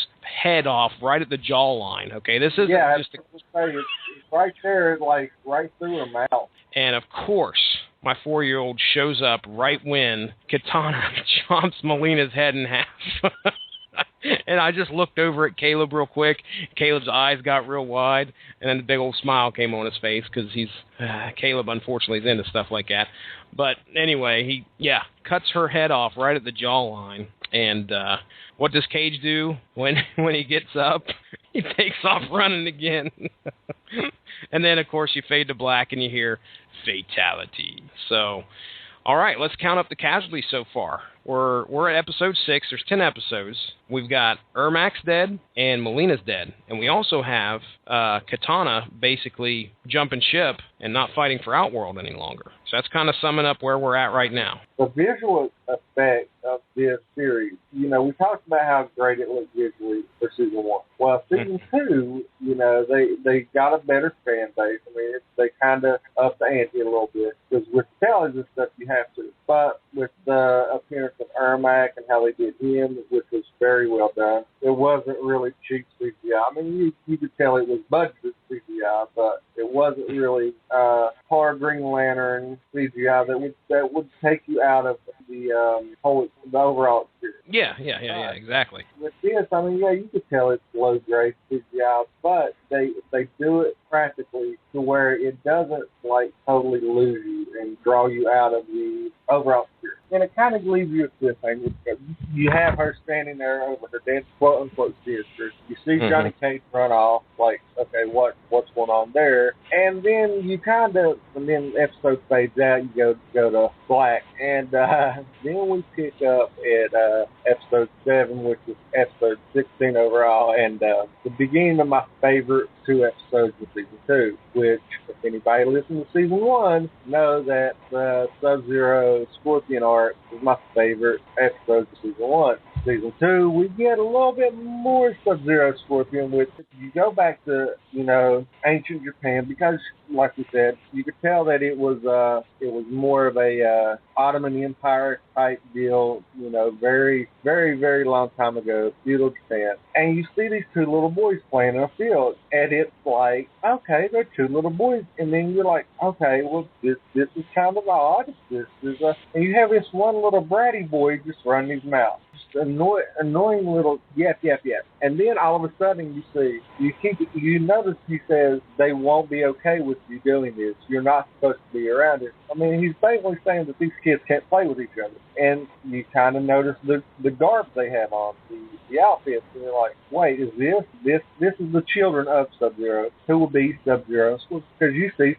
head off right at the jawline. Okay, this isn't just it's right there, like right through her mouth. And of course, my 4-year-old shows up right when Katana chomps Melina's head in half. And I just looked over at Caleb real quick. Caleb's eyes got real wide, and then the big old smile came on his face because Caleb, unfortunately, is into stuff like that. But anyway, he cuts her head off right at the jawline. And what does Cage do when he gets up? He takes off running again. And then, of course, you fade to black and you hear fatality. So, all right, let's count up the casualties so far. We're at episode 6. There's 10 episodes. We've got Ermac's dead and Melina's dead. And we also have Katana basically jumping ship and not fighting for Outworld any longer. So that's kind of summing up where we're at right now. The visual effect of this series, we talked about how great it looked visually for season 1. Well, season 2, they got a better fan base. I mean, they kind of upped the ante a little bit. Because with television and stuff, you have to. But with the appearance of Ermac and how they did him, which was very well done, it wasn't really cheap CGI. I mean, you could tell it was budgeted CGI, but it wasn't really hard Green Lantern CGI that would take you out of the overall experience. Yeah, exactly. With this, I mean, you could tell it's low grade CGI, but they do it practically to where it doesn't totally lose you and draw you out of the overall experience. And it kind of leaves you a cliffhanger because you have her standing there over her dead quote unquote sister. You see Johnny Cage run off, okay, what's going on there? And then and then episode fades out, you go to black, and then we pick up at episode 7, which is episode 16 overall, and the beginning of my favorite 2 episodes of season 2, which, if anybody listened to season 1, know that the Sub-Zero Scorpion arc is my favorite episode of season 1. Season 2, we get a little bit more Sub-Zero Scorpion, which you go back to, ancient Japan, because, like we said, you could tell that it was more of a Ottoman Empire type deal, very, very, very long time ago, feudal Japan. And you see these 2 little boys playing in a field, and it's like, okay, they're 2 little boys, and then you're like, okay, well, this is kind of odd. And you have this one little bratty boy just running his mouth. Annoying little yep. And then all of a sudden you notice he says they won't be okay with you doing this. You're not supposed to be around it. I mean, he's basically saying that these kids can't play with each other. And you kind of notice the garb they have on, the outfits, and you're like, wait, is this is the children of Sub-Zero, who will be Sub-Zero? Because you see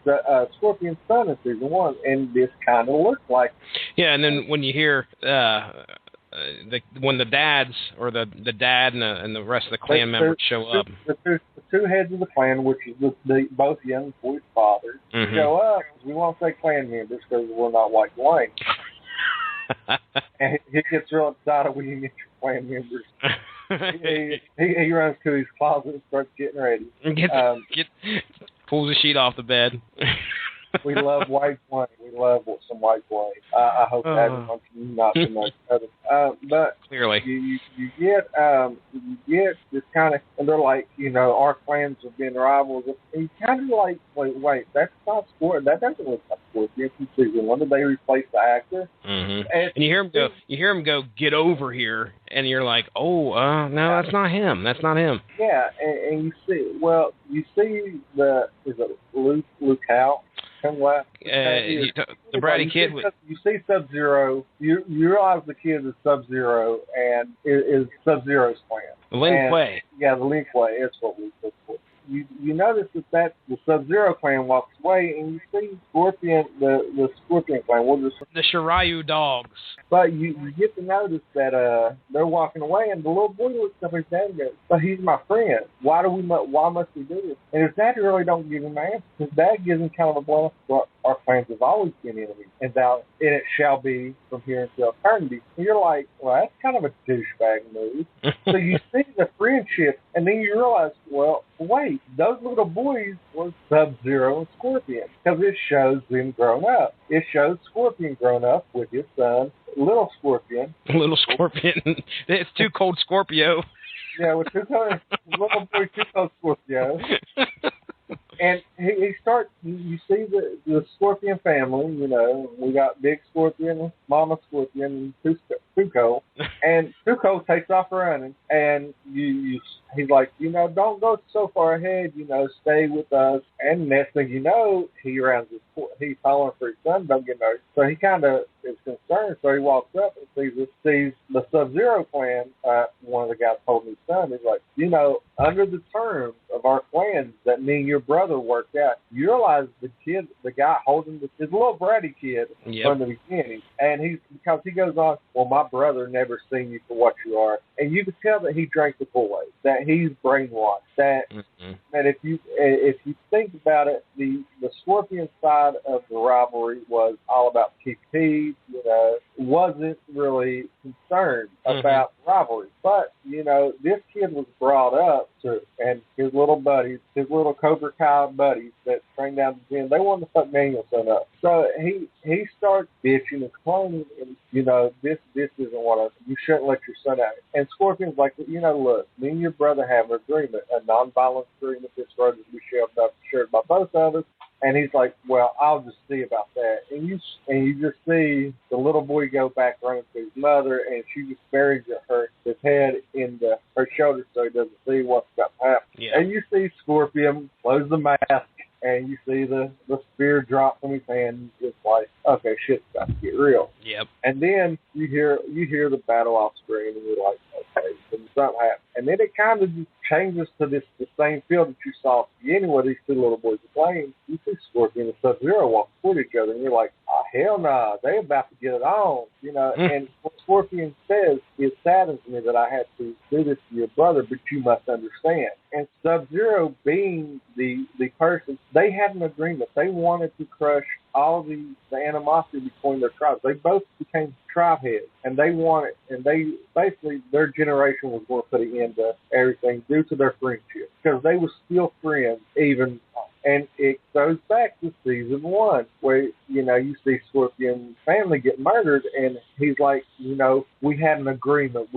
Scorpion's son in season 1, and this kind of looks like. Yeah, and then when you hear when the dads or the dad and the rest of the clan members show up, the 2 heads of the clan, which is both young boys' fathers, show up. We won't say clan members because we're not white and white. And he gets real excited when you get your clan members. He runs to his closet and starts getting ready. Pulls the sheet off the bed. We love white wine. We love some white wine. I hope that everyone's not too much other. But clearly, you get this kind of, and they're like, our clans have been rivals. And you kind of like, wait, that's not Scorpion. That doesn't look like Scorpion from season 1. Did they replace the actor? And you hear him go, get over here, and you're like, no, that's not him. That's not him. Yeah, and you see is it Luke Howe? The bratty kid. You see Sub-Zero. You realize the kid is Sub-Zero and is Sub-Zero's clan. The Lin Kuei. Yeah, the Lin Kuei. That's what we look for. You notice that the Sub-Zero clan walks way, and you see Scorpion, the Scorpion clan. The Shiryu dogs. But you get to notice that they're walking away, and the little boy looks up at his dad and goes, "But he's my friend. Why must we do this?" And his dad really don't give him an answer. His dad gives him kind of a bluff. Well, our clans have always been enemies, and it shall be from here until eternity. And you're like, well, that's kind of a douchebag move. So you see the friendship, and then you realize, well, wait, those little boys were Sub-Zero and Scorpion, because it shows them grown up. It shows Scorpion grown up with his son, Little Scorpion. Little Scorpion. It's Too Cold Scorpio. Yeah, with little boy Too Cold Scorpio. And he starts, you see the Scorpion family, you know, we got Big Scorpion, Mama Scorpion, and Tuco. And Tuco takes off running, and he's like, you know, don't go so far ahead, you know, stay with us. And next thing you know, he's calling for his son, don't get hurt. So he kind of is concerned, so he walks up and sees the Sub-Zero clan. One of the guys told his son, he's like, you know, under the terms of our clans that me and your brother worked out, you realize the guy holding his little bratty kid from the beginning, and because he goes on, well, my brother never seen you for what you are, and you can tell that he drank the Kool-Aid, that he's brainwashed, that if you think about it, the Scorpion side of the rivalry was all about TP, you know, wasn't really concerned about rivalry. But, you know, this kid was brought up and his little buddies, his little Cobra Kai buddies that trained down the gym, they wanted to fuck Danielson up. So he starts bitching and complaining, and, you know, this isn't you shouldn't let your son out. And Scorpion's like, you know, look, me and your brother have an agreement, a non-violent agreement. This road is shared by both of us. And he's like, well, I'll just see about that. And you just see the little boy go back running to his mother, and she just buries his head in her shoulder so he doesn't see what's about to happen. Yeah. And you see Scorpion close the mask, and you see the spear drop from his hand. It's like, okay, shit's about to get real. Yep. And then you hear the battle off screen, and you're like, okay, something happened. And then it kind of just changes to the same field that you saw at the beginning where these two little boys are playing. You see Scorpion and Sub-Zero walk toward each other, and you're like, oh, hell nah, they about to get it on. You know, and what Scorpion says, it saddens me that I had to do this to your brother, but you must understand. And Sub-Zero being the person, they had an agreement. They wanted to crush all the animosity between their tribes. They both became tribe heads, and they basically, their generation was going to put an end to everything due to their friendship, because they were still friends even. And it goes back to season 1, where, you know, you see Scorpion's family get murdered, and he's like, you know, we had an agreement.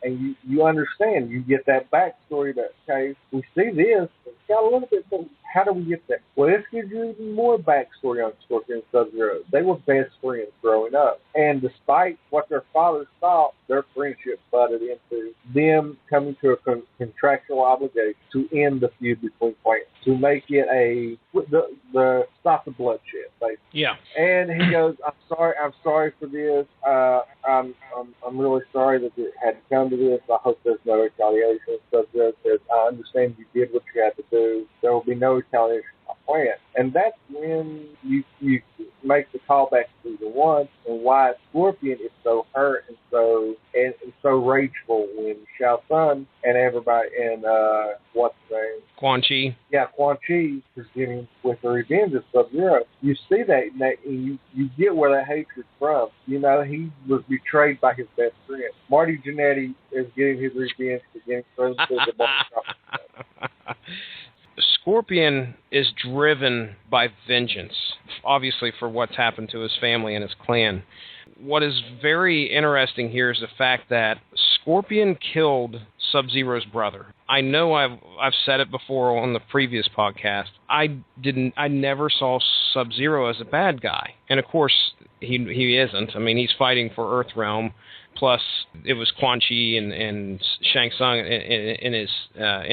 And you understand. You get that backstory that, okay, we see this. It's got a little bit, but how do we get that? Well, this gives you even more backstory on Scorpion and Sub-Zero. They were best friends growing up. And despite what their fathers thought, their friendship butted into them coming to a contractual obligation to end the feud between clans, to make it the stop the bloodshed, basically. Yeah. And he goes, I'm sorry for this. I'm really sorry that it had to come to this. I hope there's no retaliation. Sub-Zero says, I understand you did what you had to do. There will be no retaliation on my plan. And that's when you make the call back to season 1 and why Scorpion is so hurt and so rageful when Shao Tsung and everybody and what's his name? Quan Chi. Yeah, Quan Chi is getting with the revenge of Sub-Zero. You see that and you get where that hatred's from. You know, he was betrayed by his best friend. Marty Jannetty is getting his revenge for getting thrown to the ball. Scorpion is driven by vengeance, obviously, for what's happened to his family and his clan. What is very interesting here is the fact that Scorpion killed Sub-Zero's brother. I know I've said it before on the previous podcast. I never saw Sub-Zero as a bad guy. And of course, he isn't. I mean, he's fighting for Earthrealm. Plus, it was Quan Chi and Shang Tsung in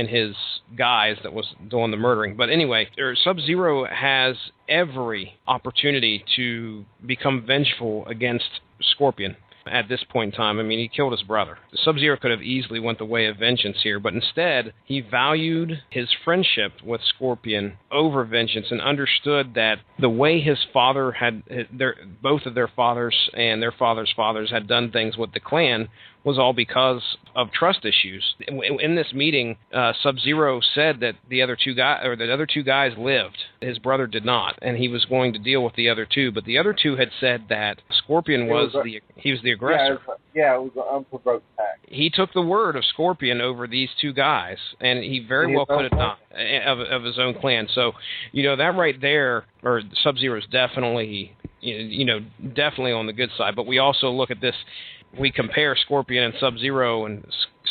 his guise that was doing the murdering. But anyway, Sub-Zero has every opportunity to become vengeful against Scorpion. at this point in time. I mean, he killed his brother. Sub-Zero could have easily went the way of vengeance here, but instead, he valued his friendship with Scorpion over vengeance and understood that the way his father had, both of their fathers and their fathers' fathers had done things with the clan was all because of trust issues. In this meeting, Sub-Zero said that the other two guys lived. His brother did not, and he was going to deal with the other two. But the other two had said that Scorpion was the aggressor. Yeah, it was an unprovoked attack. He took the word of Scorpion over these two guys, and he very well could have done of his own clan. So, that right there, or Sub-Zero is definitely, definitely on the good side. But we also look at this. We compare Scorpion and Sub-Zero, and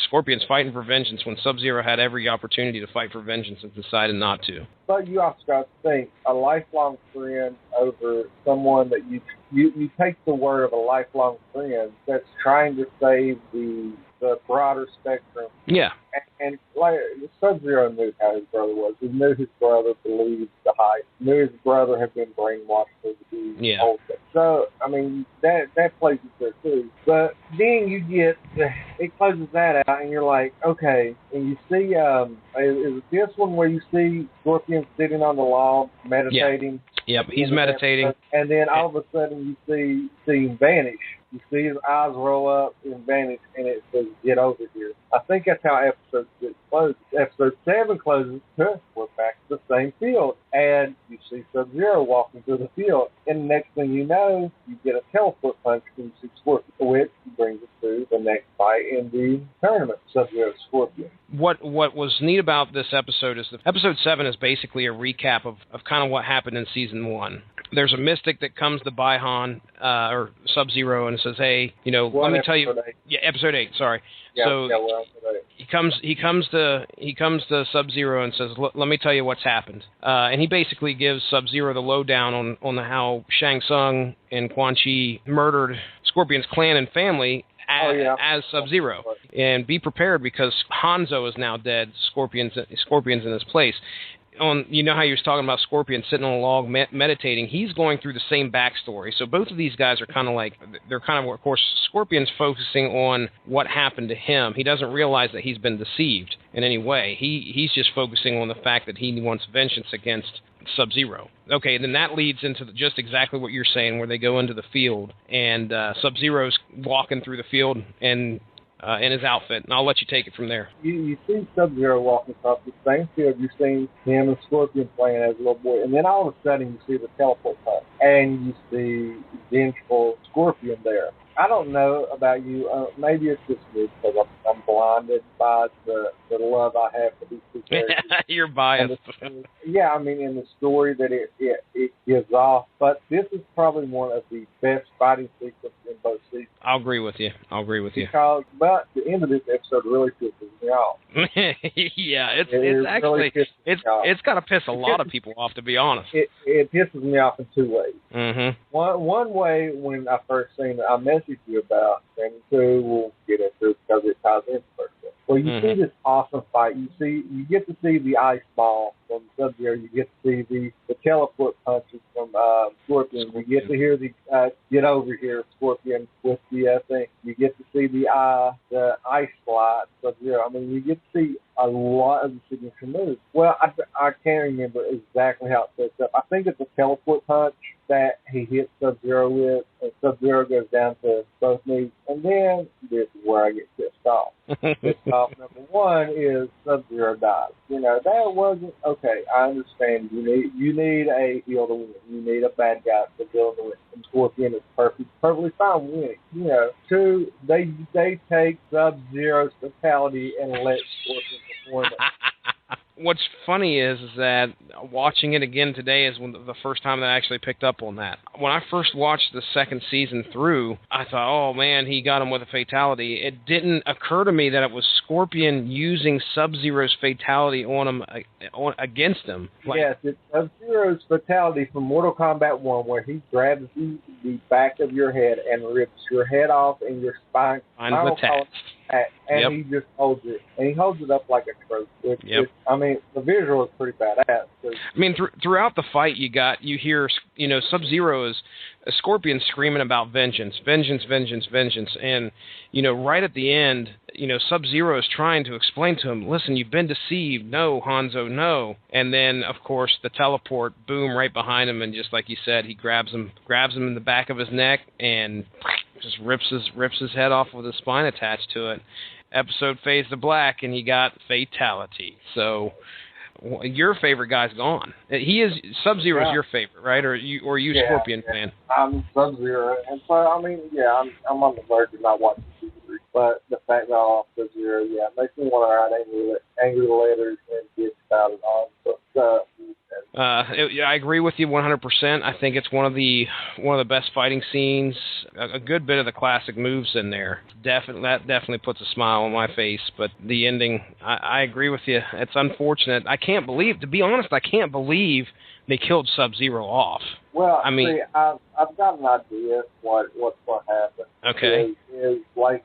Scorpion's fighting for vengeance when Sub-Zero had every opportunity to fight for vengeance and decided not to. But you also got to think, a lifelong friend over someone that you take the word of a lifelong friend that's trying to save the broader spectrum. Yeah. And like Sub-Zero knew how his brother was. He knew his brother believed the hype. Knew his brother had been brainwashed to the whole thing. So, I mean, that plays it there too. But then it closes that out, and you're like, okay. And you see, is it this one where you see Scorpion sitting on the log meditating? Yep, he's meditating. And then all of a sudden you see him vanish. You see his eyes roll up and vanish, and it says, "Get over here." I think that's how episode 6 closes. Episode 7 closes, we're back to the same field. And you see Sub-Zero walking through the field. And the next thing you know, you get a teleport punch from Scorpion, which brings us to the next fight in the tournament, Sub-Zero Scorpion. What was neat about this episode is that episode 7 is basically a recap of kind of what happened in season 1. There's a mystic that comes to Baihan, or Sub-Zero, and says, "Hey, let me tell you." 8. Yeah, episode 8. Sorry. Yeah, So he comes to Sub-Zero and says, "Let me tell you what's happened." And he basically gives Sub-Zero the lowdown on how Shang Tsung and Quan Chi murdered Scorpion's clan and family as Sub-Zero. And be prepared because Hanzo is now dead. Scorpion's in his place. How you was talking about Scorpion sitting on a log meditating, he's going through the same backstory. So both of these guys are of course, Scorpion's focusing on what happened to him. He doesn't realize that he's been deceived in any way. He's just focusing on the fact that he wants vengeance against Sub-Zero. Okay, then that leads into just exactly what you're saying, where they go into the field, and Sub-Zero's walking through the field and in his outfit, and I'll let you take it from there. You see Sub-Zero walking across the same field. You've seen him and Scorpion playing as a little boy, and then all of a sudden you see the teleport punch, and you see vengeful Scorpion there. I don't know about you. Maybe it's just me because I'm blinded by the love I have for these two characters. You're biased. Yeah, I mean, in the story that it gives off. But this is probably one of the best fighting sequences in both seasons. I'll agree with you. But the end of this episode really pisses me off. Yeah, it's got to piss a lot of people off, to be honest. It pisses me off in two ways. Mm-hmm. One way, when I first seen it, I messaged you about, and two, we'll get into it because it ties into first. Well, you see this awesome fight. You get to see the ice ball from Sub-Zero. You get to see the teleport punches from Scorpion. You get to hear the "Get over here, Scorpion" with the thing. You get to see the ice slide Sub-Zero. I mean, you get to see a lot of the signature moves. Well, I can't remember exactly how it sets up. I think it's a teleport punch that he hits Sub-Zero with, and Sub-Zero goes down to both knees. And then this is where I get pissed off. Pissed off number one is Sub-Zero dies. That wasn't okay. I understand. You need a heel to win. You need a bad guy to go and win. And Scorpion is perfectly fine winning. Two, they take Sub-Zero's fatality and let Scorpion perform it. What's funny is that watching it again today is the first time that I actually picked up on that. When I first watched the second season through, I thought, oh man, he got him with a fatality. It didn't occur to me that it was Scorpion using Sub-Zero's fatality on him, against him. Yes, it's Sub-Zero's fatality from Mortal Kombat 1, where he grabs the back of your head and rips your head off and your spinal column And he just holds it, and he holds it up like a trophy. I mean, the visual is pretty badass. I mean, throughout the fight, you hear, Sub-Zero is a Scorpion screaming about vengeance, vengeance, vengeance, vengeance, and right at the end, Sub-Zero is trying to explain to him, listen, you've been deceived, no, Hanzo, no, and then of course the teleport, boom, right behind him, and just like you said, he grabs him in the back of his neck and just rips his head off with his spine attached to it. Episode fades to black, and he got fatality. So your favorite guy's gone. He is Sub-Zero's your favorite, right? Or you Scorpion fan? I'm Sub-Zero, and so I mean, I'm on the verge of not watching season 3. But the fact that I'm off Sub-Zero, makes me want to write angry letters and get about it on. But I agree with you 100%. I think it's one of the best fighting scenes. A good bit of the classic moves in there. That definitely puts a smile on my face. But the ending, I agree with you. It's unfortunate. To be honest, I can't believe they killed Sub-Zero off. Well, I've got an idea what's going to happen. Okay. Is like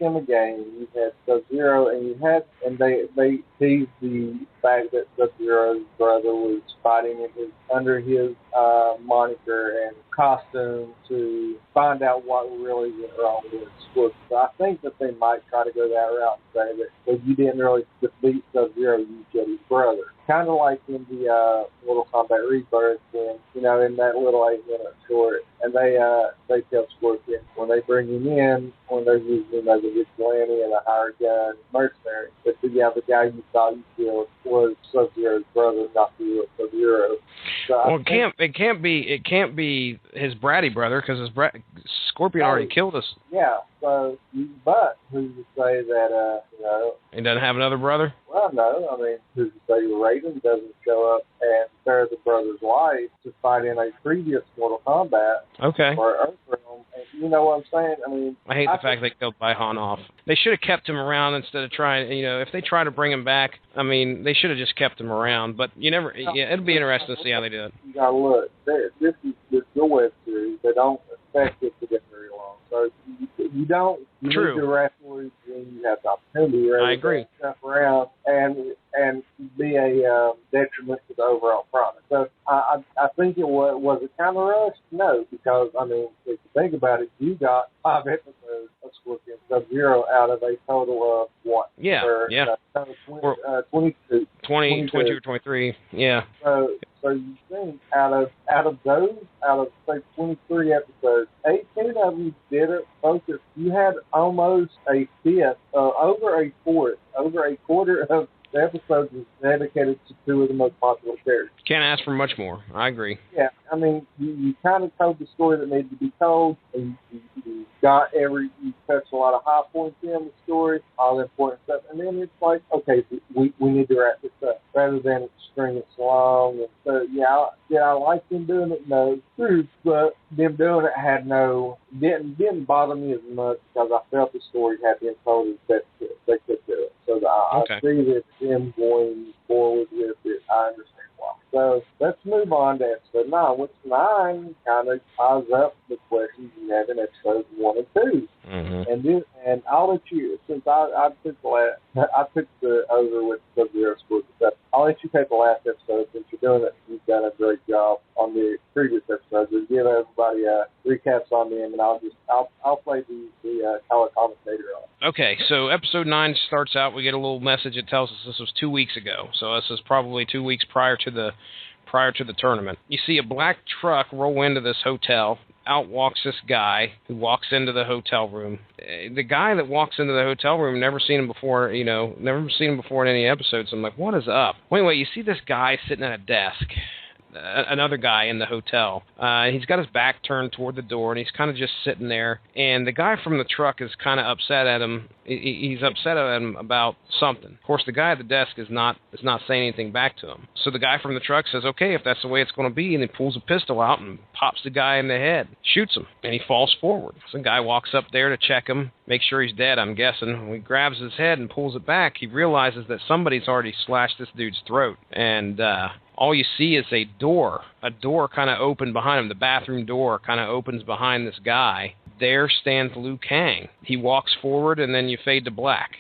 in the game, you had Sub-Zero, and they teased the fact that Sub-Zero's brother was fighting under his moniker and costume to find out what really went wrong with Scorpion. So I think that they might try to go that route and say that you didn't really defeat Sub-Zero, you killed his brother. Kind of like in the Mortal Kombat Rebirth, in that little 8-minute short, and they tell Scorpion when they bring him in, when they're using him as a vigilante and a hired gun mercenary, that the guy you thought you killed was Sub-Zero's brother, not the real Sub-Zero. So it can't be his bratty brother, because Scorpion already killed us. Yeah. So, but who's to say that he doesn't have another brother? Well, no. I mean, who's to say Raiden doesn't show up and spare the brother's life to fight in a previous Mortal Kombat? Okay. Or Earthrealm. And you know what I'm saying? I mean, I hate the fact they killed Han off. They should have kept him around instead of trying. If they try to bring him back, I mean, they should have just kept him around. But you never. Yeah, it'll be interesting to see how they do it. You gotta look. This is your web series. They don't expect it to get very long. So you don't. You True. Need the wrestlers, and you have the opportunity to I agree. Stuff around and be a detriment to the overall product. So I think it was it kind of rushed? No, because I mean, if you think about it, you got 5 episodes of Scorpion Sub-Zero out of a total of what? Yeah, yeah. 22. 22 or 23. Yeah. So you think out of say 23 episodes, 18 of them didn't focus. You had almost a fifth, over a quarter of the episodes was dedicated to 2 of the most popular characters. Can't ask for much more. I agree. Yeah, I mean, you kind of told the story that needed to be told, and you touched a lot of high points in the story, all the important stuff, and then it's like, okay, we need to wrap this up, rather than string it so long. And so, I like them doing it, no, but them doing it didn't bother me as much, because I felt the story had been told as best they could do it. So I see that them going forward with it, I understand why. So let's move on to episode 9, which 9 kind of ties up the questions you have in episodes 1 and 2. Mm-hmm. And I'll let you, since I took the over with Sub-Zero Scorpion stuff, I'll let you take the last episode, since you're doing it. You've done a great job on the previous episodes. We'll give everybody recaps on them, and I'll play the color commentator on. Okay, so episode 9 starts out. We get a little message. It tells us this was 2 weeks ago. So this is probably 2 weeks prior to the tournament. You see a black truck roll into this hotel. Out walks this guy who walks into the hotel room. The guy that walks into the hotel room, never seen him before in any episodes. So I'm like, what is up? Wait, you see this guy sitting at a desk. Another guy in the hotel. He's got his back turned toward the door, and he's kind of just sitting there. And the guy from the truck is kind of upset at him. He's upset at him about something. Of course, the guy at the desk is not saying anything back to him. So the guy from the truck says, okay, if that's the way it's going to be, and he pulls a pistol out and pops the guy in the head, shoots him, and he falls forward. So the guy walks up there to check him, make sure he's dead, I'm guessing. When he grabs his head and pulls it back, he realizes that somebody's already slashed this dude's throat. And all you see is a door kind of open behind him. The bathroom door kind of opens behind this guy. there stands Liu Kang. He walks forward, and then you fade to black.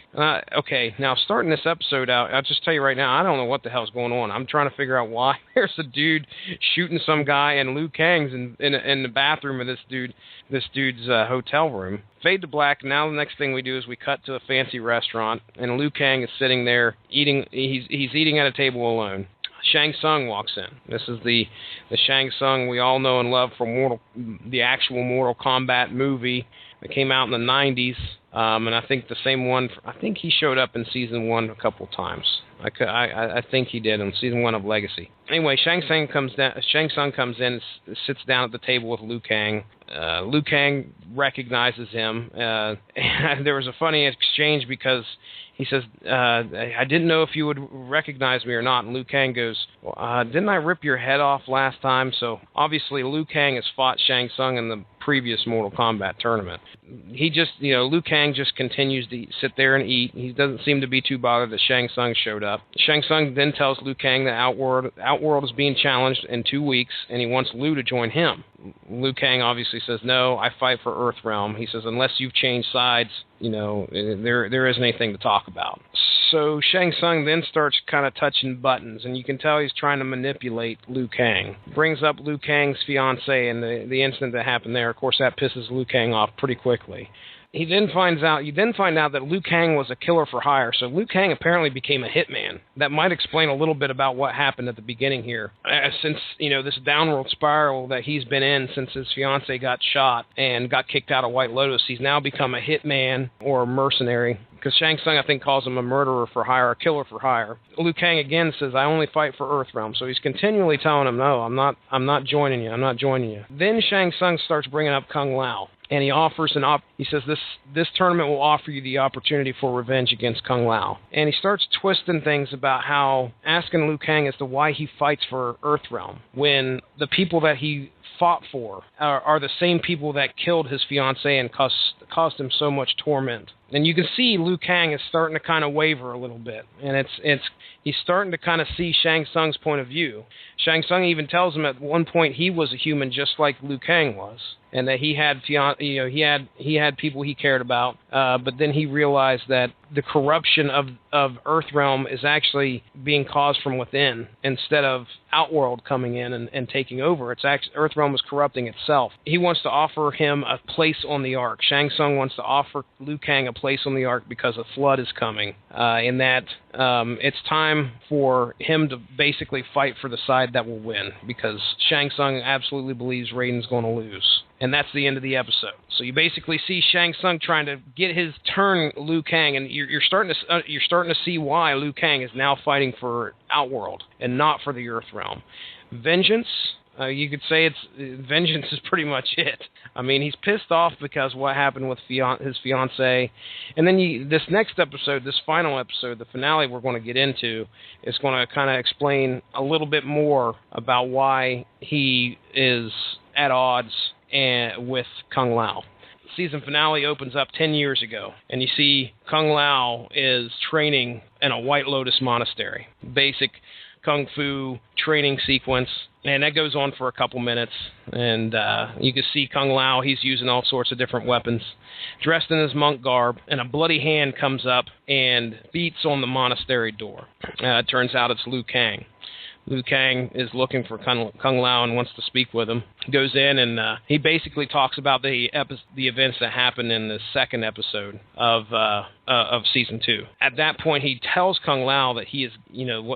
Okay, now starting this episode out, I'll just tell you right now, I don't know what the hell's going on. I'm trying to figure out why there's a dude shooting some guy, and Liu Kang's in the bathroom of this dude's hotel room. Fade to black. Now the next thing we do is we cut to a fancy restaurant, and Liu Kang is sitting there eating. He's eating at a table alone. Shang Tsung walks in. This is the Shang Tsung we all know and love from the actual Mortal Kombat movie that came out in the 90s. And I think the same one. I think he showed up in season 1 a couple times. I think he did in season 1 of Legacy. Anyway, Shang Tsung comes in, and sits down at the table with Liu Kang. Liu Kang recognizes him. There was a funny exchange because he says, I didn't know if you would recognize me or not. And Liu Kang goes, well, didn't I rip your head off last time? So obviously Liu Kang has fought Shang Tsung in the previous Mortal Kombat tournament. He just, Liu Kang just continues to sit there and eat. He doesn't seem to be too bothered that Shang Tsung showed up. Shang Tsung then tells Liu Kang that Outworld is being challenged in 2 weeks, and he wants Liu to join him. Liu Kang obviously says, no, I fight for Earthrealm. He says, unless you've changed sides, there isn't anything to talk about. So Shang Tsung then starts kind of touching buttons, and you can tell he's trying to manipulate Liu Kang. Brings up Liu Kang's fiancée and the incident that happened there. Of course, that pisses Liu Kang off pretty quickly. You then find out that Liu Kang was a killer for hire, so Liu Kang apparently became a hitman. That might explain a little bit about what happened at the beginning here. Since, this downward spiral that he's been in since his fiancée got shot and got kicked out of White Lotus, he's now become a hitman or a mercenary. Because Shang Tsung, I think, calls him a murderer for hire, a killer for hire. Liu Kang again says, I only fight for Earthrealm. So he's continually telling him, no, I'm not joining you. I'm not joining you. Then Shang Tsung starts bringing up Kung Lao. And he offers he says, this tournament will offer you the opportunity for revenge against Kung Lao. And he starts twisting things about how, asking Liu Kang as to why he fights for Earthrealm, when the people that he fought for are the same people that killed his fiancée and caused him so much torment. And you can see Liu Kang is starting to kind of waver a little bit, and he's starting to kind of see Shang Tsung's point of view. Shang Tsung even tells him at one point he was a human just like Liu Kang was, and that he had people he cared about, but then he realized that the corruption of Earthrealm is actually being caused from within instead of Outworld coming in and taking over. It's actually Earthrealm is corrupting itself. He wants to offer him a place on the Ark. Shang Tsung wants to offer Liu Kang a place on the Ark because a flood is coming, in that it's time for him to basically fight for the side that will win, because Shang Tsung absolutely believes Raiden's going to lose. And that's the end of the episode. So you basically see Shang Tsung trying to get his turn Liu Kang, and you're starting to see why Liu Kang is now fighting for Outworld and not for the Earthrealm. Vengeance. You could say vengeance is pretty much it. I mean, he's pissed off because what happened with his fiancée. And then this next episode, this final episode, the finale we're going to get into, is going to kind of explain a little bit more about why he is at odds with Kung Lao. Season finale opens up 10 years ago, and you see Kung Lao is training in a White Lotus monastery. Basic kung fu training sequence, and that goes on for a couple minutes, and you can see Kung Lao, he's using all sorts of different weapons, dressed in his monk garb, and a bloody hand comes up and beats on the monastery door. It turns out it's Liu Kang. Liu Kang is looking for Kung Lao and wants to speak with him. He goes in and he basically talks about the events that happened in the second episode of season 2. At that point, he tells Kung Lao that he is,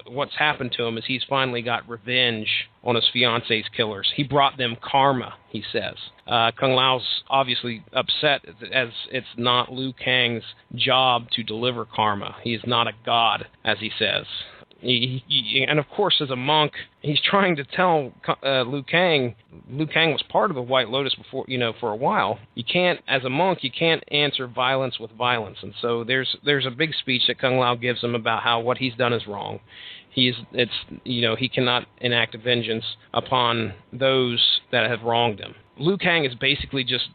what's happened to him is he's finally got revenge on his fiance's killers. He brought them karma, he says. Kung Lao's obviously upset as it's not Liu Kang's job to deliver karma. He is not a god, as he says. And of course, as a monk, he's trying to tell Liu Kang was part of the White Lotus before, for a while. As a monk, you can't answer violence with violence. And so there's a big speech that Kung Lao gives him about what he's done is wrong. He cannot enact vengeance upon those that have wronged him. Liu Kang is basically just,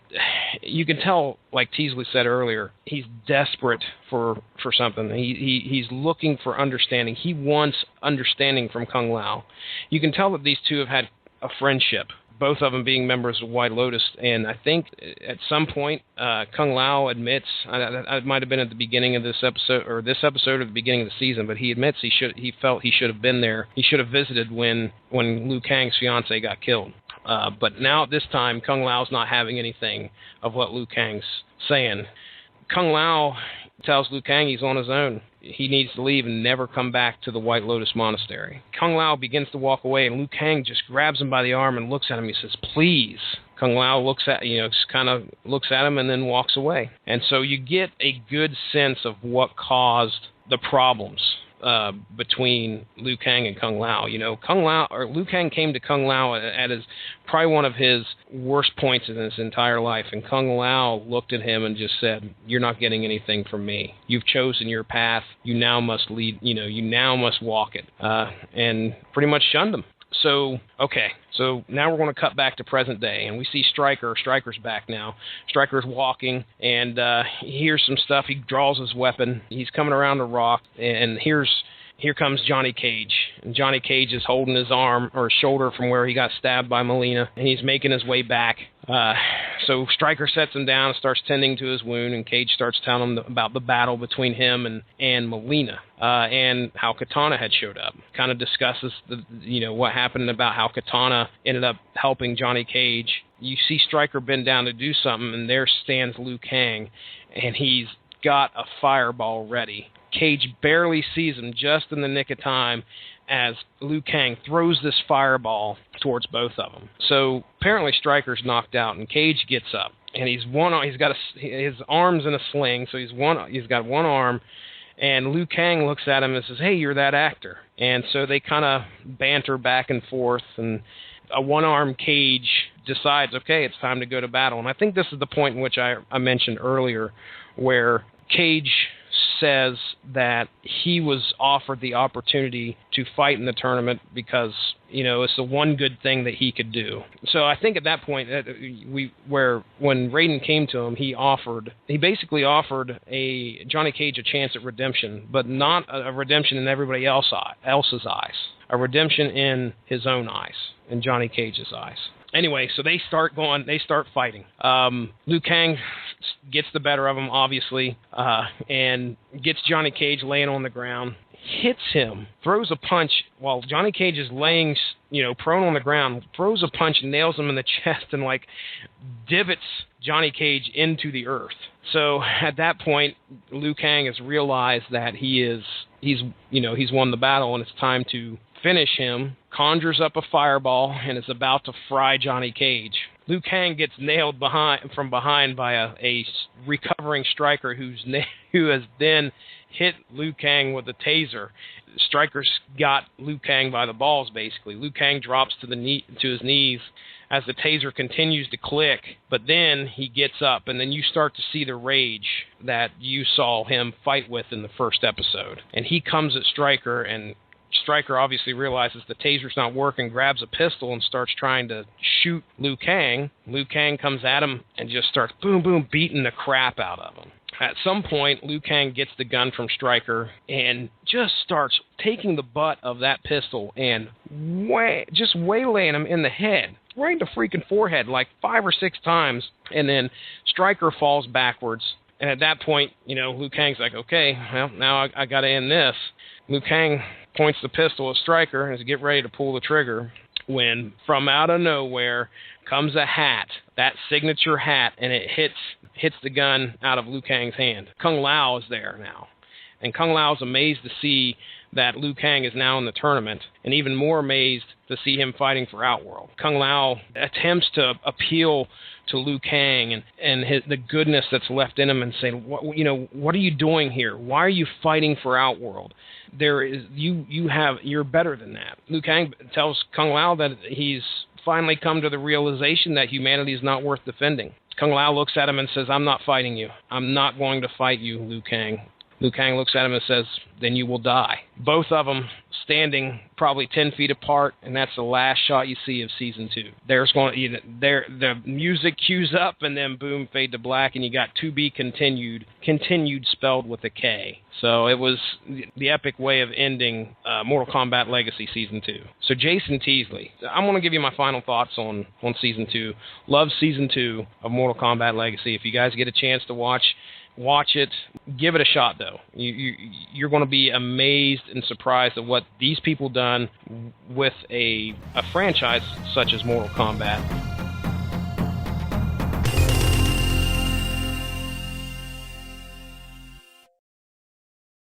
you can tell, like Teasley said earlier, he's desperate for something. He's looking for understanding. He wants understanding from Kung Lao. You can tell that these two have had a friendship both of them being members of White Lotus. And I think at some point, Kung Lao admits, it might have been at the beginning of this episode, or this episode, or the beginning of the season, but he admits he felt he should have been there. He should have visited when Liu Kang's fiance got killed. But now at this time, Kung Lao's not having anything of what Liu Kang's saying. Kung Lao tells Liu Kang he's on his own. He needs to leave and never come back to the White Lotus Monastery. Kung Lao begins to walk away, and Liu Kang just grabs him by the arm and looks at him. He says, "Please." Kung Lao looks at him and then walks away. And so you get a good sense of what caused the problems between Liu Kang and Kung Lao. Liu Kang came to Kung Lao at his probably one of his worst points in his entire life, and Kung Lao looked at him and just said, "You're not getting anything from me. You've chosen your path. You now must lead. You now must walk it," and pretty much shunned him. So now we're going to cut back to present day, and we see Stryker. Stryker's back now. Stryker's walking, and he hears some stuff. He draws his weapon. He's coming around a rock, and here comes Johnny Cage. And Johnny Cage is holding his arm or his shoulder from where he got stabbed by Melina, and he's making his way back. So Stryker sets him down and starts tending to his wound, and Cage starts telling him about the battle between him and Melina, and how Katana had showed up. Kind of discusses what happened about how Katana ended up helping Johnny Cage. You see Stryker bend down to do something, and there stands Liu Kang, and he's got a fireball ready. Cage barely sees him just in the nick of time as Liu Kang throws this fireball towards both of them. So apparently Stryker's knocked out, and Cage gets up, and he's got his arms in a sling, so he's got one arm, and Liu Kang looks at him and says, "Hey, you're that actor." And so they kind of banter back and forth, and a one-armed Cage decides, okay, it's time to go to battle. And I think this is the point in which I mentioned earlier, where Cage says that he was offered the opportunity to fight in the tournament because, it's the one good thing that he could do. So I think at that point, when Raiden came to him, he basically offered Johnny Cage a chance at redemption, but not a redemption in everybody else's eyes, a redemption in his own eyes, in Johnny Cage's eyes. Anyway, so they start fighting. Liu Kang gets the better of him, obviously, and gets Johnny Cage laying on the ground, hits him, throws a punch while Johnny Cage is laying, prone on the ground, throws a punch and nails him in the chest and, divots Johnny Cage into the earth. So at that point, Liu Kang has realized that he's won the battle, and it's time to finish him, conjures up a fireball, and is about to fry Johnny Cage. Liu Kang gets nailed from behind by a recovering Stryker who has then hit Liu Kang with a taser. Stryker's got Liu Kang by the balls, basically. Liu Kang drops to his knees as the taser continues to click, but then he gets up, and then you start to see the rage that you saw him fight with in the first episode. And he comes at Stryker, and Stryker obviously realizes the taser's not working, grabs a pistol and starts trying to shoot Liu Kang. Liu Kang comes at him and just starts boom, boom, beating the crap out of him. At some point, Liu Kang gets the gun from Stryker and just starts taking the butt of that pistol and just waylaying him in the head, right in the freaking forehead, 5 or 6 times. And then Stryker falls backwards. And at that point, Liu Kang's like, okay, well, now I got to end this. Liu Kang points the pistol at Stryker and is getting ready to pull the trigger when from out of nowhere comes a hat, that signature hat, and it hits the gun out of Liu Kang's hand. Kung Lao is there now, and Kung Lao is amazed to see that Liu Kang is now in the tournament, and even more amazed to see him fighting for Outworld. Kung Lao attempts to appeal to Liu Kang and the goodness that's left in him and say, what are you doing here? Why are you fighting for Outworld? You're better than that. Liu Kang tells Kung Lao that he's finally come to the realization that humanity is not worth defending. Kung Lao looks at him and says, I'm not fighting you. I'm not going to fight you, Liu Kang. Liu Kang looks at him and says, "Then you will die." Both of them standing probably 10 feet apart, and that's the last shot you see of season 2. The music cues up, and then boom, fade to black, and you got "to be continued," continued spelled with a K. So it was the epic way of ending Mortal Kombat Legacy Season 2. So Jason Teasley, I'm going to give you my final thoughts on Season 2. Love Season 2 of Mortal Kombat Legacy. If you guys get a chance to watch it. Give it a shot, though. You're going to be amazed and surprised at what these people done with a franchise such as Mortal Kombat.